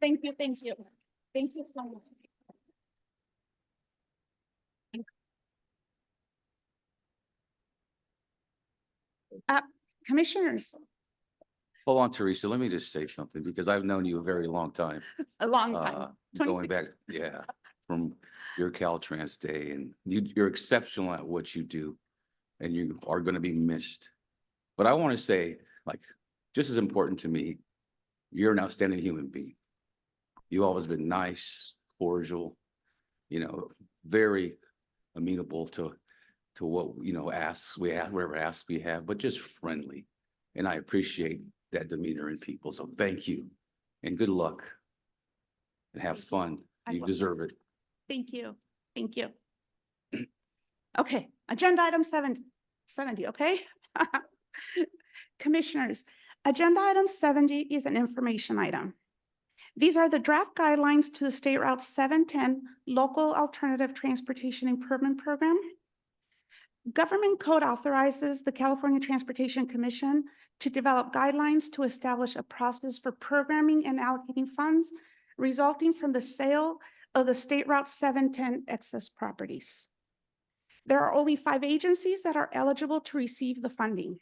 Thank you, thank you. Thank you so much. Commissioners, Hold on, Teresa, let me just say something because I've known you a very long time. a long time. Going 26 back, yeah, from your Caltrans day, and you're exceptional at what you do. And you are going to be missed. But I want to say, like, just as important to me, you're an outstanding human being. You've always been nice, cordial, very amenable to what, asks we have, whatever asks we have, but just friendly. And I appreciate that demeanor in people. So thank you and good luck and have fun. I You will. deserve it. Thank you. Thank you. Okay, agenda item 70, okay? Commissioners, agenda item 70 is an information item. These are the draft guidelines to the State Route 710 Local Alternative Transportation Improvement Program. Government code authorizes the California Transportation Commission to develop guidelines to establish a process for programming and allocating funds resulting from the sale of the State Route 710 excess properties. There are only 5 agencies that are eligible to receive the funding.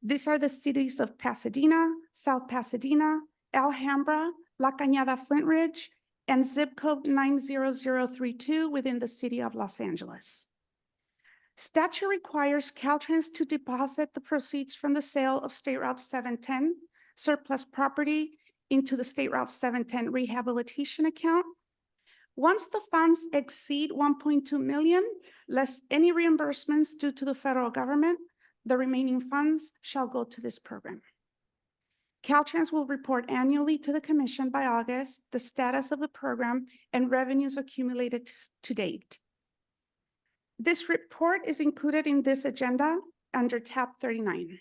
These are the cities of Pasadena, South Pasadena, Alhambra, La Cañada Flint Ridge, and zip code 90032 within the city of Los Angeles. Statute requires Caltrans to deposit the proceeds from the sale of State Route 710 surplus property into the State Route 710 rehabilitation account. Once the funds exceed 1.2 million, less any reimbursements due to the federal government, the remaining funds shall go to this program. Caltrans will report annually to the Commission by August the status of the program and revenues accumulated to date. This report is included in this agenda under tab 39.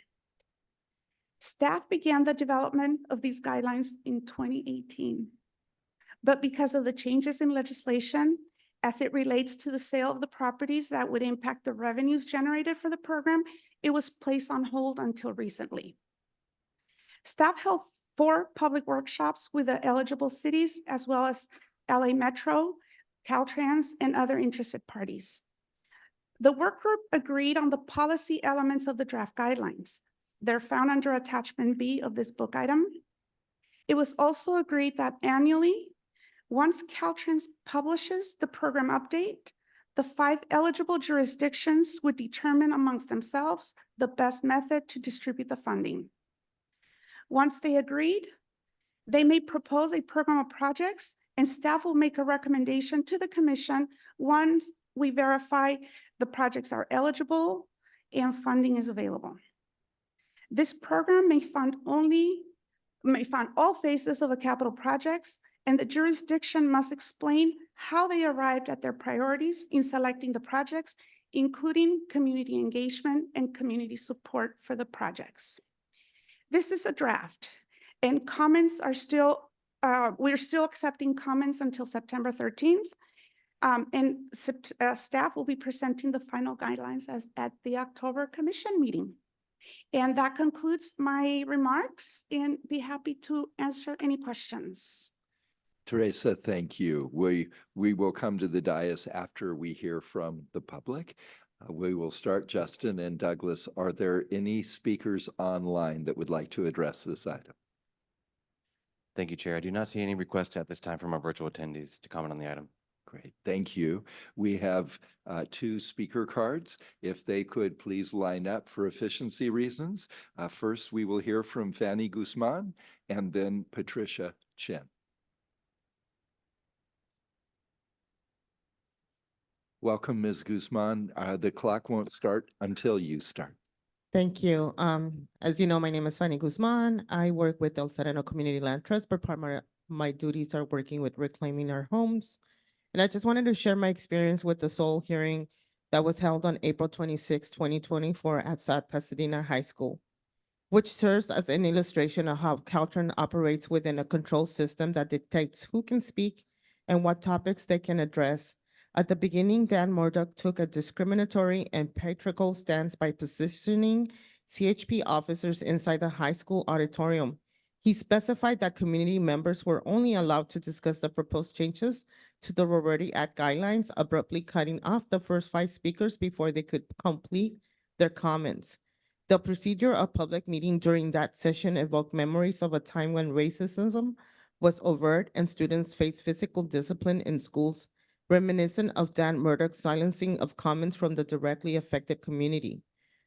Staff began the development of these guidelines in 2018. But because of the changes in legislation as it relates to the sale of the properties that would impact the revenues generated for the program, it was placed on hold until recently. Staff held 4 public workshops with the eligible cities as well as LA Metro, Caltrans, and other interested parties. The work group agreed on the policy elements of the draft guidelines. They're found under attachment B of this book item. It was also agreed that annually, once Caltrans publishes the program update, the 5 eligible jurisdictions would determine amongst themselves the best method to distribute the funding. Once they agreed, they may propose a program of projects and staff will make a recommendation to the Commission once we verify the projects are eligible and funding is available. This program may fund all phases of a capital projects, and the jurisdiction must explain how they arrived at their priorities in selecting the projects, including community engagement and community support for the projects. This is a draft, and comments are still, we're still accepting comments until September 13th. Staff will be presenting the final guidelines at the October Commission meeting. And that concludes my remarks, and be happy to answer any questions. Teresa, thank you. We will come to the dais after we hear from the public. We will start, Justin and Douglas. Are there any speakers online that would like to address this item? Thank you, Chair. I do not see any requests at this time from our virtual attendees to comment on the item. Great, thank you. We have two speaker cards. If they could please line up for efficiency reasons. First, we will hear from Fanny Guzman and then Patricia Chen. Welcome, Ms. Guzman. The clock won't start until you start. Thank you. As you know, my name is Fanny Guzman. I work with El Sereno Community Land Trust, but part of my duties are working with reclaiming our homes. And I just wanted to share my experience with the SOL hearing that was held on April 26, 2024 at South Pasadena High School, which serves as an illustration of how Caltrans operates within a control system that dictates who can speak and what topics they can address. At the beginning, Dan Murdoch took a discriminatory and patriarchal stance by positioning CHP officers inside the high school auditorium. He specified that community members were only allowed to discuss the proposed changes to the Rorty Act guidelines, abruptly cutting off the first 5 speakers before they could complete their comments. The procedure of public meeting during that session evoked memories of a time when racism was overt and students faced physical discipline in schools, reminiscent of Dan Murdoch's silencing of comments from the directly affected community.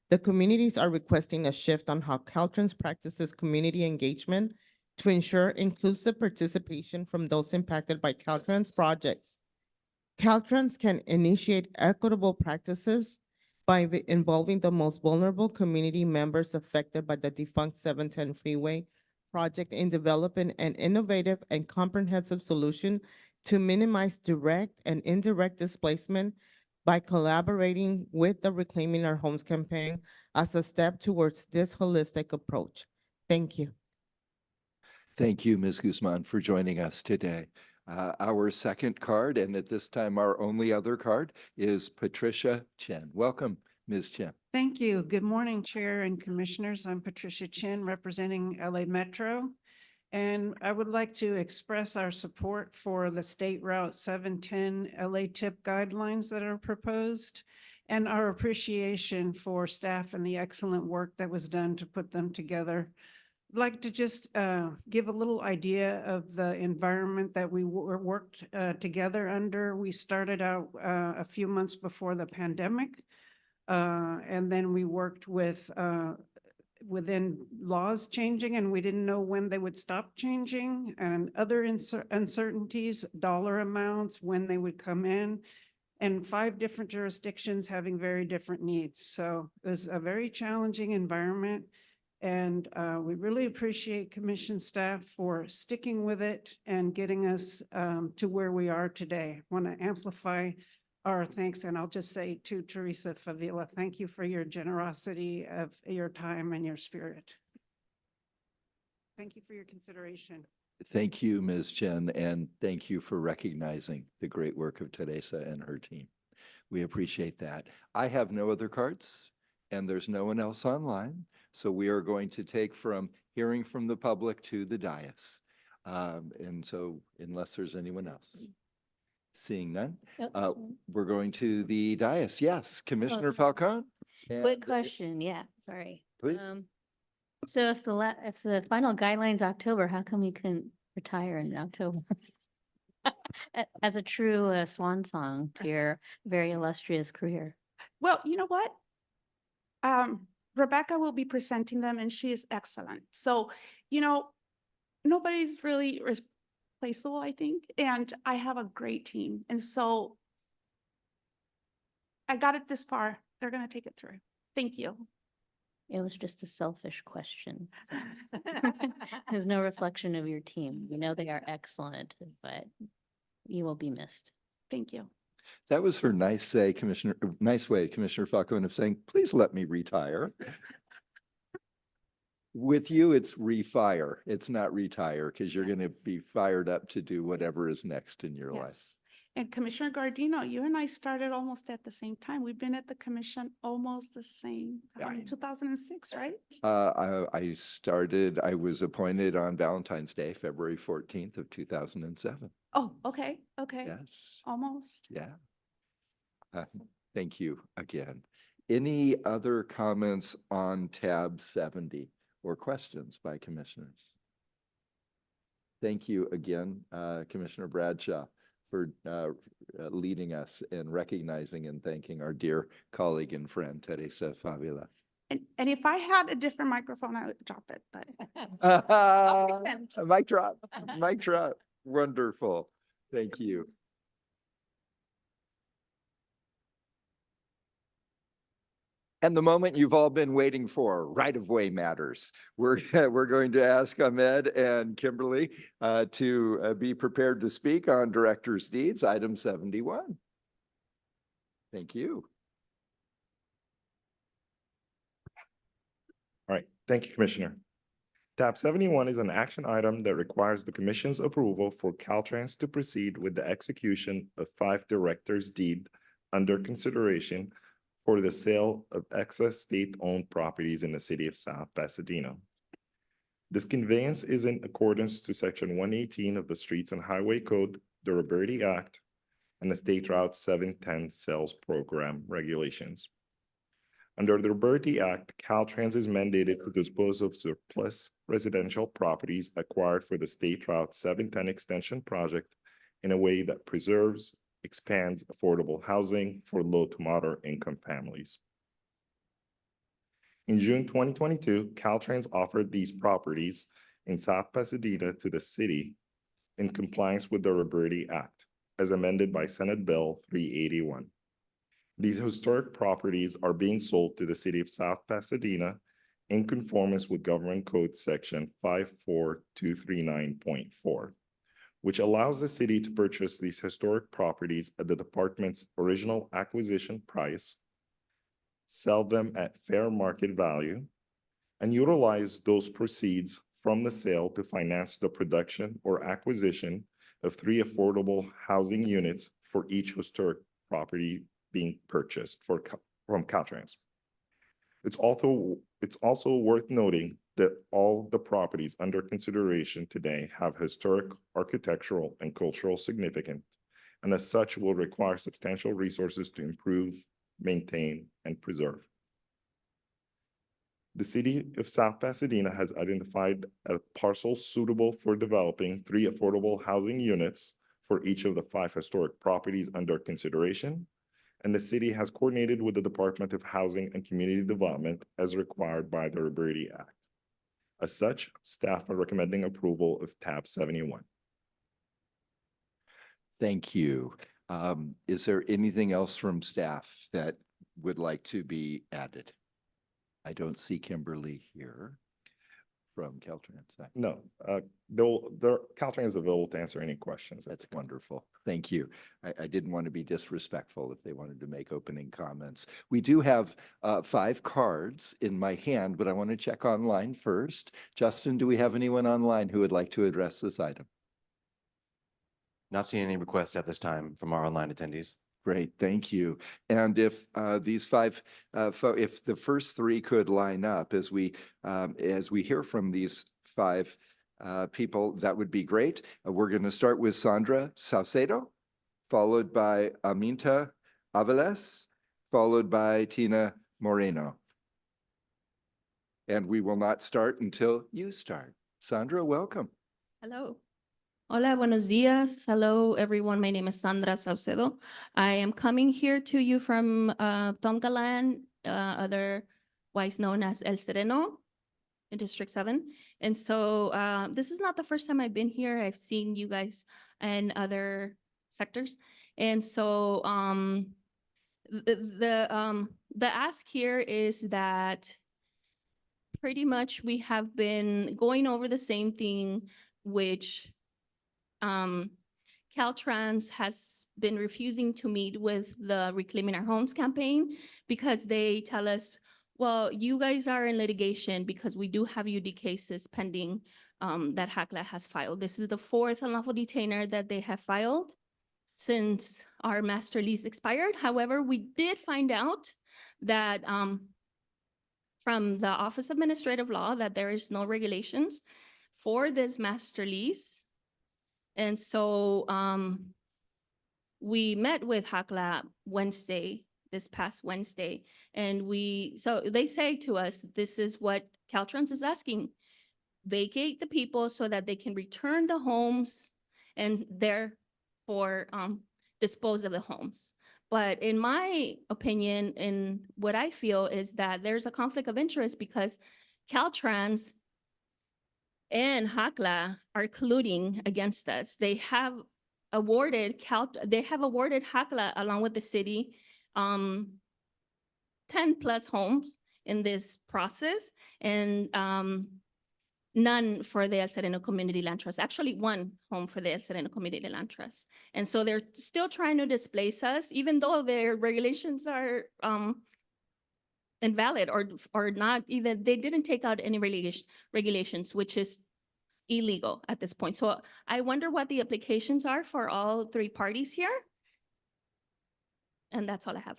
The communities are requesting a shift on how Caltrans practices community engagement to ensure inclusive participation from those impacted by Caltrans projects. Caltrans can initiate equitable practices by involving the most vulnerable community members affected by the defunct 710 freeway project in developing an innovative and comprehensive solution to minimize direct and indirect displacement by collaborating with the Reclaiming Our Homes campaign as a step towards this holistic approach. Thank you. Thank you, Ms. Guzman, for joining us today. Our second card, and at this time our only other card, is Patricia Chen. Welcome, Ms. Chen. Thank you. Good morning, Chair and Commissioners. I'm Patricia Chen, representing LA Metro. And I would like to express our support for the State Route 710 LA TIP guidelines that are proposed and our appreciation for staff and the excellent work that was done to put them together. I'd like to just give a little idea of the environment that we worked together under. We started out a few months before the pandemic, and then we worked with within laws changing, and we didn't know when they would stop changing, and other uncertainties, dollar amounts, when they would come in, and 5 different jurisdictions having very different needs. So it was a very challenging environment, and we really appreciate Commission staff for sticking with it and getting us to where we are today. I want to amplify our thanks, and I'll just say to Teresa Favila, thank you for your generosity of your time and your spirit. Thank you for your consideration. Thank you, Ms. Chen, and thank you for recognizing the great work of Teresa and her team. We appreciate that. I have no other cards, and there's no one else online, so we are going to take from hearing from the public to the dais. And so unless there's anyone else. Seeing none, we're going to the dais. Yes, Commissioner Falcone. Quick question, yeah, sorry. Please. So if the final guideline's October, how come you couldn't retire in October? As a true swan song to your very illustrious career. Well, you know what? Rebecca will be presenting them, and she is excellent. So, you know, nobody's really replaceable, I think, and I have a great team. And so I got it this far. They're going to take it through. Thank you. It was just a selfish question. So. There's no reflection of your team. We know they are excellent, but you will be missed. Thank you. That was her nice way, Commissioner Falcone, of saying, please let me retire. With you, it's refire. It's not retire, because you're going to be fired up to do whatever is next in your life. And Commissioner Gardino, you and I started almost at the same time. We've been at the commission almost the same time, 2006, right? I was appointed on Valentine's Day, February 14th of 2007. Oh, okay, okay. Yes. Almost. Yeah. Thank you again. Any other comments on tab 70 or questions by commissioners? Thank you again, Commissioner Bradshaw, for leading us in recognizing and thanking our dear colleague and friend, Teresa Favila. And if I had a different microphone, I would drop it, but. Mic drop, mic drop. Wonderful. Thank you. And the moment you've all been waiting for, right-of-way matters. We're going to ask Ahmed and Kimberly to be prepared to speak on Director's Deeds, item 71. Thank you. All right, thank you, Commissioner. Tab 71 is an action item that requires the Commission's approval for Caltrans to proceed with the execution of 5 Director's Deed under consideration for the sale of excess state-owned properties in the city of South Pasadena. This conveyance is in accordance to Section 118 of the Streets and Highway Code, the Roberti Act, and the State Route 710 Sales Program regulations. Under the Roberti Act, Caltrans is mandated to dispose of surplus residential properties acquired for the State Route 710 extension project in a way that preserves, expands affordable housing for low to moderate income families. In June 2022, Caltrans offered these properties in South Pasadena to the city in compliance with the Roberti Act, as amended by Senate Bill 381. These historic properties are being sold to the city of South Pasadena in conformance with Government Code Section 54239.4. which allows the city to purchase these historic properties at the department's original acquisition price, sell them at fair market value, and utilize those proceeds from the sale to finance the production or acquisition of 3 affordable housing units for each historic property being purchased from Caltrans. It's also worth noting that all the properties under consideration today have historic, architectural, and cultural significance, and as such will require substantial resources to improve, maintain, and preserve. The city of South Pasadena has identified a parcel suitable for developing 3 affordable housing units for each of the 5 historic properties under consideration, and the city has coordinated with the Department of Housing and Community Development as required by the Roberti Act. As such, staff are recommending approval of tab 71. Thank you. Is there anything else from staff that would like to be added? I don't see Kimberly here from Caltrans. No, Caltrans is available to answer any questions. That's wonderful. Thank you. I didn't want to be disrespectful if they wanted to make opening comments. We do have 5 cards in my hand, but I want to check online first. Justin, do we have anyone online who would like to address this item? Not seeing any requests at this time from our online attendees. Great, thank you. And if these 5, if the first 3 could line up as we hear from these 5 people, that would be great. We're going to start with Sandra Saucedo, followed by Aminta Aveles, followed by Tina Moreno. And we will not start until you start. Sandra, welcome. Hello. Hola, buenos dias. Hello, everyone. My name is Sandra Saucedo. I am coming here to you from Tongalan, otherwise known as El Sereno in District 7. And so this is not the first time I've been here. I've seen you guys in other sectors. And so the ask here is that pretty much we have been going over the same thing, which Caltrans has been refusing to meet with the Reclaiming Our Homes campaign because they tell us, well, you guys are in litigation because we do have UD cases pending that HACLA has filed. This is the 4th unlawful detainer that they have filed since our master lease expired. However, we did find out that from the Office of Administrative Law that there is no regulations for this master lease. And so we met with HACLA Wednesday this past Wednesday. And so they say to us, this is what Caltrans is asking. Vacate the people so that they can return the homes and therefore dispose of the homes. But in my opinion, and what I feel is that there's a conflict of interest because Caltrans and HACLA are colluding against us. They have awarded HACLA along with the city 10 plus homes in this process, and none for the El Sereno Community Land Trust, actually 1 home for the El Sereno Community Land Trust. And so they're still trying to displace us, even though their regulations are invalid or not even, they didn't take out any regulations, which is illegal at this point. So I wonder what the applications are for all 3 parties here. And that's all I have.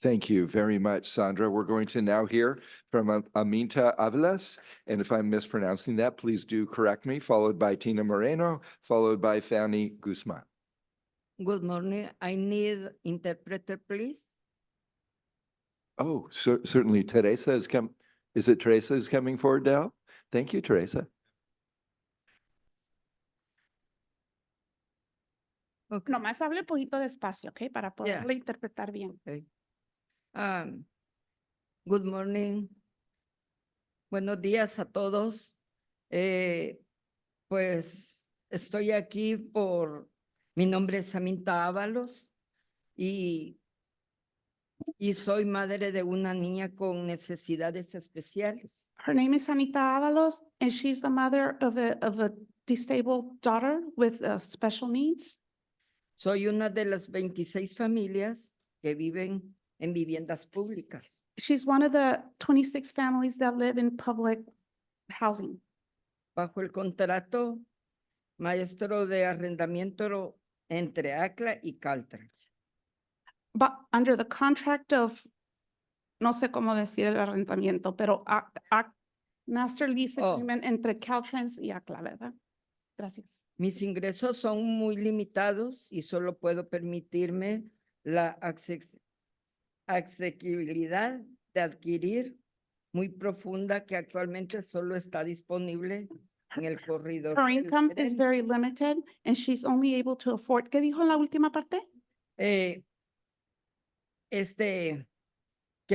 Thank you very much, Sandra. We're going to now hear from Aminta Avelas. And if I'm mispronouncing that, please do correct me, followed by Tina Moreno, followed by Fanny Guzman. Good morning. I need interpreter, please. Oh, certainly. Teresa is come. Is it Teresa is coming forward now? Thank you, Teresa. Okay. Nomás hable un poquito despacio, ¿ok? Para poderle interpretar bien. Okay. Good morning. Buenos días a todos. Pues estoy aquí mi nombre es Aminta Ábalos y soy madre de una niña con necesidades especiales. Her name is Anita Avalos, and she's the mother of a disabled daughter with special needs. Soy una de las 26 familias que viven en viviendas públicas. She's one of the 26 families that live in public housing. Bajo el contrato maestro de arrendamiento entre ACLA y Caltrans. But under the contract of, no sé cómo decir el arrendamiento, pero master lease agreement entre Caltrans y ACLA, ¿verdad? Gracias. Mis ingresos son muy limitados y solo puedo permitirme la asequibilidad de adquirir muy profunda que actualmente solo está disponible en el corredor. Her income is very limited and she's only able to afford, ¿qué dijo en la última parte? Que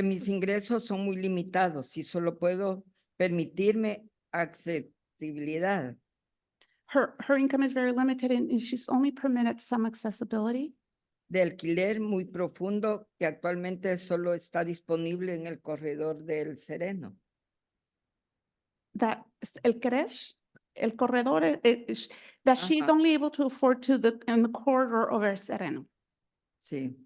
mis ingresos son muy limitados y solo puedo permitirme accesibilidad. Her income is very limited and she's only permitted some accessibility. De alquiler muy profundo que actualmente solo está disponible en el corredor del Sereno. That el corredor, that she's only able to afford in the corridor of El Sereno. Sí.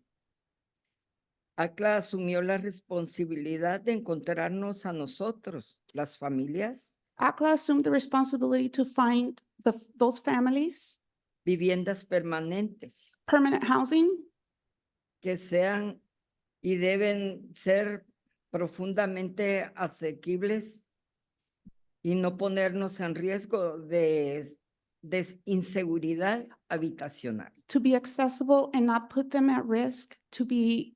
ACLA asumió la responsabilidad de encontrarnos a nosotros, las familias. ACLA assumed the responsibility to find those families. Viviendas permanentes. Permanent housing. Que sean y deben ser profundamente asequibles y no ponernos en riesgo de inseguridad habitacional. To be accessible and not put them at risk, to be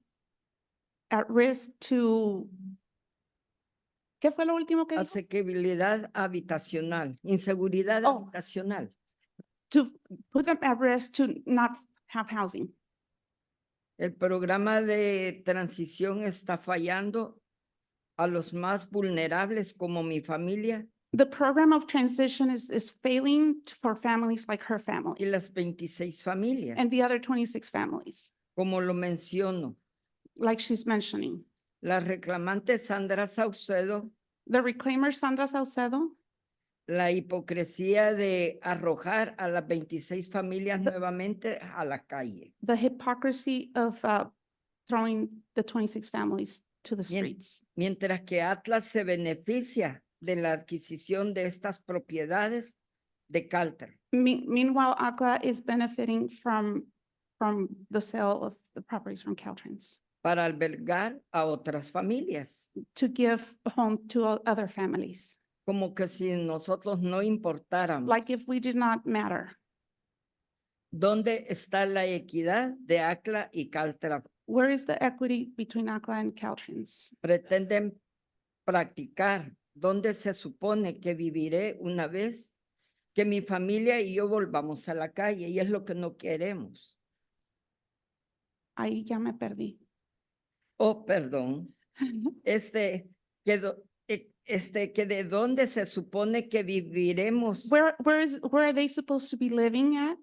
at risk to... ¿Qué fue lo último que dijo? Asequibilidad habitacional, inseguridad habitacional. To put them at risk to not have housing. El programa de transición está fallando a los más vulnerables como mi familia. The program of transition is failing for families like her family. Y las 26 familias. And the other 26 families. Como lo menciono. Like she's mentioning. La reclamante Sandra Saucedo. The reclaimer Sandra Saucedo. La hipocresía de arrojar a las 26 familias nuevamente a la calle. The hypocrisy of throwing the 26 families to the streets. Mientras que Atlas se beneficia de la adquisición de estas propiedades de Caltrans. Meanwhile, ACLA is benefiting from the sale of the properties from Caltrans. Para albergar a otras familias. To give home to other families. Como que si nosotros no importáramos. Like if we did not matter. ¿Dónde está la equidad de ACLA y Caltra? Where is the equity between ACLA and Caltrans? Pretenden practicar. ¿Dónde se supone que viviré una vez que mi familia y yo volvamos a la calle? Y es lo que no queremos. Ahí ya me perdí. Oh, perdón. Que de dónde se supone que viviremos Where are they supposed to be living at?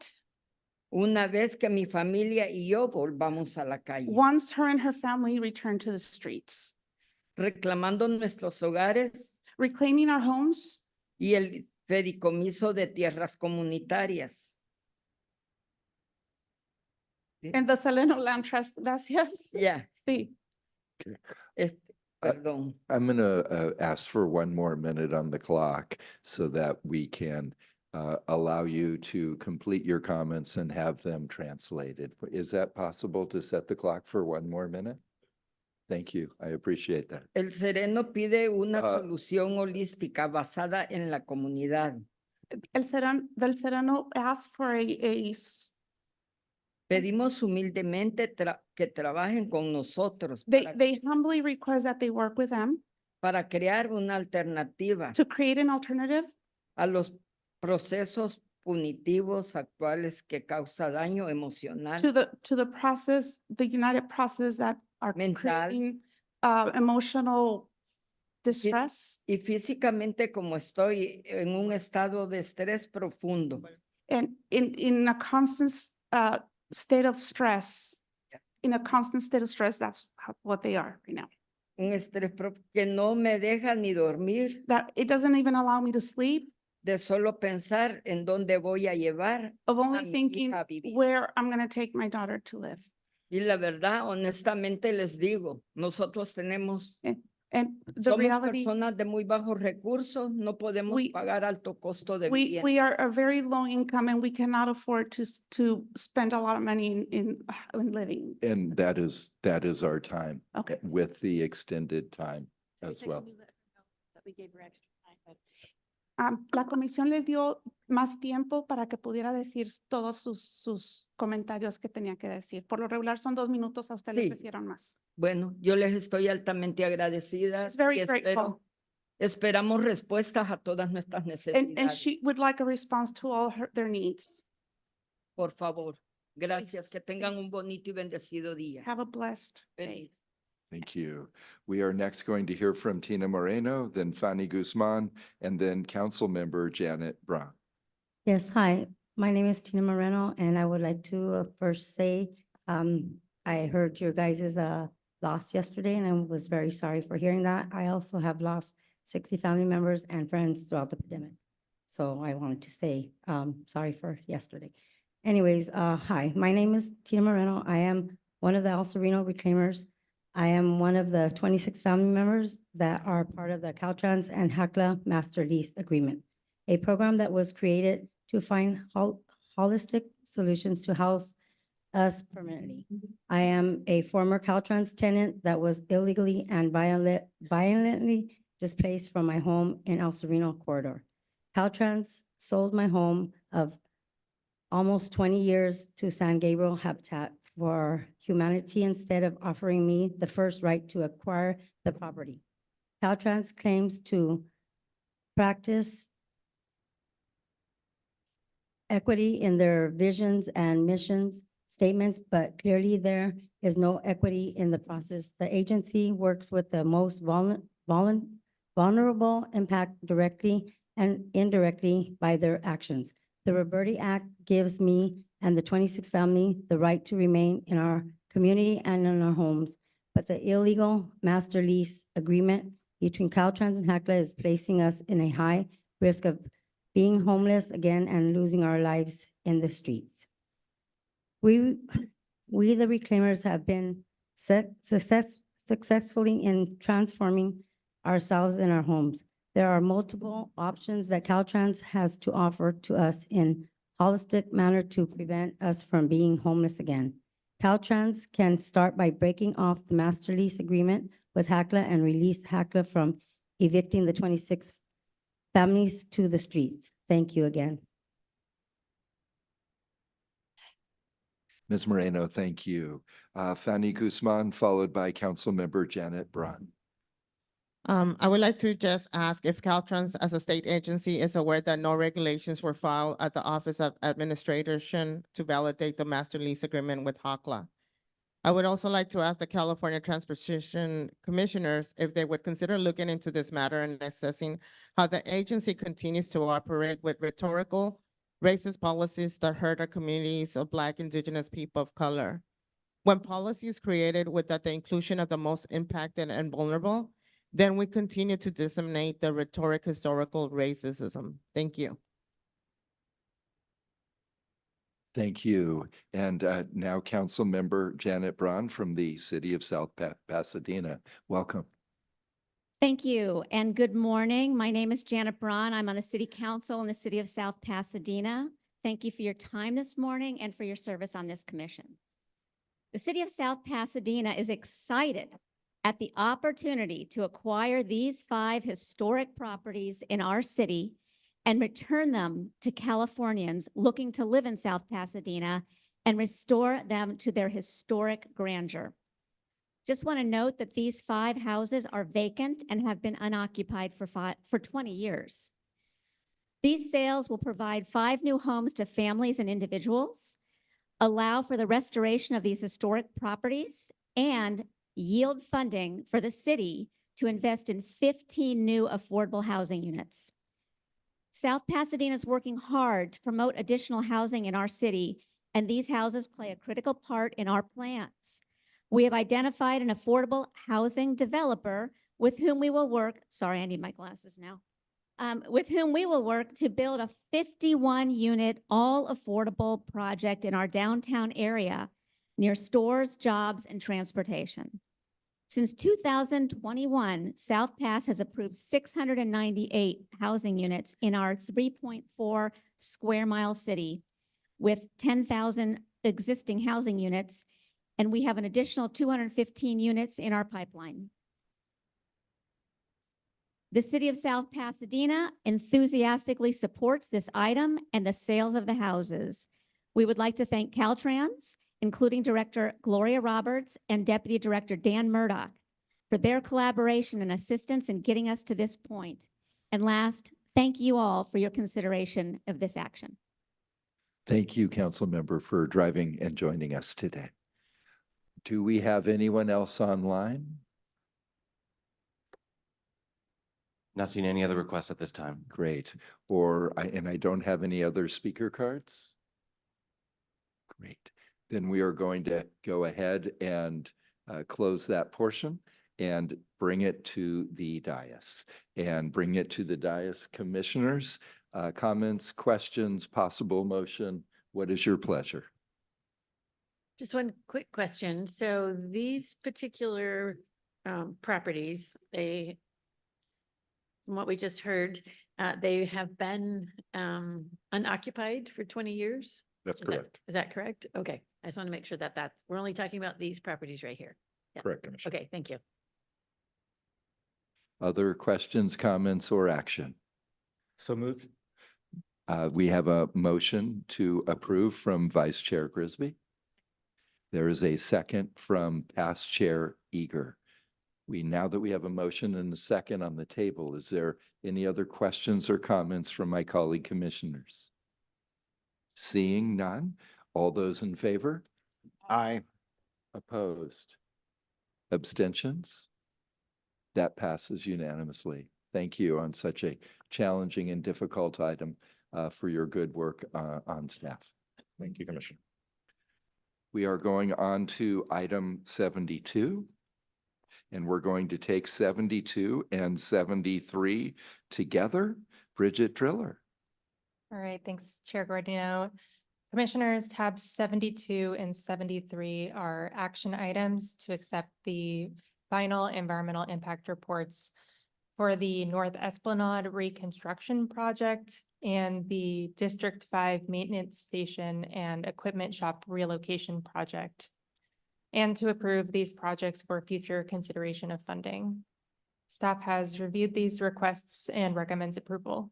una vez que mi familia y yo volvamos a la calle, Once her and her family return to the streets, reclamando nuestros hogares reclaiming our homes y el fideicomiso de tierras comunitarias. and the Saleno Land Trust. Gracias. Ya, Sí. perdón. I'm gonna ask for one more minute on the clock so that we can allow you to complete your comments and have them translated. Is that possible to set the clock for one more minute? Thank you. I appreciate that. El Sereno pide una Ah. solución holística basada en la comunidad. Del Sereno asked for Pedimos humildemente que trabajen con nosotros they humbly request that they work with them para crear una alternativa to create an alternative a los procesos punitivos actuales que causa daño emocional, to the process, the united process that are Mental. creating emotional distress y físicamente como estoy en un estado de estrés profundo. and in a constant state of stress. In a constant state of stress, that's what they are right now. Un estrés que no me deja ni dormir, That it doesn't even allow me to sleep, de solo pensar en dónde voy a llevar of a only mi thinking hija a vivir. where I'm going to take my daughter to live. Y la verdad, honestamente les digo, nosotros tenemos, And the somos reality, personas de muy bajos recursos, no podemos pagar alto costo de vivienda. we are a very low income and we cannot afford to spend a lot of money in living. And that is our time. Okay. With the extended time as well. La comisión le dio más tiempo para que pudiera decir todos sus comentarios que tenía que decir. Por lo regular son 2 minutos, a usted le Sí. ofrecieron más. Bueno, yo les estoy altamente agradecida It's very y grateful. esperamos respuestas a todas nuestras And necesidades. she would like a response to all their needs. Por favor, gracias. Please. Que tengan un bonito y bendecido día. Have a blessed day. Feliz. Thank you. We are next going to hear from Tina Moreno, then Fanny Guzman, and then Council Member Janet Brown. Yes, hi, my name is Tina Moreno, and I would like to first say, I heard your guys' loss yesterday, and I was very sorry for hearing that. I also have lost 60 family members and friends throughout the pandemic. So I wanted to say, sorry for yesterday. Anyways, hi, my name is Tina Moreno. I am one of the El Sereno reclaimers. I am one of the 26 family members that are part of the Caltrans and HACLA Master Lease Agreement, a program that was created to find holistic solutions to house us permanently. I am a former Caltrans tenant that was illegally and violently displaced from my home in El Sereno corridor. Caltrans sold my home of almost 20 years to San Gabriel Habitat for Humanity instead of offering me the first right to acquire the property. Caltrans claims to practice equity in their visions and missions statements, but clearly there is no equity in the process. The agency works with the most vulnerable, impact directly and indirectly by their actions. The Roberti Act gives me and the 26 family the right to remain in our community and in our homes, but the illegal master lease agreement between Caltrans and HACLA is placing us in a high risk of being homeless again and losing our lives in the streets. We the reclaimers have been successfully in transforming ourselves in our homes. There are multiple options that Caltrans has to offer to us in holistic manner to prevent us from being homeless again. Caltrans can start by breaking off the master lease agreement with HACLA and release HACLA from evicting the 26 families to the streets. Thank you again. Ms. Moreno, thank you. Fanny Guzman, followed by Councilmember Janet Braun. I would like to just ask if Caltrans as a state agency is aware that no regulations were filed at the Office of Administration to validate the master lease agreement with HOCLA. I would also like to ask the California Transportation Commissioners if they would consider looking into this matter and assessing how the agency continues to operate with rhetorical, racist policies that hurt our communities of Black, Indigenous people of color. When policy is created without the inclusion of the most impacted and vulnerable, then we continue to disseminate the rhetoric historical racism. Thank you. Thank you. And now Councilmember Janet Braun from the City of South Pasadena. Welcome. Thank you and good morning. My name is Janet Braun. I'm on the City Council in the City of South Pasadena. Thank you for your time this morning and for your service on this commission. The City of South Pasadena is excited at the opportunity to acquire these 5 historic properties in our city and return them to Californians looking to live in South Pasadena and restore them to their historic grandeur. Just want to note that these 5 houses are vacant and have been unoccupied for 20 years. These sales will provide 5 new homes to families and individuals, allow for the restoration of these historic properties, and yield funding for the city to invest in 15 new affordable housing units. South Pasadena is working hard to promote additional housing in our city, and these houses play a critical part in our plans. We have identified an affordable housing developer with whom we will work, sorry, I need my glasses now, with whom we will work to build a 51-unit all-affordable project in our downtown area near stores, jobs, and transportation. Since 2021, South Pass has approved 698 housing units in our 3.4 square mile city with 10,000 existing housing units, and we have an additional 215 units in our pipeline. The City of South Pasadena enthusiastically supports this item and the sales of the houses. We would like to thank Caltrans, including Director Gloria Roberts and Deputy Director Dan Murdoch, for their collaboration and assistance in getting us to this point. And last, thank you all for your consideration of this action. Thank you, Councilmember, for driving and joining us today. Do we have anyone else online? Not seeing any other requests at this time. Great. And I don't have any other speaker cards? Great. Then we are going to go ahead and close that portion and bring it to the dais. And bring it to the dais. Commissioners, comments, questions, possible motion. What is your pleasure? Just one quick question. So these particular properties, from what we just heard, they have been unoccupied for 20 years? That's correct. Is that correct? Okay. I just want to make sure that we're only talking about these properties right here. Yeah. Correct, Commissioner. Okay, thank you. Other questions, comments, or action? So moved. We have a motion to approve from Vice Chair Grisby. There is a second from Past Chair Eager. Now that we have a motion and a second on the table, is there any other questions or comments from my colleague commissioners? Seeing none, all those in favor? Aye. Opposed? Abstentions? That passes unanimously. Thank you on such a challenging and difficult item for your good work on staff. Thank you, Commissioner. We are going on to item 72. And we're going to take 72 and 73 together. Bridget Driller. All right, thanks, Chair Guardino. Commissioners, tabs 72 and 73 are action items to accept the final environmental impact reports for the North Esplanade reconstruction project and the District 5 maintenance station and equipment shop relocation project, and to approve these projects for future consideration of funding. Staff has reviewed these requests and recommends approval.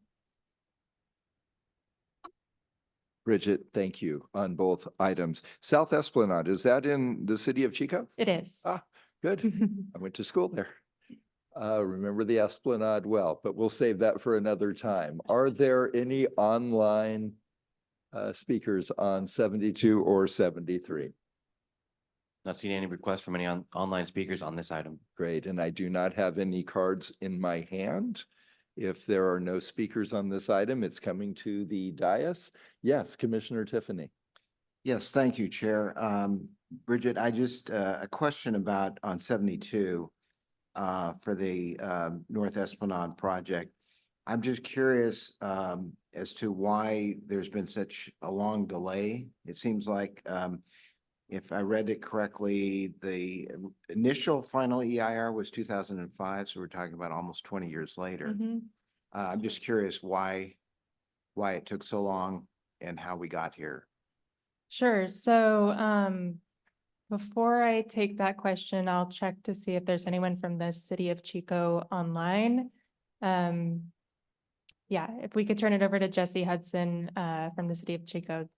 Bridget, thank you on both items. South Esplanade, is that in the city of Chico? It is. Ah, good. I went to school there. Remember the Esplanade well, but we'll save that for another time. Are there any online speakers on 72 or 73? Not seeing any requests from any online speakers on this item. Great, and I do not have any cards in my hand. If there are no speakers on this item, it's coming to the dais. Yes, Commissioner Tiffany. Yes, thank you, Chair. Bridget, I just, a question about on 72 for the North Esplanade project. I'm just curious as to why there's been such a long delay. It seems like if I read it correctly, the initial final EIR was 2005, so we're talking about almost 20 years later. I'm just curious why it took so long and how we got here. Sure. So before I take that question, I'll check to see if there's anyone from the city of Chico online. Yeah, if we could turn it over to Jesse Hudson from the city of Chico.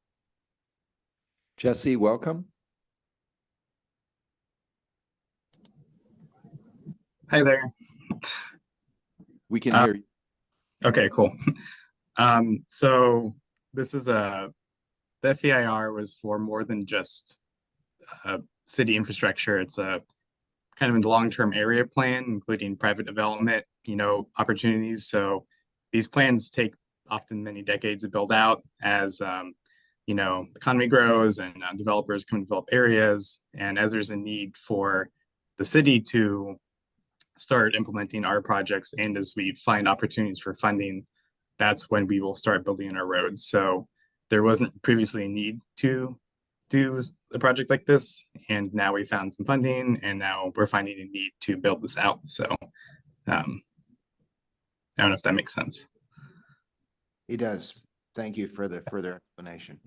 Jesse, welcome. Hi there. We can hear you. Okay, cool. So this is the FEIR was for more than just city infrastructure. It's a kind of a long-term area plan, including private development, opportunities. So these plans take often many decades to build out as the economy grows and developers come to develop areas. And as there's a need for the city to start implementing our projects, and as we find opportunities for funding, that's when we will start building our roads. So there wasn't previously a need to do a project like this, and now we found some funding, and now we're finding a need to build this out. So I don't know if that makes sense. It does. Thank you for the further explanation.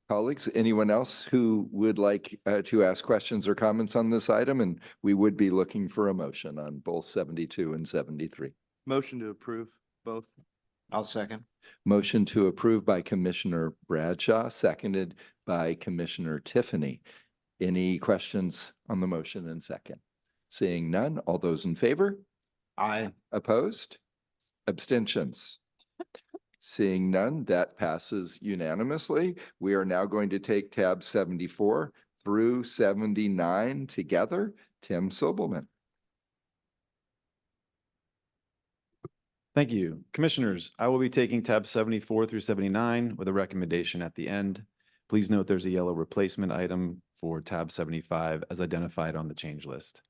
Colleagues, anyone else who would like to ask questions or comments on this item? And we would be looking for a motion on both 72 and 73. Motion to approve both. I'll second. Motion to approve by Commissioner Bradshaw, seconded by Commissioner Tiffany. Any questions on the motion and second? Seeing none, all those in favor? Aye. Opposed? Abstentions? Seeing none, that passes unanimously. We are now going to take tab 74 through 79 together. Tim Sobelman. Thank you. Commissioners, I will be taking tab 74 through 79 with a recommendation at the end. Please note there's a yellow replacement item for tab 75 as identified on the change list.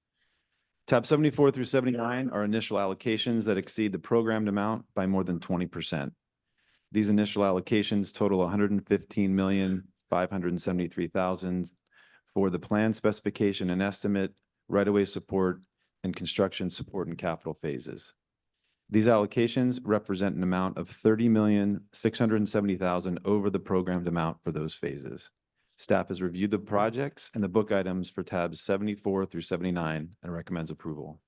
Tab 74 through 79 are initial allocations that exceed the programmed amount by more than 20%. These initial allocations total $115,573,000 for the plan specification and estimate, right-of-way support, and construction support and capital phases. These allocations represent an amount of $30,670,000 over the programmed amount for those phases. Staff has reviewed the projects and the book items for tabs 74 through 79 and recommends approval.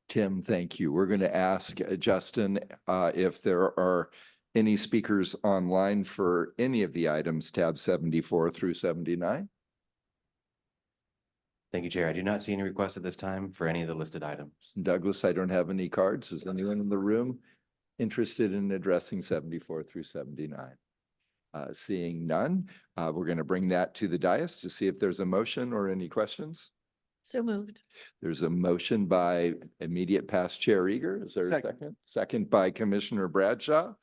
Tim, thank you. We're going to ask Justin if there are any speakers online for any of the items, tab 74 through 79. Thank you, Chair. I do not see any requests at this time for any of the listed items. Douglas, I don't have any cards. Is anyone in the room interested in addressing 74 through 79? Seeing none, we're going to bring that to the dais to see if there's a motion or any questions. So moved. There's a motion by immediate past Chair Eager. Is there a second? Second by Commissioner Bradshaw.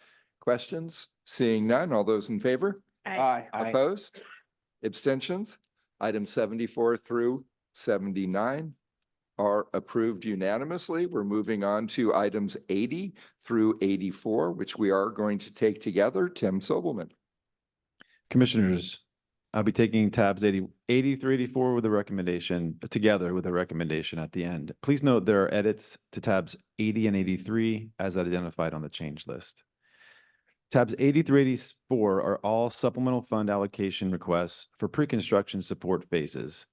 Questions? Seeing none, all those in favor? Aye. Opposed? Abstentions? Items 74 through 79 are approved unanimously. We're moving on to items 80 through 84, which we are going to take together. Tim Sobelman. Commissioners, I'll be taking tabs 80 through 84 with a recommendation, together with a recommendation at the end. Please note there are edits to tabs 80 and 83 as identified on the change list. Tabs 80 through 84 are all supplemental fund allocation requests for pre-construction support phases.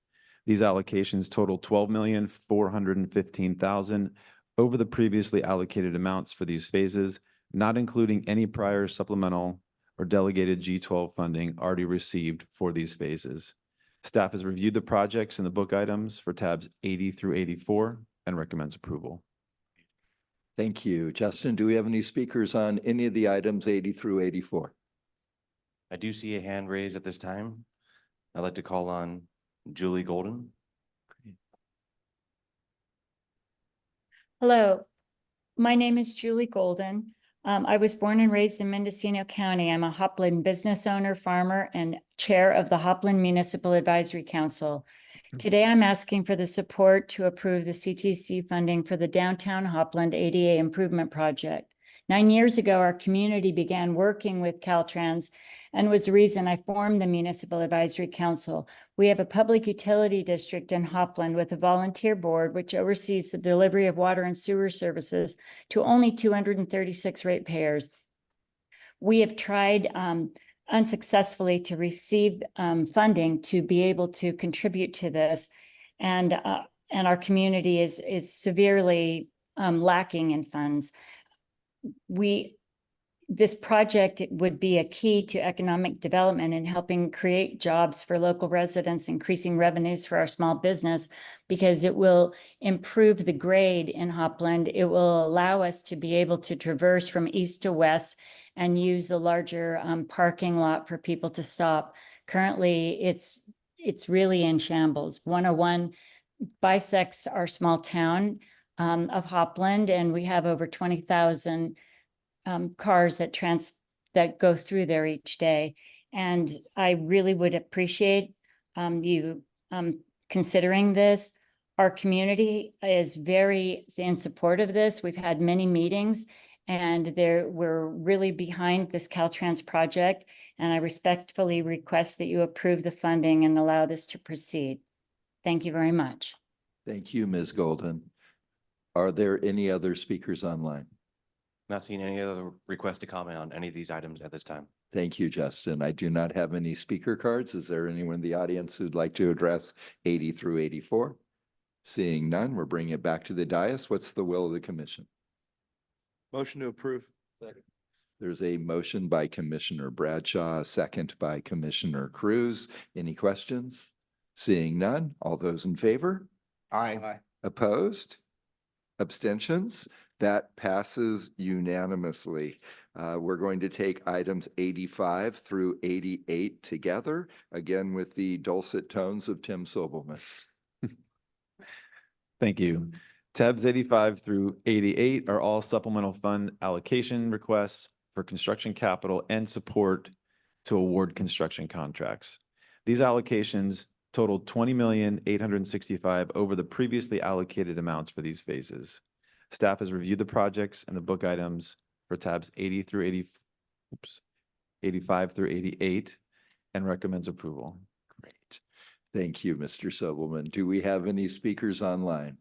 These allocations total $12,415,000 over the previously allocated amounts for these phases, not including any prior supplemental or delegated G12 funding already received for these phases. Staff has reviewed the projects and the book items for tabs 80 through 84 and recommends approval. Thank you. Justin, do we have any speakers on any of the items 80 through 84? I do see a hand raised at this time. I'd like to call on Julie Golden. Hello, my name is Julie Golden. I was born and raised in Mendocino County. I'm a Hopland business owner, farmer, and chair of the Hopland Municipal Advisory Council. Today, I'm asking for the support to approve the CTC funding for the Downtown Hopland ADA Improvement Project. 9 years ago, our community began working with Caltrans and was the reason I formed the Municipal Advisory Council. We have a public utility district in Hopland with a volunteer board which oversees the delivery of water and sewer services to only 236 ratepayers. We have tried unsuccessfully to receive funding to be able to contribute to this, and our community is severely lacking in funds. This project would be a key to economic development and helping create jobs for local residents, increasing revenues for our small business, because it will improve the grade in Hopland. It will allow us to be able to traverse from east to west and use a larger parking lot for people to stop. Currently, it's really in shambles. 101 bisects our small town of Hopland, and we have over 20,000 cars that go through there each day. And I really would appreciate you considering this. Our community is very in support of this. We've had many meetings, and we're really behind this Caltrans project. And I respectfully request that you approve the funding and allow this to proceed. Thank you very much. Thank you, Ms. Golden. Are there any other speakers online? Not seeing any other requests to comment on any of these items at this time. Thank you, Justin. I do not have any speaker cards. Is there anyone in the audience who'd like to address 80 through 84? Seeing none, we're bringing it back to the dais. What's the will of the commission? Motion to approve. There's a motion by Commissioner Bradshaw, a second by Commissioner Cruz. Any questions? Seeing none, all those in favor? Aye. Opposed? Abstentions? That passes unanimously. We're going to take items 85 through 88 together, again with the dulcet tones of Tim Sobelman. Thank you. Tabs 85 through 88 are all supplemental fund allocation requests for construction capital and support to award construction contracts. These allocations totaled $20,865,000 over the previously allocated amounts for these phases. Staff has reviewed the projects and the book items for tabs 85 through 88 and recommends approval. Great. Thank you, Mr. Sobelman. Do we have any speakers online?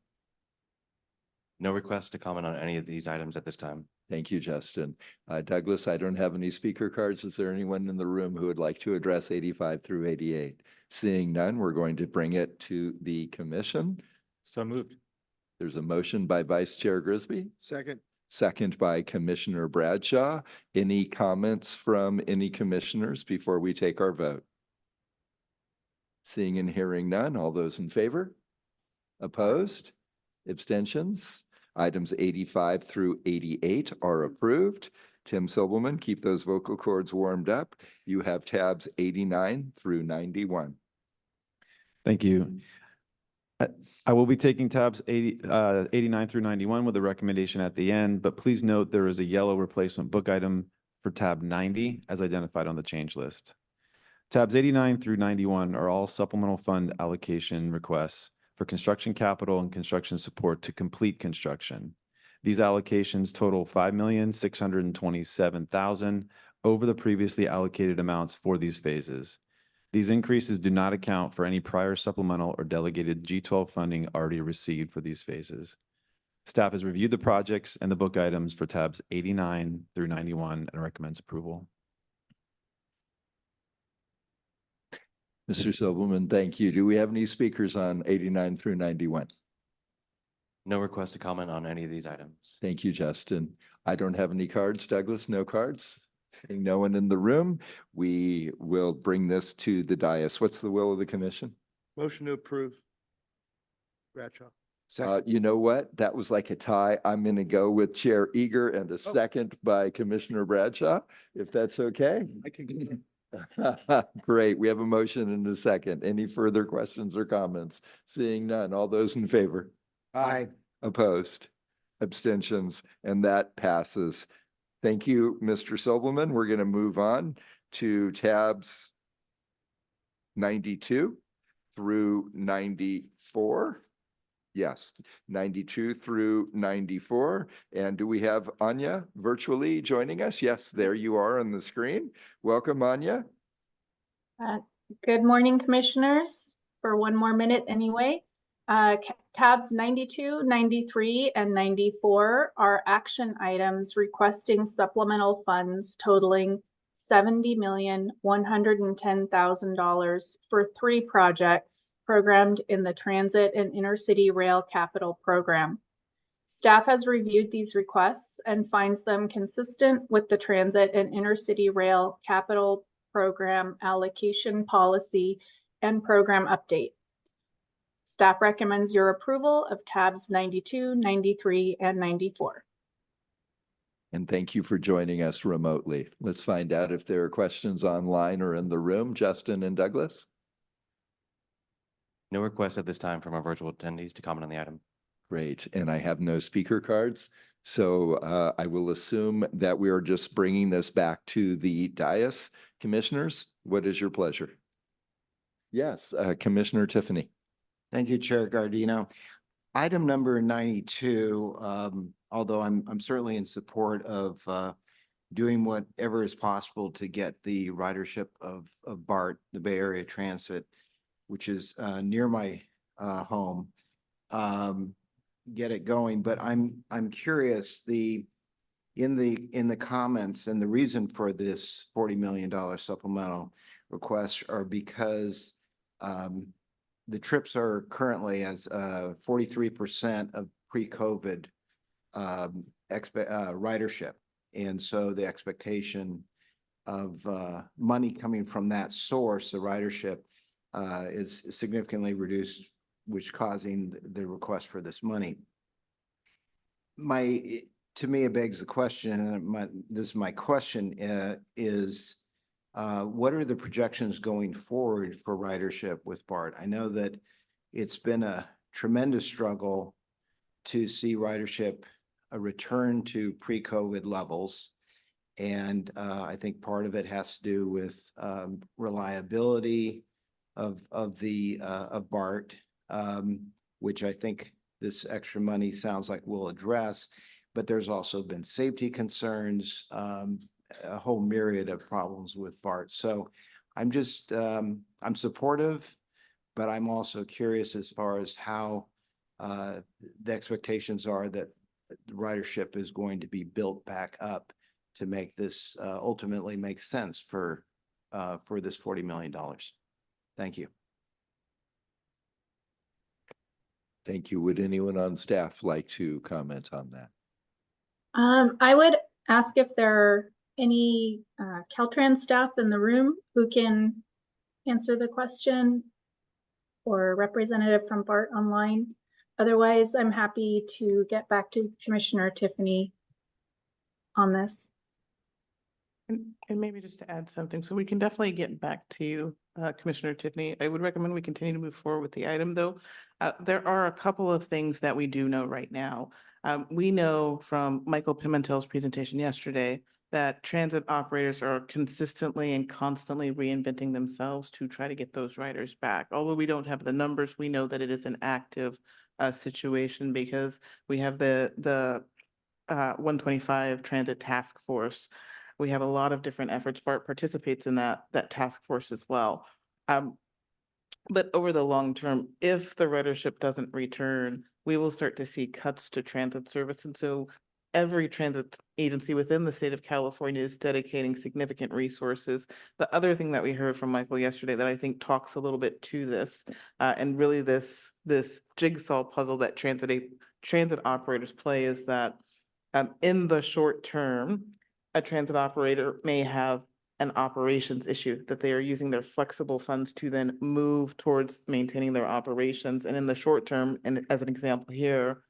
No requests to comment on any of these items at this time. Thank you, Justin. Douglas, I don't have any speaker cards. Is there anyone in the room who would like to address 85 through 88? Seeing none, we're going to bring it to the commission. So moved. There's a motion by Vice Chair Grisby. Second. Second by Commissioner Bradshaw. Any comments from any commissioners before we take our vote? Seeing and hearing none, all those in favor? Opposed? Abstentions? Items 85 through 88 are approved. Tim Sobelman, keep those vocal cords warmed up. You have tabs 89 through 91. Thank you. I will be taking tabs 89 through 91 with a recommendation at the end, but please note there is a yellow replacement book item for tab 90 as identified on the change list. Tabs 89 through 91 are all supplemental fund allocation requests for construction capital and construction support to complete construction. These allocations total $5,627,000 over the previously allocated amounts for these phases. These increases do not account for any prior supplemental or delegated G12 funding already received for these phases. Staff has reviewed the projects and the book items for tabs 89 through 91 and recommends approval. Mr. Sobelman, thank you. Do we have any speakers on 89 through 91? No request to comment on any of these items. Thank you, Justin. I don't have any cards. Douglas, no cards? Seeing no one in the room, we will bring this to the dais. What's the will of the commission? Motion to approve. Bradshaw. You know what? That was like a tie. I'm going to go with Chair Eager and a second by Commissioner Bradshaw, if that's okay. I can. Great. We have a motion and a second. Any further questions or comments? Seeing none. All those in favor? Aye. Opposed? Abstentions? And that passes. Thank you, Mr. Sobelman. We're going to move on to tabs 92 through 94. Yes, 92 through 94. And do we have Anya virtually joining us? Yes, there you are on the screen. Welcome, Anya. Good morning, commissioners, for one more minute anyway. Tabs 92, 93, and 94 are action items requesting supplemental funds totaling $70,110,000 for 3 projects programmed in the Transit and Intercity Rail Capital Program. Staff has reviewed these requests and finds them consistent with the Transit and Intercity Rail Capital Program allocation policy and program update. Staff recommends your approval of tabs 92, 93, and 94. And thank you for joining us remotely. Let's find out if there are questions online or in the room. Justin and Douglas? No request at this time from our virtual attendees to comment on the item. Great. And I have no speaker cards. So I will assume that we are just bringing this back to the dais. Commissioners, what is your pleasure? Yes, Commissioner Tiffany. Thank you, Chair Gardino. Item number 92, although I'm certainly in support of doing whatever is possible to get the ridership of BART, the Bay Area Transit, which is near my home, get it going. But I'm curious, in the comments, and the reason for this $40 million supplemental request are because the trips are currently as 43% of pre-COVID ridership. And so the expectation of money coming from that source, the ridership, is significantly reduced, which causing the request for this money. To me, it begs the question, and this is my question, is what are the projections going forward for ridership with BART? I know that it's been a tremendous struggle to see ridership return to pre-COVID levels. And I think part of it has to do with reliability of BART, which I think this extra money sounds like we'll address. But there's also been safety concerns, a whole myriad of problems with BART. So I'm supportive, but I'm also curious as far as how the expectations are that the ridership is going to be built back up to make this ultimately make sense for this $40 million. Thank you. Thank you. Would anyone on staff like to comment on that? I would ask if there are any Caltrans staff in the room who can answer the question, or a representative from BART online. Otherwise, I'm happy to get back to Commissioner Tiffany on this. And maybe just to add something, so we can definitely get back to you, Commissioner Tiffany. I would recommend we continue to move forward with the item, though. There are a couple of things that we do know right now. We know from Michael Pimentel's presentation yesterday that transit operators are consistently and constantly reinventing themselves to try to get those riders back. Although we don't have the numbers, we know that it is an active situation because we have the 125 Transit Task Force. We have a lot of different efforts. BART participates in that task force as well. But over the long term, if the ridership doesn't return, we will start to see cuts to transit service. And so every transit agency within the state of California is dedicating significant resources. The other thing that we heard from Michael yesterday that I think talks a little bit to this, and really this jigsaw puzzle that transit transit operators play is that in the short term, a transit operator may have an operations issue that they are using their flexible funds to then move towards maintaining their operations. And in the short term, and as an example here,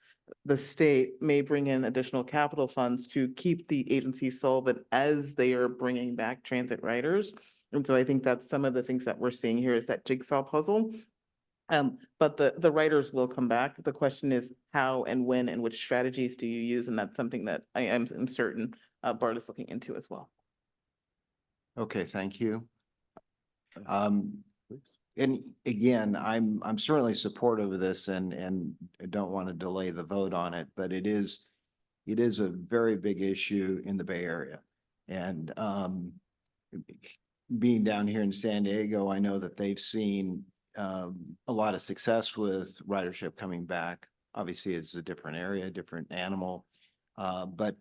the state may bring in additional capital funds to keep the agency solvent as they are bringing back transit riders. And so I think that's some of the things that we're seeing here is that jigsaw puzzle. But the writers will come back. The question is how and when and which strategies do you use? And that's something that I am certain BART is looking into as well. Okay, thank you. And again, I'm certainly supportive of this and don't want to delay the vote on it, but it is a very big issue in the Bay Area. And being down here in San Diego, I know that they've seen a lot of success with ridership coming back. Obviously, it's a different area, different animal. But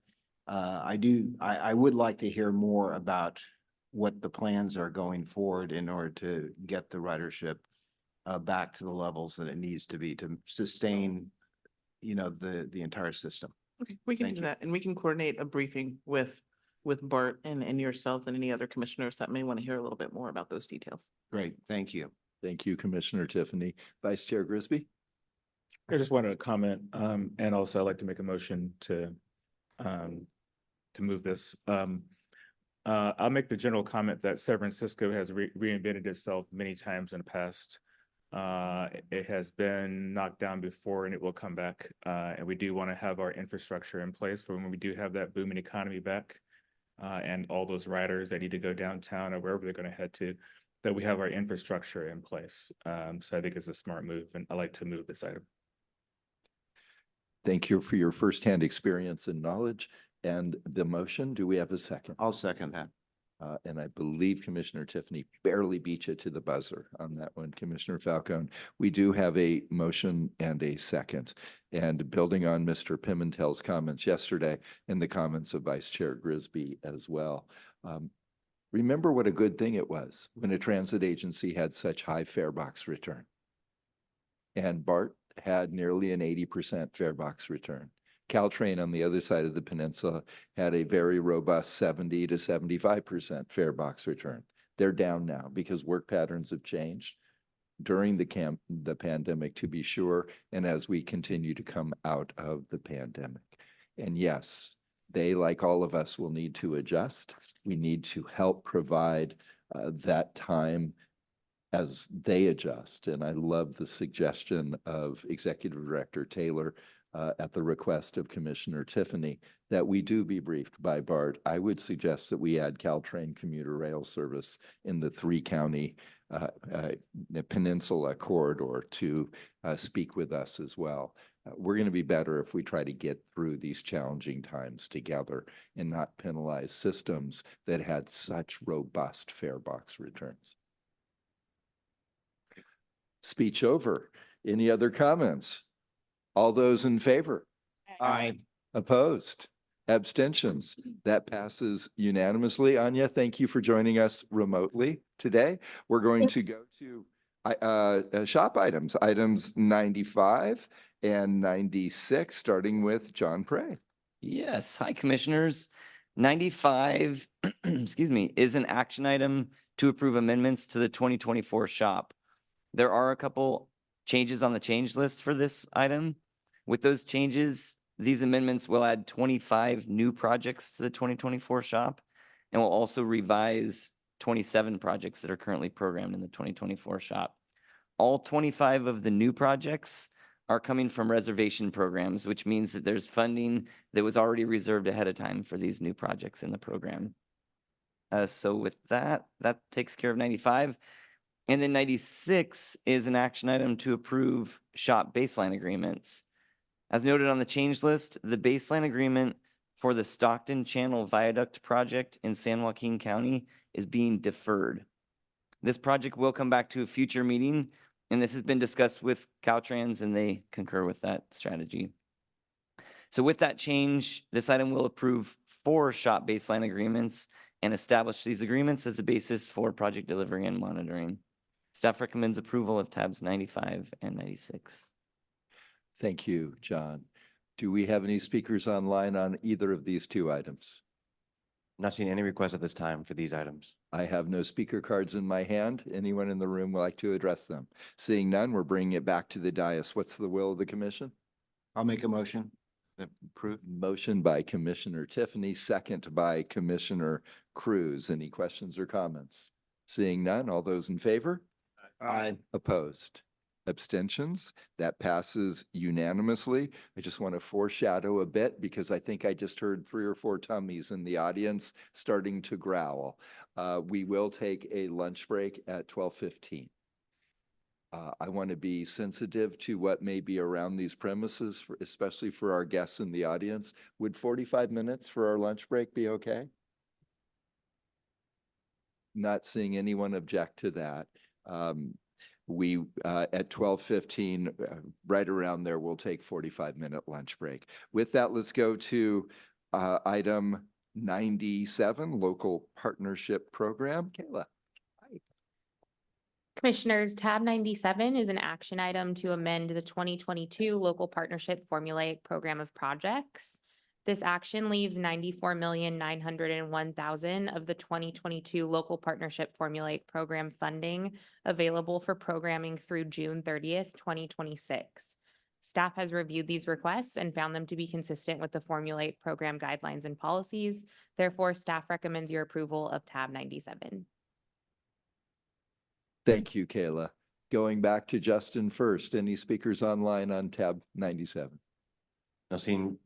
I would like to hear more about what the plans are going forward in order to get the ridership back to the levels that it needs to be to sustain, the entire system. Okay, we can Thank do you. that, and we can coordinate a briefing with BART and yourself and any other commissioners that may want to hear a little bit more about those details. Great, thank you. Thank you, Commissioner Tiffany. Vice Chair Grisby? I just wanted to comment, and also I'd like to make a motion to move this. I'll make the general comment that San Francisco has reinvented itself many times in the past. It has been knocked down before and it will come back. And we do want to have our infrastructure in place for when we do have that booming economy back. And all those riders that need to go downtown or wherever they're going to head to, that we have our infrastructure in place. So I think it's a smart move and I like to move this item. Thank you for your firsthand experience and knowledge. And the motion, do we have a second? I'll second that. And I believe Commissioner Tiffany barely beat you to the buzzer on that one, Commissioner Falcone. We do have a motion and a second. And building on Mr. Pimentel's comments yesterday and the comments of Vice Chair Grisby as well. Remember what a good thing it was when a transit agency had such high fare box return. And BART had nearly an 80% fare box return. Caltrain on the other side of the peninsula had a very robust 70 to 75% fare box return. They're down now because work patterns have changed during the pandemic, to be sure, and as we continue to come out of the pandemic. And yes, they, like all of us, will need to adjust. We need to help provide that time as they adjust. And I love the suggestion of Executive Director Taylor at the request of Commissioner Tiffany that we do be briefed by BART. I would suggest that we add Caltrain commuter rail service in the 3-county peninsula corridor to speak with us as well. We're going to be better if we try to get through these challenging times together and not penalize systems that had such robust fare box returns. Speech over. Any other comments? All those in favor? Aye. Opposed? Abstentions? That passes unanimously. Anya, thank you for joining us remotely today. We're going to go to shop items, items 95 and 96, starting with John Prey. Yes, hi Commissioners. 95, excuse me, is an action item to approve amendments to the 2024 shop. There are a couple changes on the change list for this item. With those changes, these amendments will add 25 new projects to the 2024 shop and will also revise 27 projects that are currently programmed in the 2024 shop. All 25 of the new projects are coming from reservation programs, which means that there's funding that was already reserved ahead of time for these new projects in the program. So with that, that takes care of 95. And then 96 is an action item to approve shop baseline agreements. As noted on the change list, the baseline agreement for the Stockton Channel Viaduct project in San Joaquin County is being deferred. This project will come back to a future meeting, and this has been discussed with Caltrans, and they concur with that strategy. So with that change, this item will approve 4 shop baseline agreements and establish these agreements as a basis for project delivery and monitoring. Staff recommends approval of tabs 95 and 96. Thank you, John. Do we have any speakers online on either of these two items? Not seeing any requests at this time for these items. I have no speaker cards in my hand. Anyone in the room would like to address them? Seeing none, we're bringing it back to the dais. What's the will of the commission? I'll make a motion. Approve. Motion by Commissioner Tiffany, second by Commissioner Cruz. Any questions or comments? Seeing none, all those in favor? Aye. Opposed? Abstentions? That passes unanimously. I just want to foreshadow a bit because I think I just heard 3 or 4 tummies in the audience starting to growl. We will take a lunch break at 12:15. I want to be sensitive to what may be around these premises, especially for our guests in the audience. Would 45 minutes for our lunch break be okay? Not seeing anyone object to that. At 12:15, right around there, we'll take 45-minute lunch break. With that, let's go to item 97, Local Partnership Program. Kayla. Commissioners, tab 97 is an action item to amend the 2022 Local Partnership Formulaic Program of Projects. This action leaves 94,901,000 of the 2022 Local Partnership Formulaic Program funding available for programming through June 30th, 2026. Staff has reviewed these requests and found them to be consistent with the Formulaic Program guidelines and policies. Therefore, staff recommends your approval of tab 97. Thank you, Kayla. Going back to Justin first. Any speakers online on tab 97? Not seeing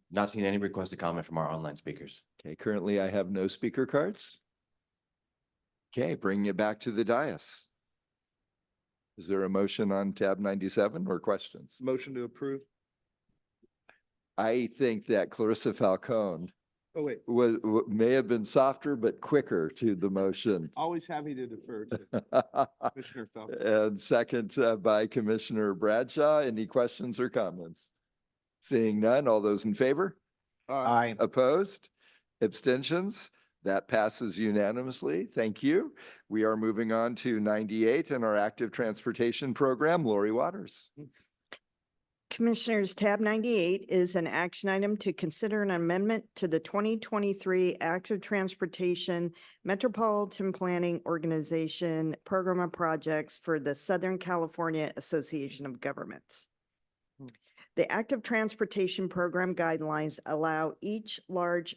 any request to comment from our online speakers. Okay, currently I have no speaker cards. Okay, bringing it back to the dais. Is there a motion on tab 97 or questions? Motion to approve. I think that Clarissa Falcone Oh, wait, may have been softer but quicker to the motion. always happy to defer to Commissioner Falcone. And second by Commissioner Bradshaw. Any questions or comments? Seeing none, all those in favor? Aye. Opposed? Abstentions? That passes unanimously. Thank you. We are moving on to 98 and our active transportation program. Lori Waters. Commissioners, tab 98 is an action item to consider an amendment to the 2023 Active Transportation Metropolitan Planning Organization Program of Projects for the Southern California Association of Governments. The Active Transportation Program guidelines allow each large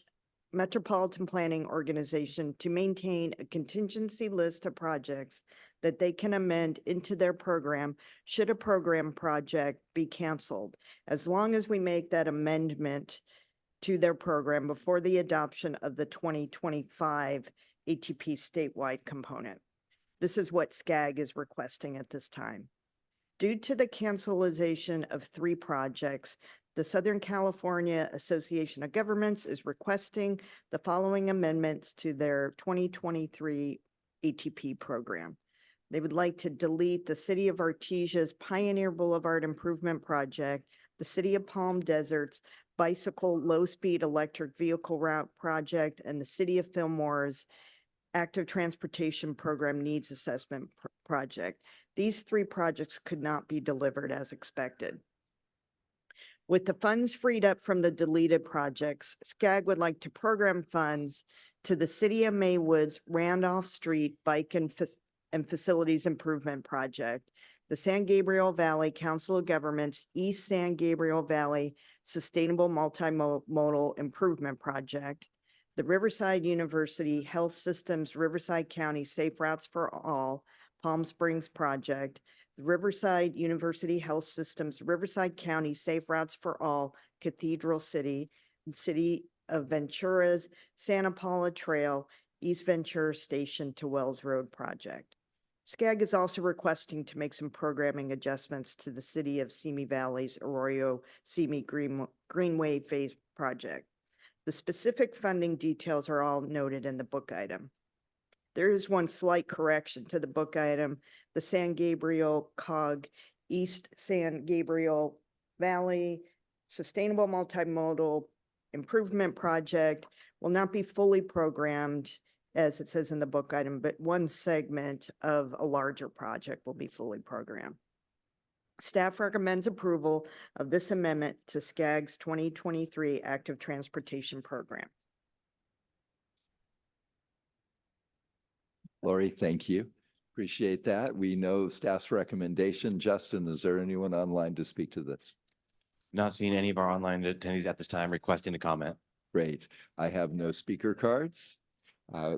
metropolitan planning organization to maintain a contingency list of projects that they can amend into their program should a program project be canceled, as long as we make that amendment to their program before the adoption of the 2025 ATP statewide component. This is what SCAG is requesting at this time. Due to the cancellation of 3 projects, the Southern California Association of Governments is requesting the following amendments to their 2023 ATP program. They would like to delete the City of Artesia's Pioneer Boulevard Improvement Project, the City of Palm Desert's Bicycle Low-Speed Electric Vehicle Route Project, and the City of Fillmore's Active Transportation Program Needs Assessment Project. These 3 projects could not be delivered as expected. With the funds freed up from the deleted projects, SCAG would like to program funds to the City of Maywood's Randolph Street Bike and Facilities Improvement Project, the San Gabriel Valley Council of Governments East San Gabriel Valley Sustainable Multimodal Improvement Project, the Riverside University Health Systems Riverside County Safe Routes for All Palm Springs Project, the Riverside University Health Systems Riverside County Safe Routes for All Cathedral City, and City of Ventura's Santa Paula Trail East Ventura Station to Wells Road project. SCAG is also requesting to make some programming adjustments to the City of Simi Valley's Arroyo Simi Greenway Phase project. The specific funding details are all noted in the book item. There is one slight correction to the book item. The San Gabriel COG East San Gabriel Valley Sustainable Multimodal Improvement Project will not be fully programmed, as it says in the book item, but one segment of a larger project will be fully programmed. Staff recommends approval of this amendment to SCAG's 2023 Active Transportation Program. Lori, thank you. Appreciate that. We know staff's recommendation. Justin, is there anyone online to speak to this? Not seeing any of our online attendees at this time requesting to comment. Great. I have no speaker cards.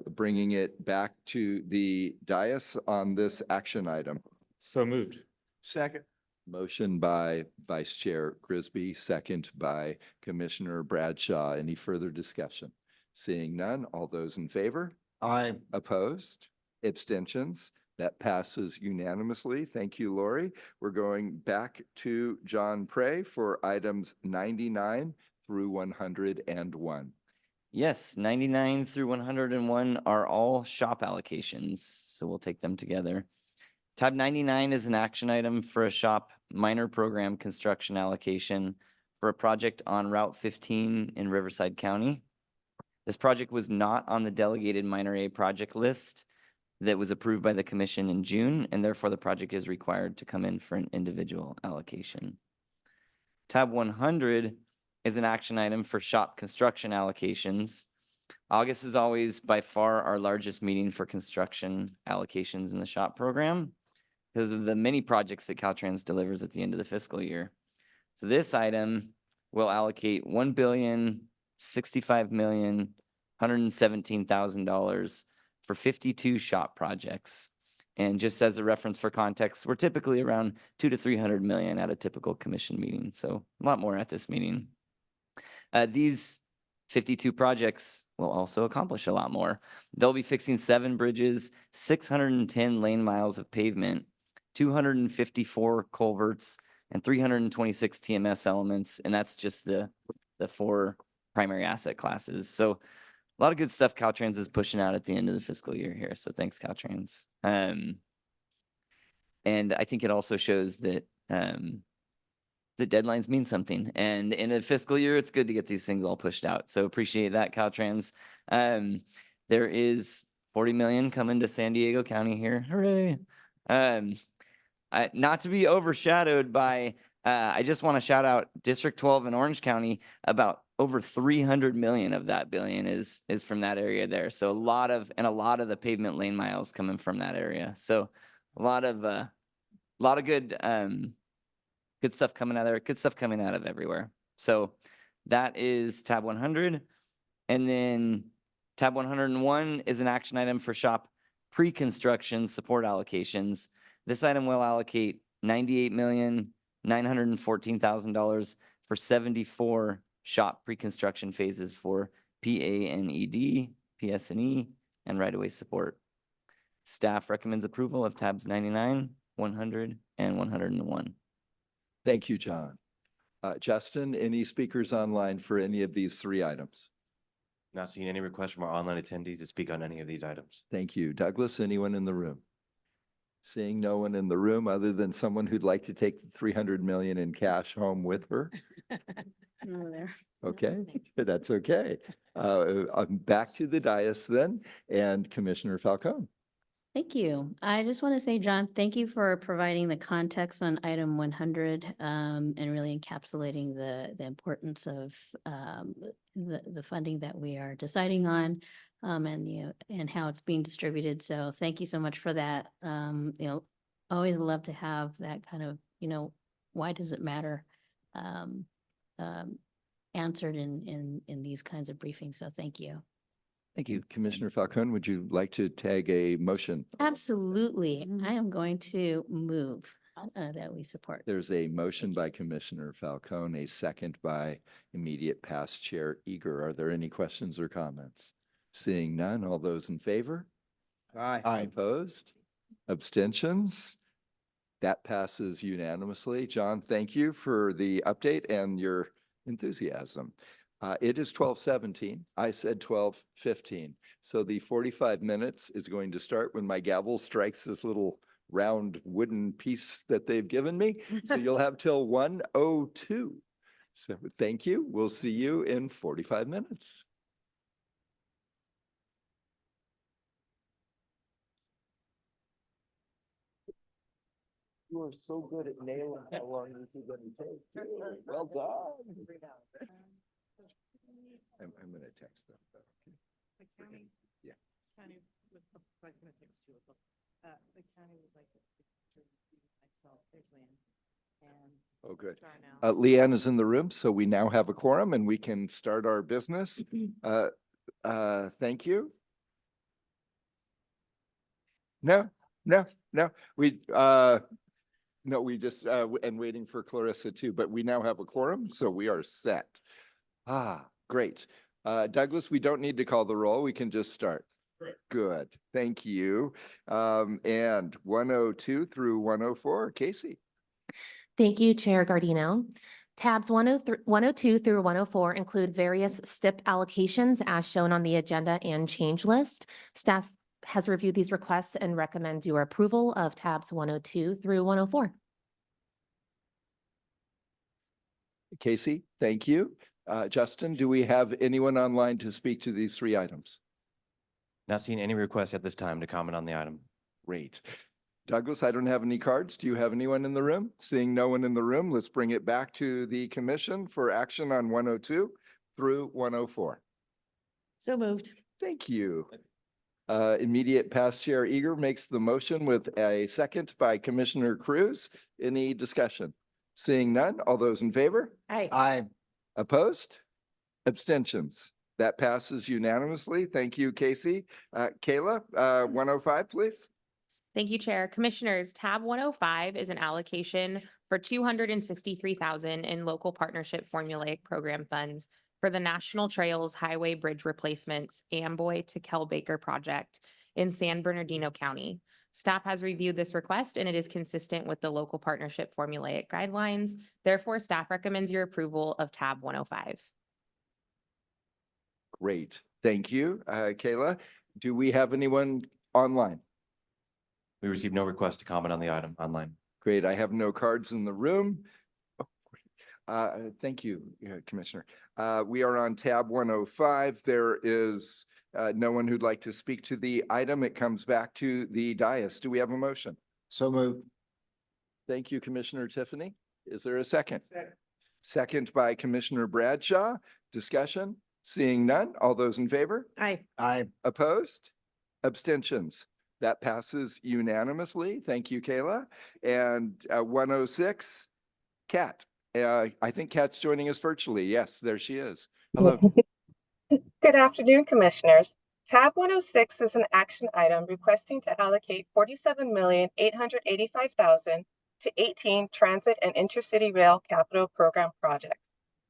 Bringing it back to the dais on this action item. So moved. Second. Motion by Vice Chair Grisby, second by Commissioner Bradshaw. Any further discussion? Seeing none, all those in favor? Aye. Opposed? Abstentions? That passes unanimously. Thank you, Lori. We're going back to John Prey for items 99 through 101. Yes, 99 through 101 are all shop allocations, so we'll take them together. Tab 99 is an action item for a shop minor program construction allocation for a project on Route 15 in Riverside County. This project was not on the delegated minor A project list that was approved by the commission in June, and therefore the project is required to come in for an individual allocation. Tab 100 is an action item for shop construction allocations. August is always by far our largest meeting for construction allocations in the shop program because of the many projects that Caltrans delivers at the end of the fiscal year. So this item will allocate $1,065,117,000 for 52 shop projects. And just as a reference for context, we're typically around 200 to 300 million at a typical commission meeting. So a lot more at this meeting. These 52 projects will also accomplish a lot more. They'll be fixing 7 bridges, 610 lane miles of pavement, 254 culverts, and 326 TMS elements. And that's just the 4 primary asset classes. So a lot of good stuff Caltrans is pushing out at the end of the fiscal year here. So thanks, Caltrans. And I think it also shows that the deadlines mean something. And in a fiscal year, it's good to get these things all pushed out. So appreciate that, Caltrans. There is 40 million coming to San Diego County here. Hooray. Not to be overshadowed by, I just want to shout out District 12 in Orange County. About over 300 million of that billion is from that area there. So a lot of the pavement lane miles coming from that area. So a lot of good, good stuff coming out of there, good stuff coming out of everywhere. So that is tab 100. And then tab 101 is an action item for shop pre-construction support allocations. This item will allocate $98,914,000 for 74 shop pre-construction phases for PANED, PSNE, and right-of-way support. Staff recommends approval of tabs 99, 100, and 101. Thank you, John. Justin, any speakers online for any of these 3 items? Not seeing any requests from our online attendees to speak on any of these items. Thank you. Douglas, anyone in the room? Seeing no one in the room other than someone who'd like to take the 300 million in cash home with her? No, there. Okay, that's okay. I'm back to the dais then, and Commissioner Falcone. Thank you. I just want to say, John, thank you for providing the context on item 100 and really encapsulating the importance of the funding that we are deciding on and how it's being distributed. So thank you so much for that. Always love to have that kind of, why does it matter? Answered in these kinds of briefings. So thank you. Thank you. Commissioner Falcone, would you like to tag a motion? Absolutely. I am going to move that we support. There's a motion by Commissioner Falcone, a second by immediate past Chair Eager. Are there any questions or comments? Seeing none, all those in favor? Aye. Opposed? Abstentions? That passes unanimously. John, thank you for the update and your enthusiasm. It is 12:17. I said 12:15. So the 45 minutes is going to start when my gavel strikes this little round wooden piece that they've given me. So you'll have till 1:02. So thank you. We'll see you in 45 minutes. You are so good at nailing how long this is gonna take. Well done. I'm gonna text them. Yeah. Oh, good. Leanne is in the room, so we now have a quorum and we can start our business. Thank you. No, we just, and waiting for Clarissa too, but we now have a quorum, so we are set. Great. Douglas, we don't need to call the roll. We can just start. Good. Thank you. And 102 through 104, Casey. Thank you, Chair Gardino. Tabs 102 through 104 include various STIP allocations as shown on the agenda and change list. Staff has reviewed these requests and recommends your approval of tabs 102 through 104. Casey, thank you. Justin, do we have anyone online to speak to these three items? Not seeing any requests at this time to comment on the item. Great. Douglas, I don't have any cards. Do you have anyone in the room? Seeing no one in the room, let's bring it back to the commission for action on 102 through 104. So moved. Thank you. Immediate past Chair Eager makes the motion with a second by Commissioner Cruz. Any discussion? Seeing none, all those in favor? Aye. Opposed? Abstentions? That passes unanimously. Thank you, Casey. Kayla, 105, please. Thank you, Chair. Commissioners, tab 105 is an allocation for $263,000 in local partnership formulaic program funds for the National Trails Highway Bridge Replacements Amboy to Kelbaker project in San Bernardino County. Staff has reviewed this request and it is consistent with the local partnership formulaic guidelines. Therefore, staff recommends your approval of tab 105. Great. Thank you, Kayla. Do we have anyone online? We received no request to comment on the item online. Great. I have no cards in the room. Oh, great. Thank you, Commissioner. We are on tab 105. There is no one who'd like to speak to the item. It comes back to the dais. Do we have a motion? So moved. Thank you, Commissioner Tiffany. Is there a second? Second by Commissioner Bradshaw. Discussion? Seeing none. All those in favor? Aye. Opposed? Abstentions? That passes unanimously. Thank you, Kayla. And 106, Kat. I think Kat's joining us virtually. Yes, there she is. Hello. Good afternoon, Commissioners. Tab 106 is an action item requesting to allocate $47,885,000 to 18 transit and intercity rail capital program projects.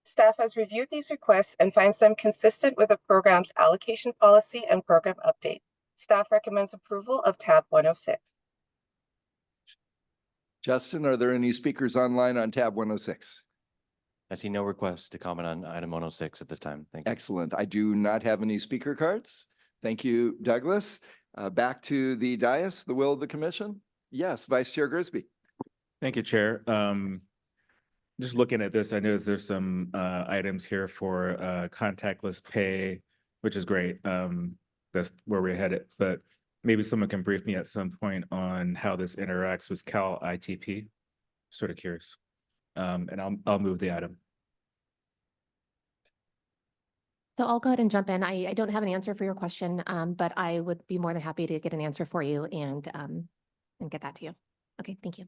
Staff has reviewed these requests and finds them consistent with the program's allocation policy and program update. Staff recommends approval of tab 106. Justin, are there any speakers online on tab 106? I see no requests to comment on item 106 at this time. Thank you. Excellent. I do not have any speaker cards. Thank you, Douglas. Back to the dais, the will of the commission. Yes, Vice Chair Grisby. Thank you, Chair. Just looking at this, I noticed there's some items here for contactless pay, which is great. That's where we're headed, but maybe someone can brief me at some point on how this interacts with Cal ITP. Sort of curious. And I'll move the item. So I'll go ahead and jump in. I don't have an answer for your question, but I would be more than happy to get an answer for you and get that to you. Okay, thank you.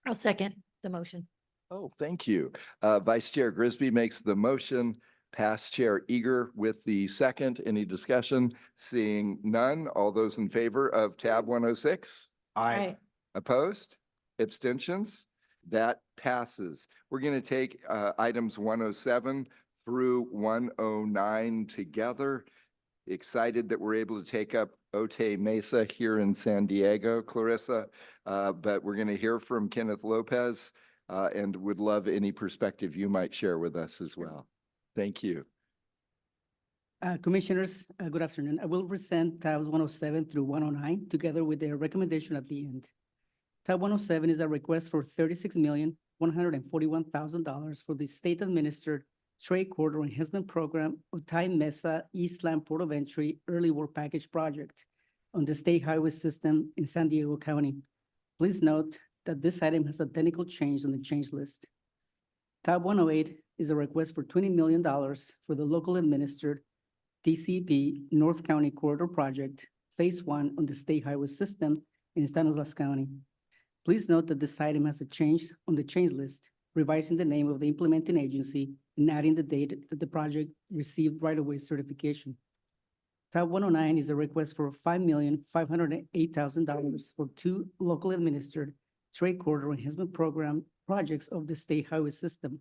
I'll second the motion. Oh, thank you. Vice Chair Grisby makes the motion. Past Chair Eager with the second. Any discussion? Seeing none. All those in favor of tab 106? Aye. Opposed? Abstentions? That passes. We're going to take items 107 through 109 together. Excited that we're able to take up Otay Mesa here in San Diego, Clarissa, but we're going to hear from Kenneth Lopez and would love any perspective you might share with us as well. Thank you. Commissioners, good afternoon. I will present tabs 107 through 109 together with their recommendation at the end. Tab 107 is a request for $36,141,000 for the state-administered Strait Corridor Enhancement Program Otay Mesa Eastland Port of Entry Early Work Package Project on the State Highway System in San Diego County. Please note that this item has a technical change on the change list. Tab 108 is a request for $20 million for the local administered TCP North County Corridor Project, Phase 1 on the state highway system in Stanislaus County. Please note that this item has a change on the change list, revising the name of the implementing agency and adding the date that the project received right-of-way certification. Tab 109 is a request for $5,508,000 for 2 local administered trade corridor enhancement program projects of the state highway system,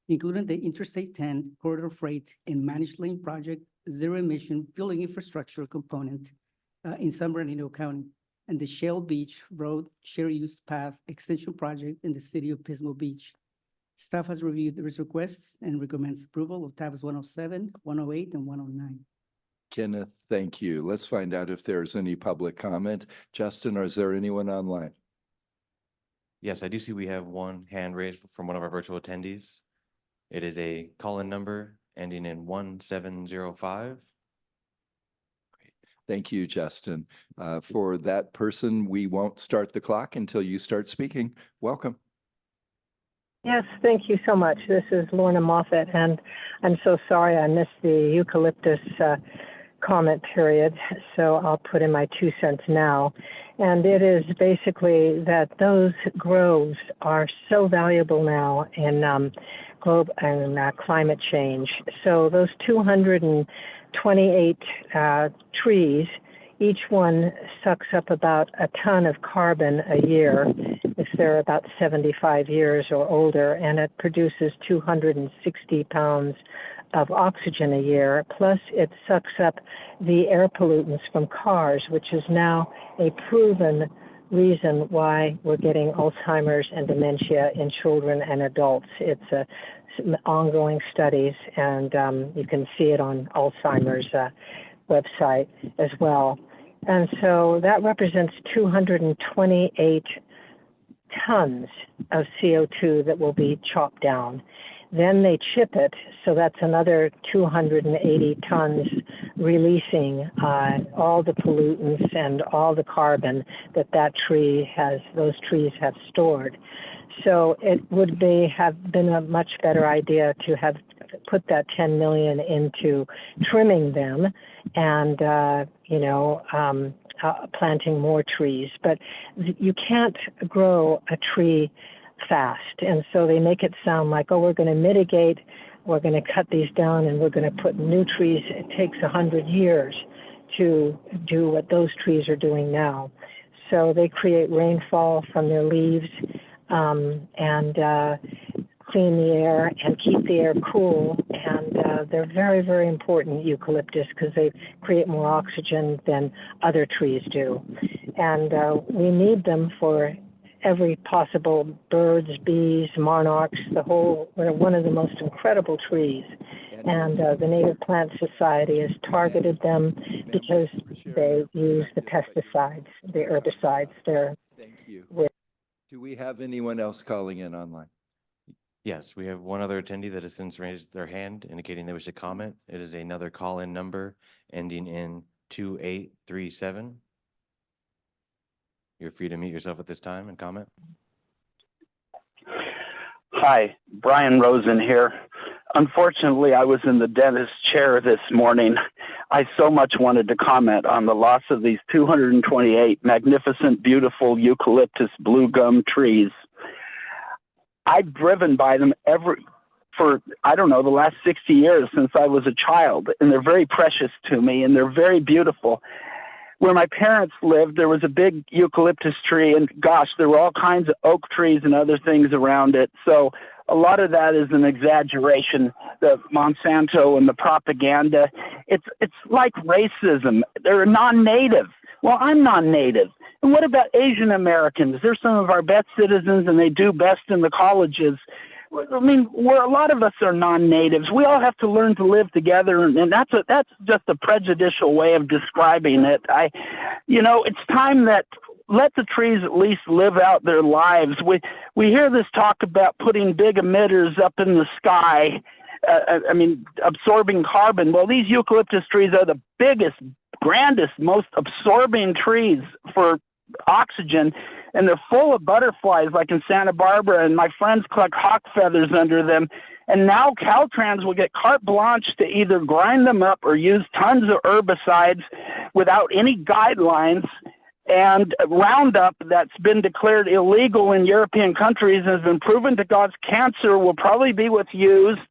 including the Interstate 10 corridor freight and managed lane project zero emission fueling infrastructure component in San Bernardino County, and the Shell Beach Road Share Use Path Extension Project in the city of Pismo Beach. Staff has reviewed these requests and recommends approval of tabs 107, 108, and 109. Kenneth, thank you. Let's find out if there's any public comment. Justin, is there anyone online? Yes, I do see we have one hand raised from one of our virtual attendees. It is a call-in number ending in 1705. Thank you, Justin. For that person, we won't start the clock until you start speaking. Welcome. Yes, thank you so much. This is Lorna Moffett, and I'm so sorry I missed the eucalyptus comment period, so I'll put in my 2 cents now. And it is basically that those groves are so valuable now in climate change. So those 228 trees, each one sucks up about a ton of carbon a year if they're about 75 years or older, and it produces 260 pounds of oxygen a year. Plus it sucks up the air pollutants from cars, which is now a proven reason why we're getting Alzheimer's and dementia in children and adults. It's ongoing studies, and you can see it on Alzheimer's website as well. And so that represents 228 tons of CO2 that will be chopped down. Then they chip it, so that's another 280 tons, releasing all the pollutants and all the carbon that those trees have stored. So it would have been a much better idea to have put that 10 million into trimming them and planting more trees. But you can't grow a tree fast, and so they make it sound like, oh, we're going to mitigate, we're going to cut these down, and we're going to put new trees. It takes 100 years to do what those trees are doing now. So they create rainfall from their leaves and clean the air and keep the air cool. And they're very, very important, eucalyptus, because they create more oxygen than other trees do. And we need them for every possible birds, bees, monarchs, we're one of the most incredible trees. And the Native Plant Society has targeted them because they use the pesticides, the herbicides. Thank you. Do we have anyone else calling in online? Yes, we have one other attendee that has since raised their hand indicating they wish to comment. It is another call-in number ending in 2837. You're free to mute yourself at this time and comment. Hi, Brian Rosen here. Unfortunately, I was in the dentist chair this morning. I so much wanted to comment on the loss of these 228 magnificent, beautiful eucalyptus blue gum trees. I've driven by them for, I don't know, the last 60 years since I was a child, and they're very precious to me, and they're very beautiful. Where my parents lived, there was a big eucalyptus tree, and gosh, there were all kinds of oak trees and other things around it. So a lot of that is an exaggeration, the Monsanto and the propaganda. It's like racism. They're non-native. Well, I'm non-native. And what about Asian Americans? They're some of our best citizens, and they do best in the colleges. I mean, a lot of us are non-natives. We all have to learn to live together, and that's just a prejudicial way of describing it. It's time that let the trees at least live out their lives. We hear this talk about putting big emitters up in the sky. Absorbing carbon. Well, these eucalyptus trees are the biggest, grandest, most absorbing trees for oxygen. and they're full of butterflies like in Santa Barbara, and my friends collect hawk feathers under them. And now Caltrans will get carte blanche to either grind them up or use tons of herbicides without any guidelines. And Roundup, that's been declared illegal in European countries and has been proven to cause cancer, will probably be used.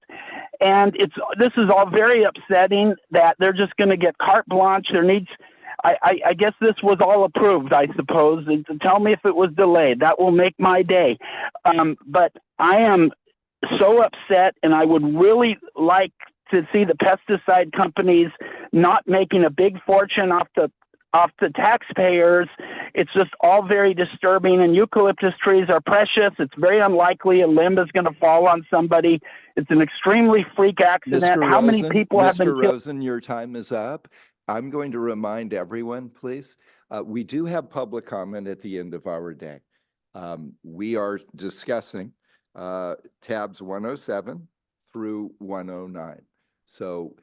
And this is all very upsetting that they're just going to get carte blanche. I guess this was all approved, I suppose. And tell me if it was delayed. That will make my day. But I am so upset, and I would really like to see the pesticide companies not making a big fortune off the taxpayers. It's just all very disturbing, and eucalyptus trees are precious. It's very unlikely a limb is going to fall on somebody. It's an extremely freak accident. Mr. How many Rosen, people have been Mr. killed? Rosen, your time is up. I'm going to remind everyone, please, we do have public comment at the end of our day. We are discussing tabs 107 through 109. So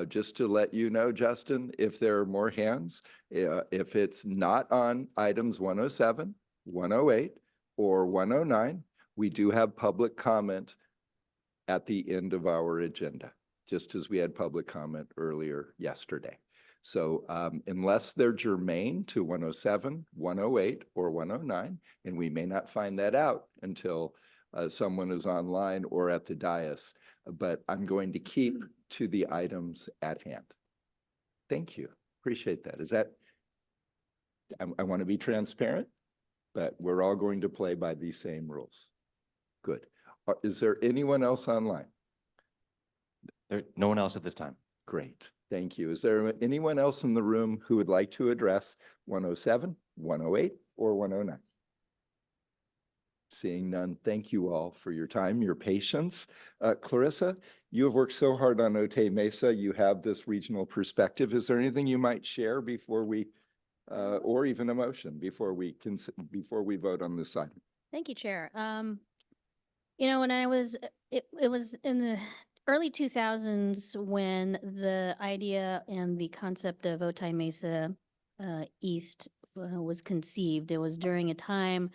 just to let you know, Justin, if there are more hands, if it's not on items 107, 108, or 109, we do have public comment at the end of our agenda, just as we had public comment earlier yesterday. So unless they're germane to 107, 108, or 109, and we may not find that out until someone is online or at the dais, but I'm going to keep to the items at hand. Thank you. Appreciate that. I want to be transparent, but we're all going to play by these same rules. Good. Is there anyone else online? No one else at this time. Great. Thank you. Is there anyone else in the room who would like to address 107, 108, or 109? Seeing none, thank you all for your time, your patience. Clarissa, you have worked so hard on Otay Mesa. You have this regional perspective. Is there anything you might share before we, or even a motion before we vote on this item? Thank you, Chair. You know, when it was in the early 2000s when the idea and the concept of Otay Mesa East was conceived. It was during a time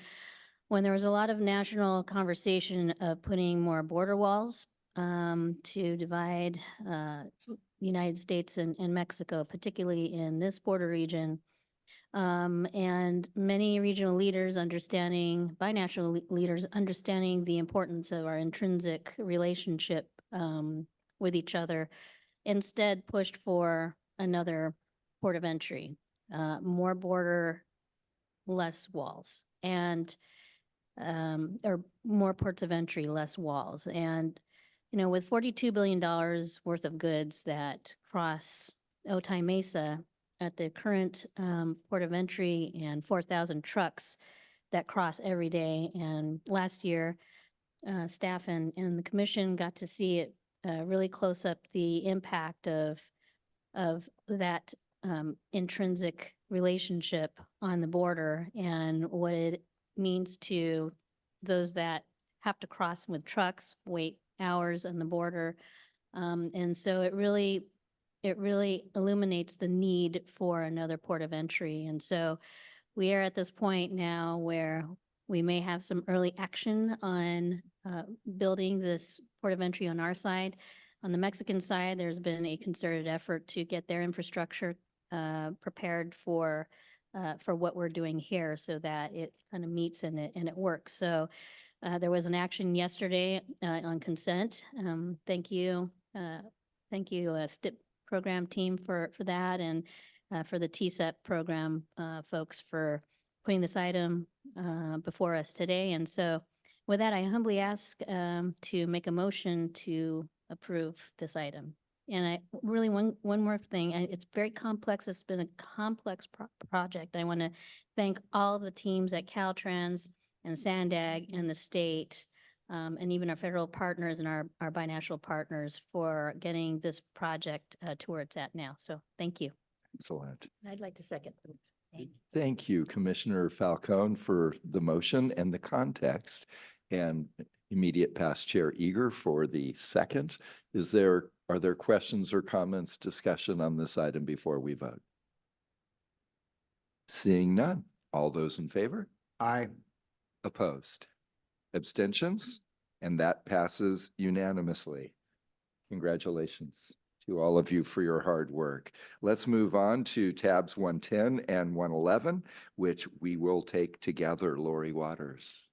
when there was a lot of national conversation of putting more border walls to divide the United States and Mexico, particularly in this border region. And many regional leaders binational leaders understanding the importance of our intrinsic relationship with each other, instead pushed for another port of entry, more border, less walls, and or more ports of entry, less walls. And, you know, with $42 billion worth of goods that cross Otay Mesa at the current port of entry and 4,000 trucks that cross every day. And last year, staff and the commission got to see it really close up, the impact of that intrinsic relationship on the border and what it means to those that have to cross with trucks, wait hours on the border. And so it really illuminates the need for another port of entry. And so we are at this point now where we may have some early action on building this port of entry on our side. On the Mexican side, there's been a concerted effort to get their infrastructure prepared for what we're doing here so that it kind of meets and it works. So there was an action yesterday on consent. Thank you. Thank you, STIP program team for that, and for the TSEP program folks for putting this item before us today. And so with that, I humbly ask to make a motion to approve this item. And I really, one more thing, it's very complex. It's been a complex project. I want to thank all the teams at Caltrans and Sandag and the state, and even our federal partners and our binational partners for getting this project to where it's at now. So thank you. Excellent. I'd like to second. Thank you, Commissioner Falcone, for the motion and the context, and immediate past Chair Eager for the second. Are there questions or comments, discussion on this item before we vote? Seeing none. All those in favor? Aye. Opposed? Abstentions? And that passes unanimously. Congratulations to all of you for your hard work. Let's move on to tabs 110 and 111, which we will take together. Lori Waters.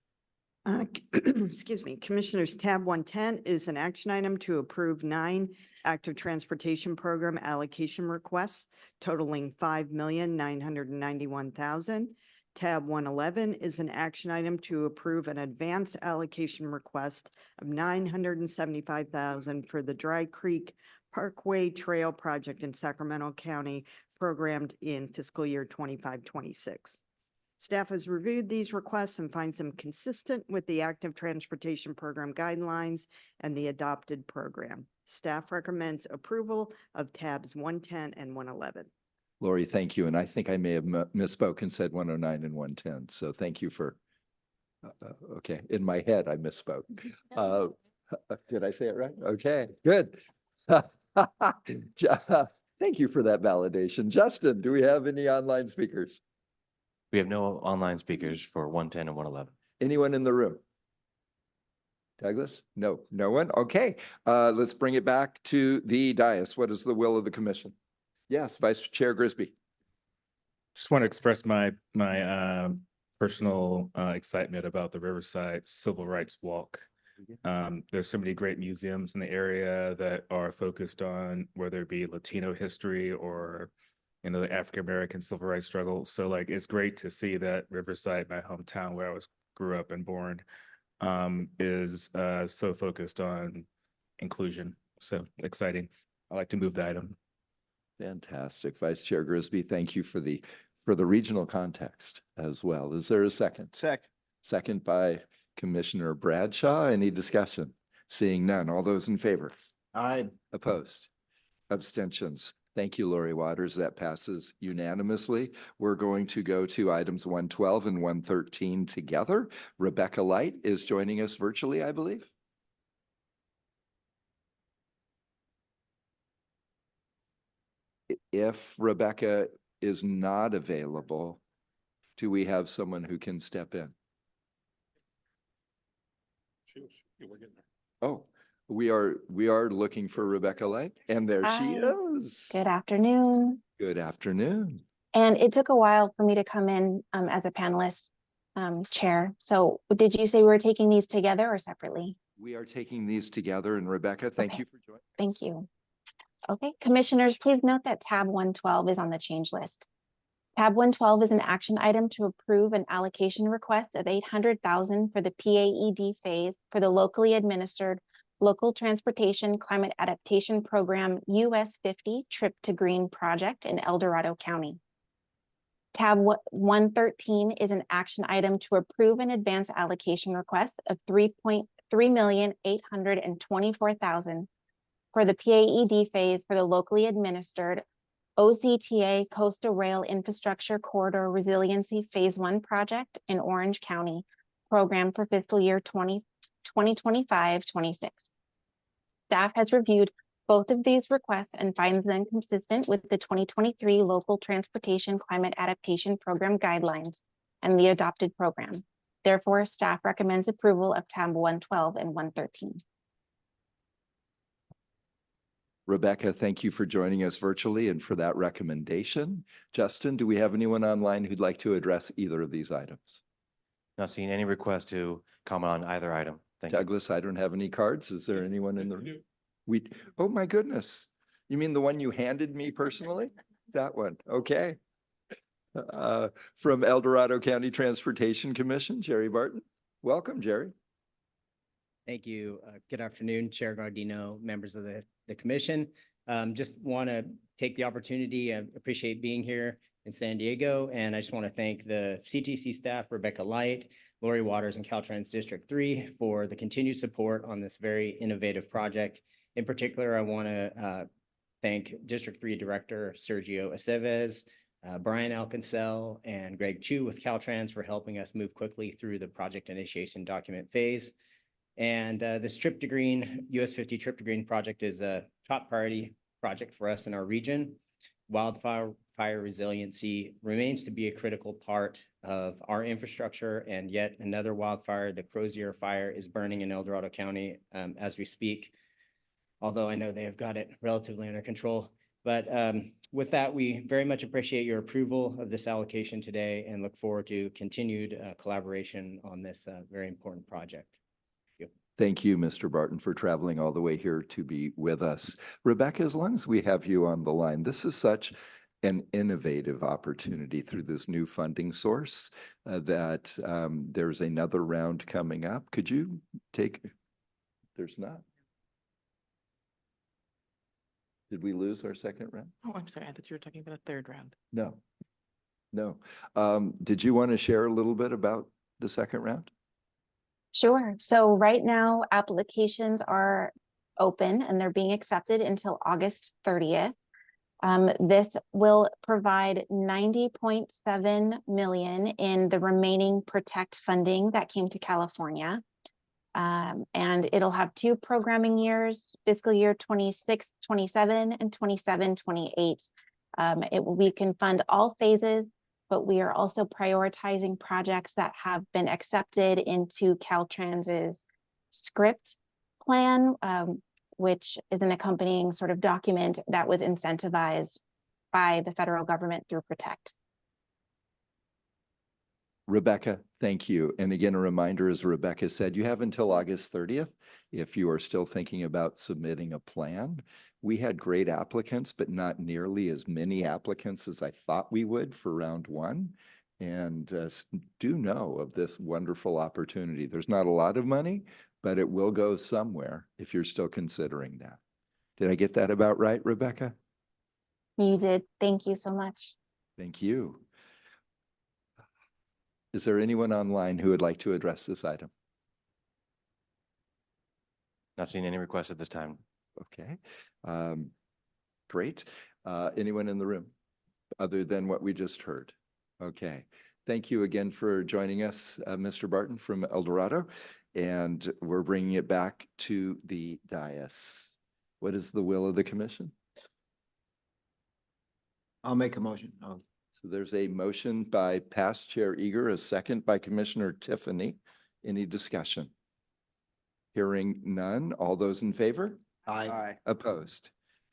Excuse me, Commissioners, tab 110 is an action item to approve 9 active transportation program allocation requests totaling $5,991,000. Tab 111 is an action item to approve an advance allocation request of $975,000 for the Dry Creek Parkway Trail project in Sacramento County programmed in fiscal year 25-26. Staff has reviewed these requests and finds them consistent with the active transportation program guidelines and the adopted program. Staff recommends approval of tabs 110 and 111. Lori, thank you. And I think I may have misspoke and said 109 and 110. So thank you for, okay, in my head, I misspoke. Did I say it right? Okay, good. Thank you for that validation. Justin, do we have any online speakers? We have no online speakers for 110 and 111. Anyone in the room? Douglas? No, no one? Okay, let's bring it back to the dais. What is the will of the commission? Yes, Vice Chair Grisby. Just want to express my personal excitement about the Riverside Civil Rights Walk. There's so many great museums in the area that are focused on whether it be Latino history or the African-American civil rights struggle. So like, it's great to see that Riverside, my hometown where I grew up and born, is so focused on inclusion. So exciting. I'd like to move the item. Fantastic. Vice Chair Grisby, thank you for the regional context as well. Is there a second? Second. Second by Commissioner Bradshaw. Any discussion? Seeing none. All those in favor? Aye. Opposed? Abstentions? Thank you, Lori Waters. That passes unanimously. We're going to go to items 112 and 113 together. Rebecca Light is joining us virtually, I believe. If Rebecca is not available, do we have someone who can step in? Oh, we are looking for Rebecca Light, and there she Hi. is. Good afternoon. Good afternoon. And it took a while for me to come in as a panelist chair. So did you say we were taking these together or separately? We are taking these together, and Rebecca, thank you for joining. Thank you. Okay, commissioners, please note that tab 112 is on the change list. Tab 112 is an action item to approve an allocation request of $800,000 for the PAED phase for the locally administered Local Transportation Climate Adaptation Program US 50 Trip to Green project in El Dorado County. Tab 113 is an action item to approve an advance allocation request of $3,824,000 for the PAED phase for the locally administered OCTA Coastal Rail Infrastructure Corridor Resiliency Phase 1 project in Orange County, program for fiscal year 2025-26. Staff has reviewed both of these requests and finds them consistent with the 2023 Local Transportation Climate Adaptation Program guidelines and the adopted program. Therefore, staff recommends approval of tab 112 and 113. Rebecca, thank you for joining us virtually and for that recommendation. Justin, do we have anyone online who'd like to address either of these items? Not seeing any request to comment on either item. Thank you. Douglas, I don't have any cards. Is there anyone in the room? Oh my goodness. You mean the one you handed me personally? That one, okay. From El Dorado County Transportation Commission, Jerry Barton. Welcome, Jerry. Thank you. Good afternoon, Chair Gardino, members of the commission. Just want to take the opportunity. I appreciate being here in San Diego. And I just want to thank the CTC staff, Rebecca Light, Lori Waters, and Caltrans District 3 for the continued support on this very innovative project. In particular, I want to thank District 3 Director Sergio Aceves, Brian Alcancel, and Greg Chu with Caltrans for helping us move quickly through the project initiation document phase. And this Trip to Green, US 50 Trip to Green project is a top priority project for us in our region. Wildfire fire resiliency remains to be a critical part of our infrastructure, and yet another wildfire, the Crozier Fire, is burning in El Dorado County as we speak, although I know they have got it relatively under control. But with that, we very much appreciate your approval of this allocation today and look forward to continued collaboration on this very important project. Thank you. Thank you, Mr. Barton, for traveling all the way here to be with us. Rebecca, as long as we have you on the line, this is such an innovative opportunity through this new funding source that there's another round coming up. Could you take, there's not. Did we lose our second round? Oh, I'm sorry. I thought you were talking about a third round. No, no. Did you want to share a little bit about the second round? Sure. So right now, applications are open and they're being accepted until August 30th. This will provide 90.7 million in the remaining Protect funding that came to California. And it'll have 2 programming years, fiscal year 26-27 and 27-28. We can fund all phases, but we are also prioritizing projects that have been accepted into Caltrans's script plan, which is an accompanying sort of document that was incentivized by the federal government through Protect. Rebecca, thank you. And again, a reminder, as Rebecca said, you have until August 30th if you are still thinking about submitting a plan. We had great applicants, but not nearly as many applicants as I thought we would for round 1. And do know of this wonderful opportunity. There's not a lot of money, but it will go somewhere if you're still considering that. Did I get that about right, Rebecca? You did. Thank you so much. Thank you. Is there anyone online who would like to address this item? Not seeing any requests at this time. Okay, great. Anyone in the room other than what we just heard? Okay, thank you again for joining us, Mr. Barton from El Dorado. And we're bringing it back to the dais. What is the will of the commission? I'll make a motion. So there's a motion by past Chair Eager, a second by Commissioner Tiffany. Any discussion? Hearing none. All those in favor? Aye. Opposed?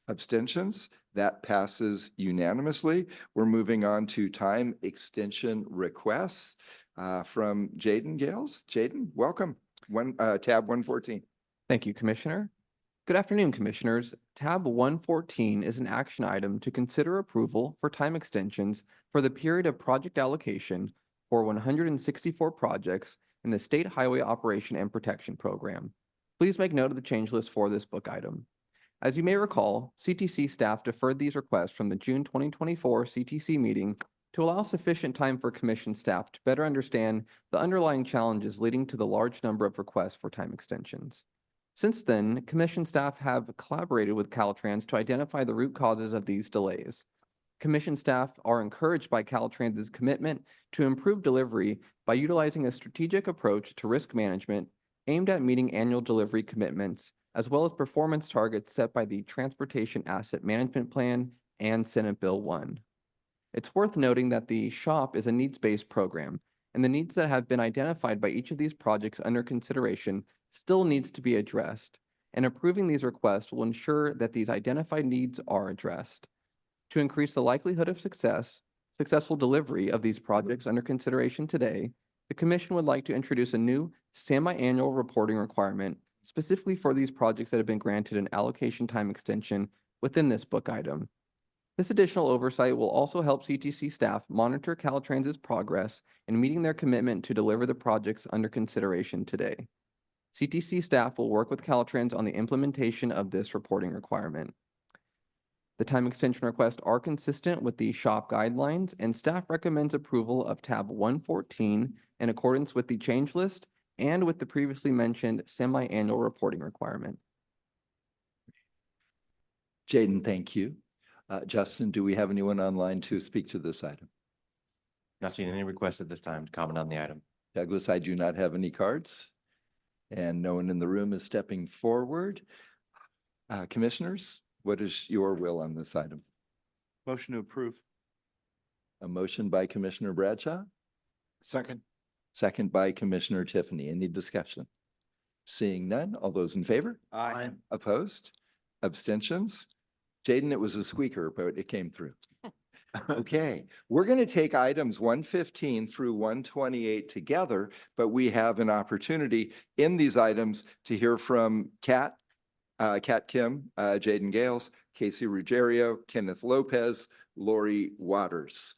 Abstentions? That passes unanimously. We're moving on to time extension requests from Jaden Gales. Jaden, welcome. Tab 114. Thank you, Commissioner. Good afternoon, Commissioners. Tab 114 is an action item to consider approval for time extensions for the period of project allocation for 164 projects in the State Highway Operation and Protection Program. Please make note of the change list for this book item. As you may recall, CTC staff deferred these requests from the June 2024 CTC meeting to allow sufficient time for Commission staff to better understand the underlying challenges leading to the large number of requests for time extensions. Since then, Commission staff have collaborated with Caltrans to identify the root causes of these delays. Commission staff are encouraged by Caltrans's commitment to improve delivery by utilizing a strategic approach to risk management aimed at meeting annual delivery commitments, as well as performance targets set by the Transportation Asset Management Plan and Senate Bill 1. It's worth noting that the SHOP is a needs-based program, and the needs that have been identified by each of these projects under consideration still needs to be addressed, and approving these requests will ensure that these identified needs are addressed. To increase the likelihood of successful delivery of these projects under consideration today, the Commission would like to introduce a new semi-annual reporting requirement specifically for these projects that have been granted an allocation time extension within this book item. This additional oversight will also help CTC staff monitor Caltrans's progress in meeting their commitment to deliver the projects under consideration today. CTC staff will work with Caltrans on the implementation of this reporting requirement. The time extension requests are consistent with the SHOP guidelines, and staff recommends approval of tab 114 in accordance with the change list and with the previously mentioned semi-annual reporting requirement. Jaden, thank you. Justin, do we have anyone online to speak to this item? Not seeing any requests at this time to comment on the item. Douglas, I do not have any cards. And no one in the room is stepping forward. Commissioners, what is your will on this item? Motion to approve. A motion by Commissioner Bradshaw, Second. second by Commissioner Tiffany. Any discussion? Seeing none, all those in favor? Aye. Opposed? Abstentions? Jaden, it was a squeaker, but it came through. Okay, we're going to take items 115 through 128 together, but we have an opportunity in these items to hear from Kat Kim, Jaden Gales, Casey Ruggiero, Kenneth Lopez, Lori Waters.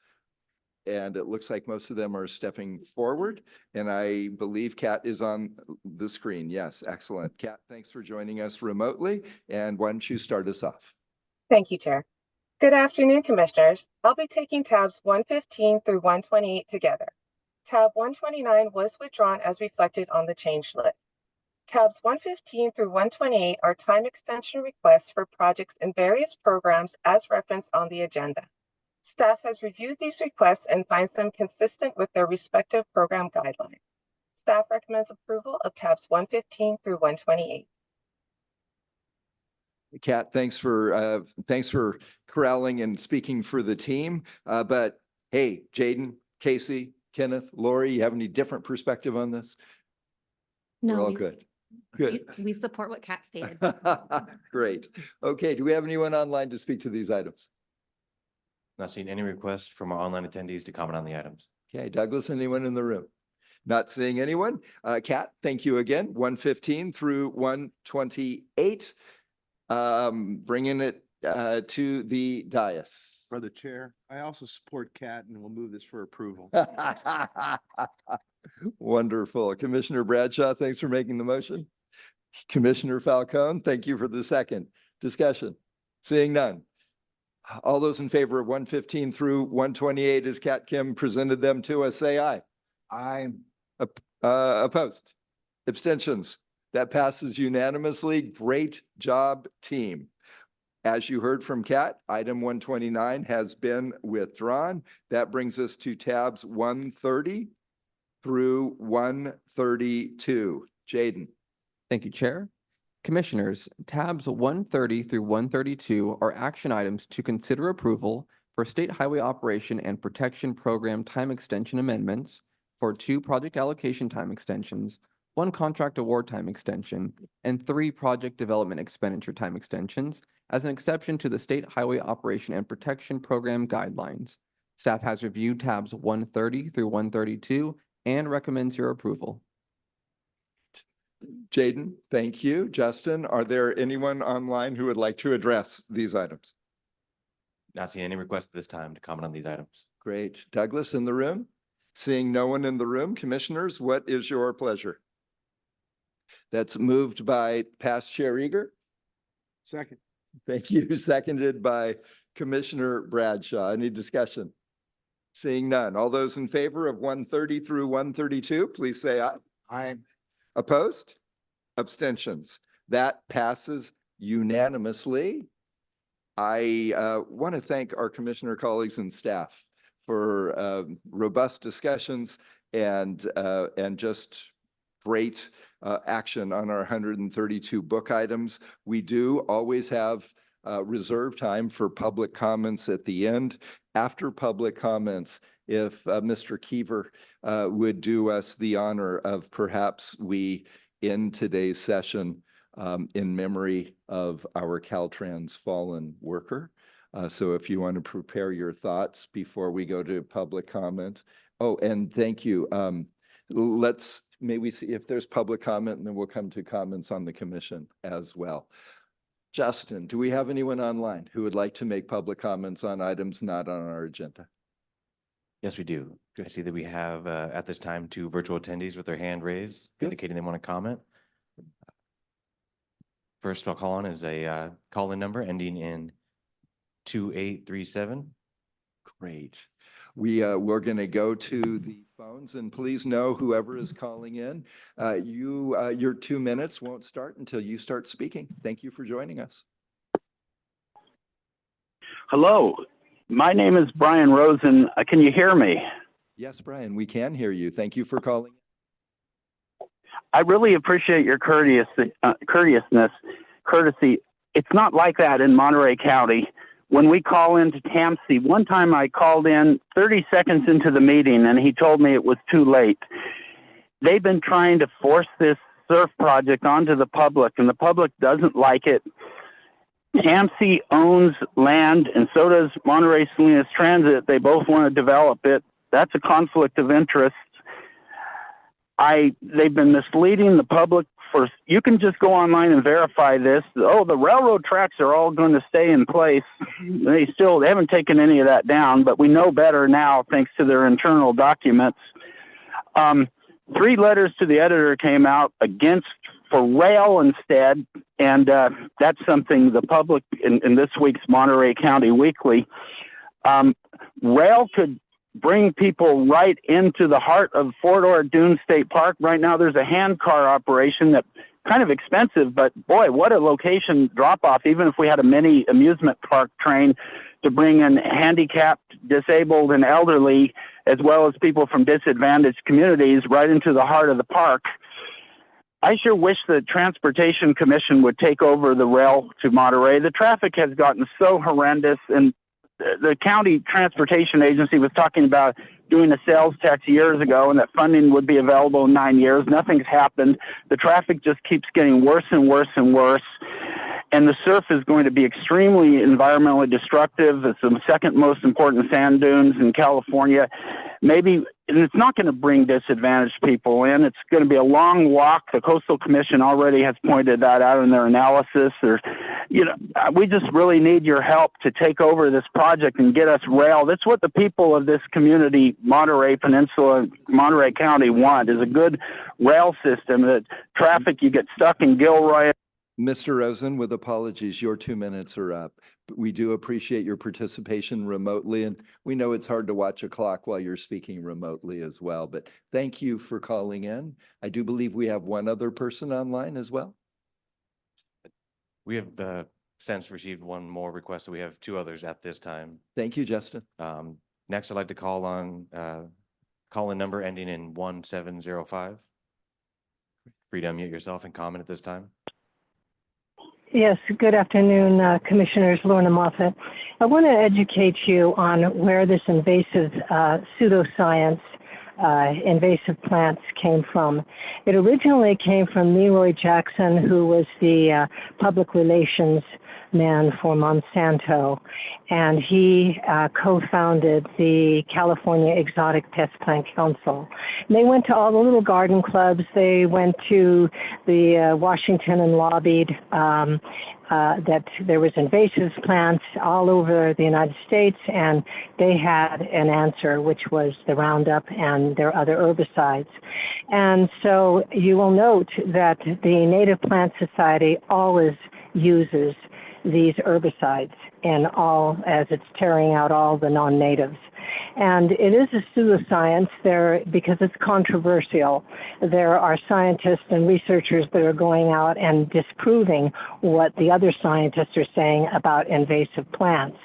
And it looks like most of them are stepping forward. And I believe Kat is on the screen. Yes, excellent. Kat, thanks for joining us remotely. And why don't you start us off? Thank you, Chair. Good afternoon, Commissioners. I'll be taking tabs 115 through 128 together. Tab 129 was withdrawn as reflected on the change list. Tabs 115 through 128 are time extension requests for projects in various programs as referenced on the agenda. Staff has reviewed these requests and finds them consistent with their respective program guidelines. Staff recommends approval of tabs 115 through 128. Kat, thanks for corralling and speaking for the team. But hey, Jaden, Casey, Kenneth, Lori, you have any different perspective on this? We're No, all good. Good. we support what Kat stated. Great. Okay, do we have anyone online to speak to these items? Not seeing any requests from our online attendees to comment on the items. Okay, Douglas, anyone in the room? Not seeing anyone. Kat, thank you again. 115 through 128. Bringing it to the dais. Brother Chair, I also support Kat and we'll move this for approval. Wonderful. Commissioner Bradshaw, thanks for making the motion. Commissioner Falcone, thank you for the second. Discussion. Seeing none. All those in favor of 115 through 128 as Kat Kim presented them to us, say aye. Aye. Opposed? Abstentions? That passes unanimously. Great job, team. As you heard from Kat, item 129 has been withdrawn. That brings us to tabs 130 through 132. Jaden. Thank you, Chair. Commissioners, tabs 130 through 132 are action items to consider approval for State Highway Operation and Protection Program time extension amendments for 2 project allocation time extensions, 1 contract award time extension, and 3 project development expenditure time extensions as an exception to the State Highway Operation and Protection Program guidelines. Staff has reviewed tabs 130 through 132 and recommends your approval. Jaden, thank you. Justin, are there anyone online who would like to address these items? Not seeing any requests at this time to comment on these items. Great. Douglas in the room? Seeing no one in the room, commissioners, what is your pleasure? That's moved by past Chair Eager. Second. Thank you. Seconded by Commissioner Bradshaw. Any discussion? Seeing none. All those in favor of 130 through 132, please say aye. Aye. Opposed? Abstentions? That passes unanimously. I want to thank our commissioner colleagues and staff for robust discussions and just great action on our 132 book items. We do always have reserve time for public comments at the end. After public comments, if Mr. Keever would do us the honor of perhaps we end today's session in memory of our Caltrans fallen worker. So if you want to prepare your thoughts before we go to public comment. Oh, and thank you. May we see if there's public comment, and then we'll come to comments on the commission as well. Justin, do we have anyone online who would like to make public comments on items not on our agenda? Yes, we do. I see that we have at this time 2 virtual attendees with their hand raised, indicating they want to comment. First I'll call on is a call-in number ending in 2837. Great. We're going to go to the phones, and please know whoever is calling in, your 2 minutes won't start until you start speaking. Thank you for joining us. Hello, my name is Brian Rosen. Can you hear me? Yes, Brian, we can hear you. Thank you for calling. I really appreciate your courtesy. It's not like that in Monterey County. when we call into TAMC. One time I called in 30 seconds into the meeting and he told me it was too late. They've been trying to force this surf project onto the public, and the public doesn't like it. TAMC owns land, and so does Monterey Salinas Transit. They both want to develop it. That's a conflict of interest. They've been misleading the public you can just go online and verify this. Oh, the railroad tracks are all going to stay in place. They haven't taken any of that down, but we know better now thanks to their internal documents. 3 letters to the editor came out for rail instead, and that's something the public in this week's Monterey County Weekly. Rail could bring people right into the heart of Fort Ord Dune State Park. Right now, there's a hand car operation that's kind of expensive, but boy, what a location drop off, even if we had a mini amusement park train to bring in handicapped, disabled, and elderly, as well as people from disadvantaged communities right into the heart of the park. I sure wish the Transportation Commission would take over the rail to Monterey. The traffic has gotten so horrendous, and the county transportation agency was talking about doing a sales tax years ago and that funding would be available in 9 years. Nothing's happened. The traffic just keeps getting worse and worse and worse. And the surf is going to be extremely environmentally destructive. It's the second most important sand dunes in California. And it's not going to bring disadvantaged people in. It's going to be a long walk. The Coastal Commission already has pointed that out in their analysis. We just really need your help to take over this project and get us rail. That's what the people of this community, Monterey Peninsula, Monterey County, want, is a good rail system. That traffic, you get stuck in Gilroy. Mr. Rosen, with apologies, your 2 minutes are up. We do appreciate your participation remotely, and we know it's hard to watch a clock while you're speaking remotely as well, but thank you for calling in. I do believe we have one other person online as well. We have since received one more request, so we have 2 others at this time. Thank you, Justin. Next, I'd like to call on call-in number ending in 1705. Free to unmute yourself and comment at this time. Yes, good afternoon, Commissioners. Lorna Moffett. I want to educate you on where this invasive pseudoscience, invasive plants came from. It originally came from Leroy Jackson, who was the public relations man for Monsanto, and he co-founded the California Exotic Pest Plant Council. And they went to all the little garden clubs. They went to the Washington and lobbied that there was invasive plants all over the United States, and they had an answer, which was the Roundup and their other herbicides. And so you will note that the Native Plant Society always uses these herbicides as it's tearing out all the non-natives. And it is a pseudoscience there because it's controversial. There are scientists and researchers that are going out and disproving what the other scientists are saying about invasive plants.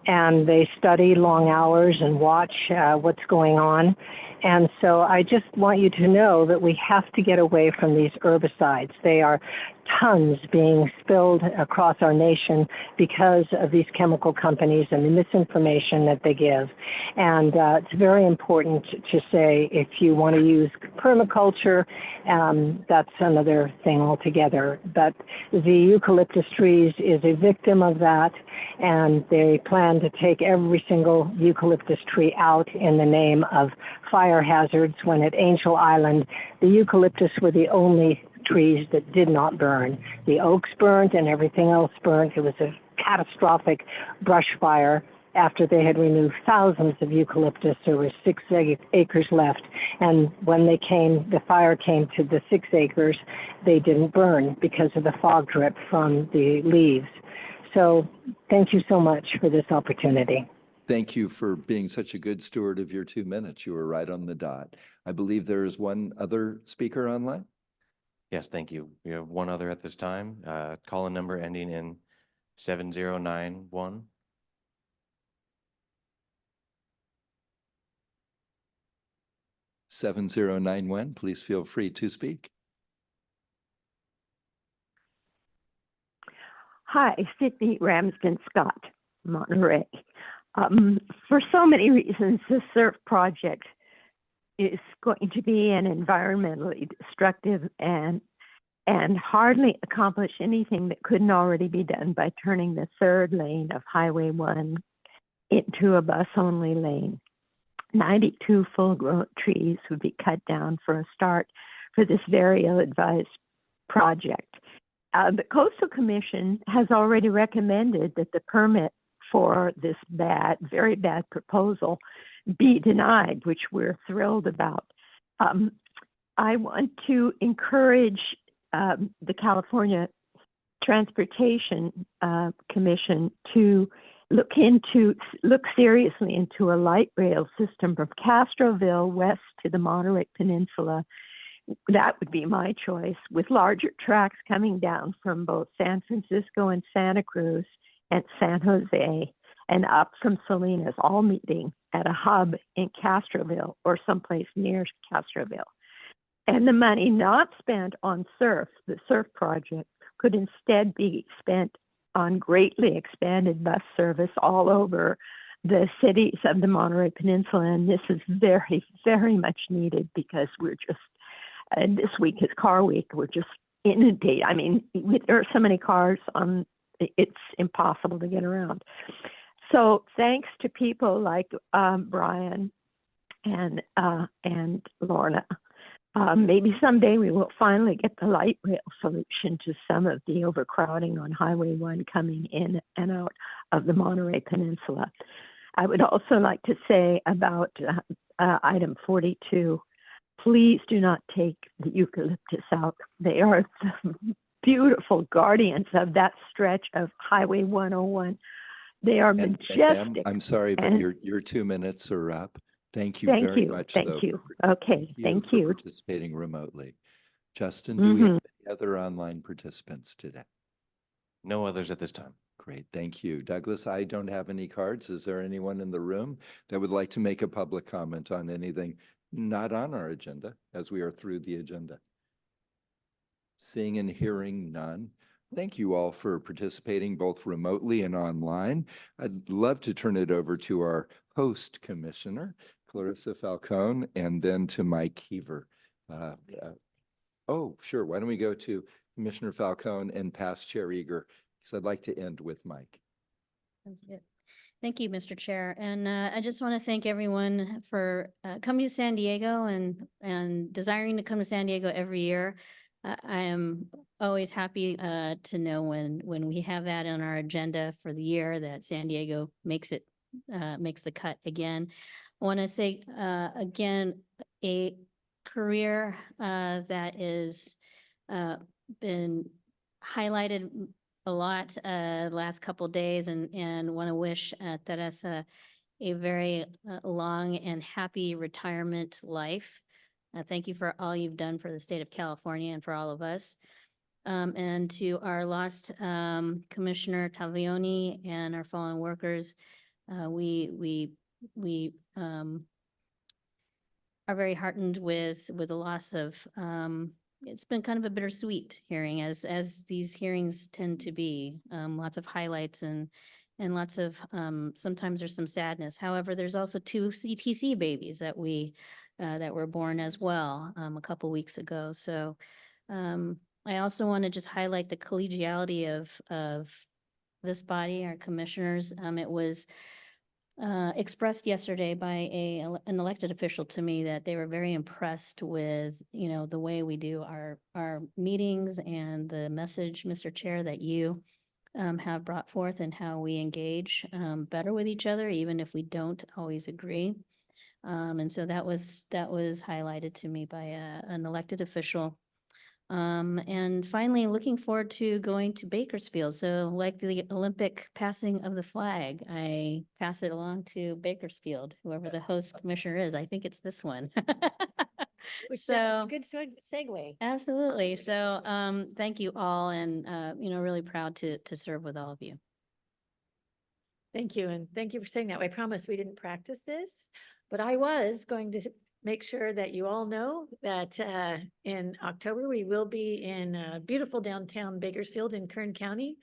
And they study long hours and watch what's going on. And so I just want you to know that we have to get away from these herbicides. They are tons being spilled across our nation because of these chemical companies and the misinformation that they give. And it's very important to say if you want to use permaculture, that's another thing altogether. But the eucalyptus trees is a victim of that, and they plan to take every single eucalyptus tree out in the name of fire hazards, when at Angel Island, the eucalyptus were the only trees that did not burn. The oaks burned and everything else burned. It was a catastrophic brush fire. After they had removed thousands of eucalyptus, there were 6 acres left. And when the fire came to the 6 acres, they didn't burn because of the fog drip from the leaves. So thank you so much for this opportunity. Thank you for being such a good steward of your 2 minutes. You were right on the dot. I believe there is one other speaker online. Yes, thank you. We have one other at this time. Call-in number ending in 7091. Please feel free to speak. Hi, Sydney Ramsden Scott. Monterey. For so many reasons, the SURF project is going to be an environmentally destructive and hardly accomplish anything that couldn't already be done by turning the third lane of Highway 1 into a bus-only lane. 92 full-grown trees would be cut down for a start for this very ill-advised project. The Coastal Commission has already recommended that the permit for this very bad proposal be denied, which we're thrilled about. I want to encourage the California Transportation Commission to look seriously into a light rail system from Castroville west to the Monterey Peninsula. That would be my choice, with larger tracks coming down from both San Francisco and Santa Cruz and San Jose and up from Salinas, all meeting at a hub in Castroville or someplace near Castroville. And the money not spent on SURF, the SURF project, could instead be spent on greatly expanded bus service all over the cities of the Monterey Peninsula. And this is very, very much needed because we're just, this week is car week. We're just inundated. I mean, there are so many cars on, it's impossible to get around. So thanks to people like Brian and Lorna. Maybe someday we will finally get the light rail solution to some of the overcrowding on Highway 1 coming in and out of the Monterey Peninsula. I would also like to say about item 42, please do not take the eucalyptus out. They are the beautiful guardians of that stretch of Highway 101. They are majestic. Ma'am, I'm sorry, but and- your 2 minutes are up. Thank you Thank very you, much, thank though, you. for Okay, thank for you. participating remotely. Justin, do we have any other online participants today? No others at this time. Great, thank you. Douglas, I don't have any cards. Is there anyone in the room that would like to make a public comment on anything not on our agenda as we are through the agenda? Seeing and hearing none. Thank you all for participating both remotely and online. I'd love to turn it over to our host commissioner, Clarissa Falcone, and then to Mike Heaver. Oh, sure. Why don't we go to Commissioner Falcone and past Chair Eager, because I'd like to end with Mike. Sounds good. Thank you, Mr. Chair. And I just want to thank everyone for coming to San Diego and desiring to come to San Diego every year. I am always happy to know when we have that on our agenda for the year that San Diego makes the cut again. I want to say again, a career that is been highlighted a lot last couple of days, and want to wish Teresa a very long and happy retirement life. Thank you for all you've done for the state of California and for all of us. And to our lost Commissioner Tavioni and our fallen workers, we are very heartened with the loss of. It's been kind of a bittersweet hearing, as these hearings tend to be. Lots of highlights and lots of sometimes there's some sadness. However, there's also 2 CTC babies that were born as well a couple weeks ago. So I also want to just highlight the collegiality of this body, our commissioners. It was expressed yesterday by an elected official to me that they were very impressed with, the way we do our meetings and the message, Mr. Chair, that you have brought forth and how we engage better with each other, even if we don't always agree. And so that was highlighted to me by an elected official. And finally, looking forward to going to Bakersfield. So like the Olympic passing of the flag, I pass it along to Bakersfield, whoever the host commissioner is. I think it's this one. So Good segue. absolutely. So thank you all, and really proud to serve with all of you. Thank you. And thank you for saying that. I promise we didn't practice this, but I was going to make sure that you all know that in October, we will be in beautiful downtown Bakersfield in Kern County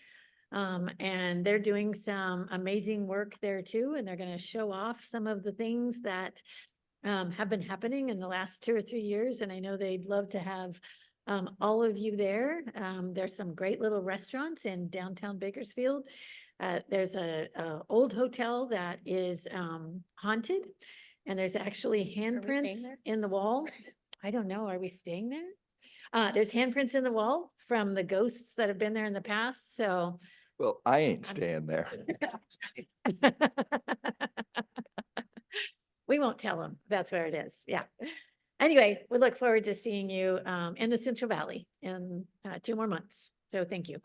And they're doing some amazing work there too, and they're gonna show off some of the things that have been happening in the last 2 or 3 years, and I know they'd love to have all of you there. There's some great little restaurants in downtown Bakersfield. There's a old hotel that is haunted, and there's actually handprints there? in the wall. I don't know, are we staying there? There's handprints in the wall from the ghosts that have been there in the past, so. Well, I ain't staying there. We won't tell them. That's where it is. Yeah. Anyway, we look forward to seeing you in the Central Valley in 2 more months. So thank you.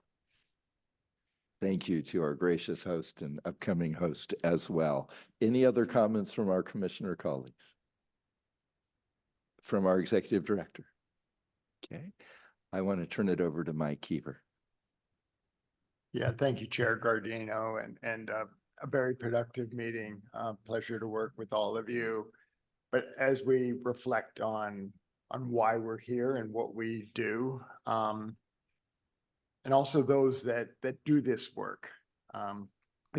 Thank you to our gracious host and upcoming host as well. Any other comments from our commissioner colleagues? From our executive director? Okay, I want to turn it over to Mike Keever. Yeah, thank you, Chair Gardino, and a very productive meeting. Pleasure to work with all of you. But as we reflect on why we're here and what we do, and also those that do this work, I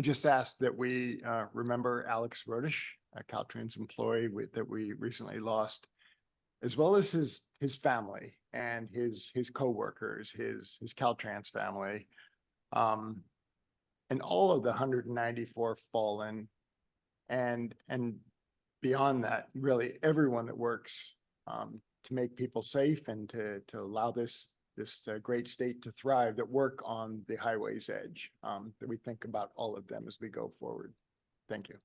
just ask that we remember Alex Rodish, a Caltrans employee that we recently lost, as well as his family and his coworkers, his Caltrans family. And all of the 194 fallen and beyond that, really everyone that works to make people safe and to allow this great state to thrive, that work on the highway's edge, that we think about all of them as we go forward. Thank you.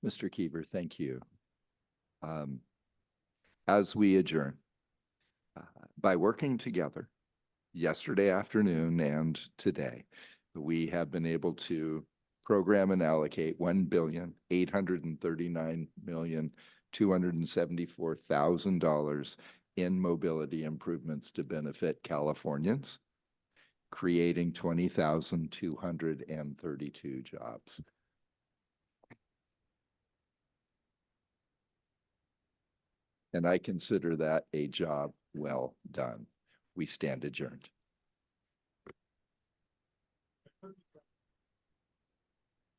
Mr. Keever, thank you. As we adjourn, by working together yesterday afternoon and today, we have been able to program and allocate $1,839,274,000 in mobility improvements to benefit Californians, creating 20,232 jobs. And I consider that a job well done. We stand adjourned.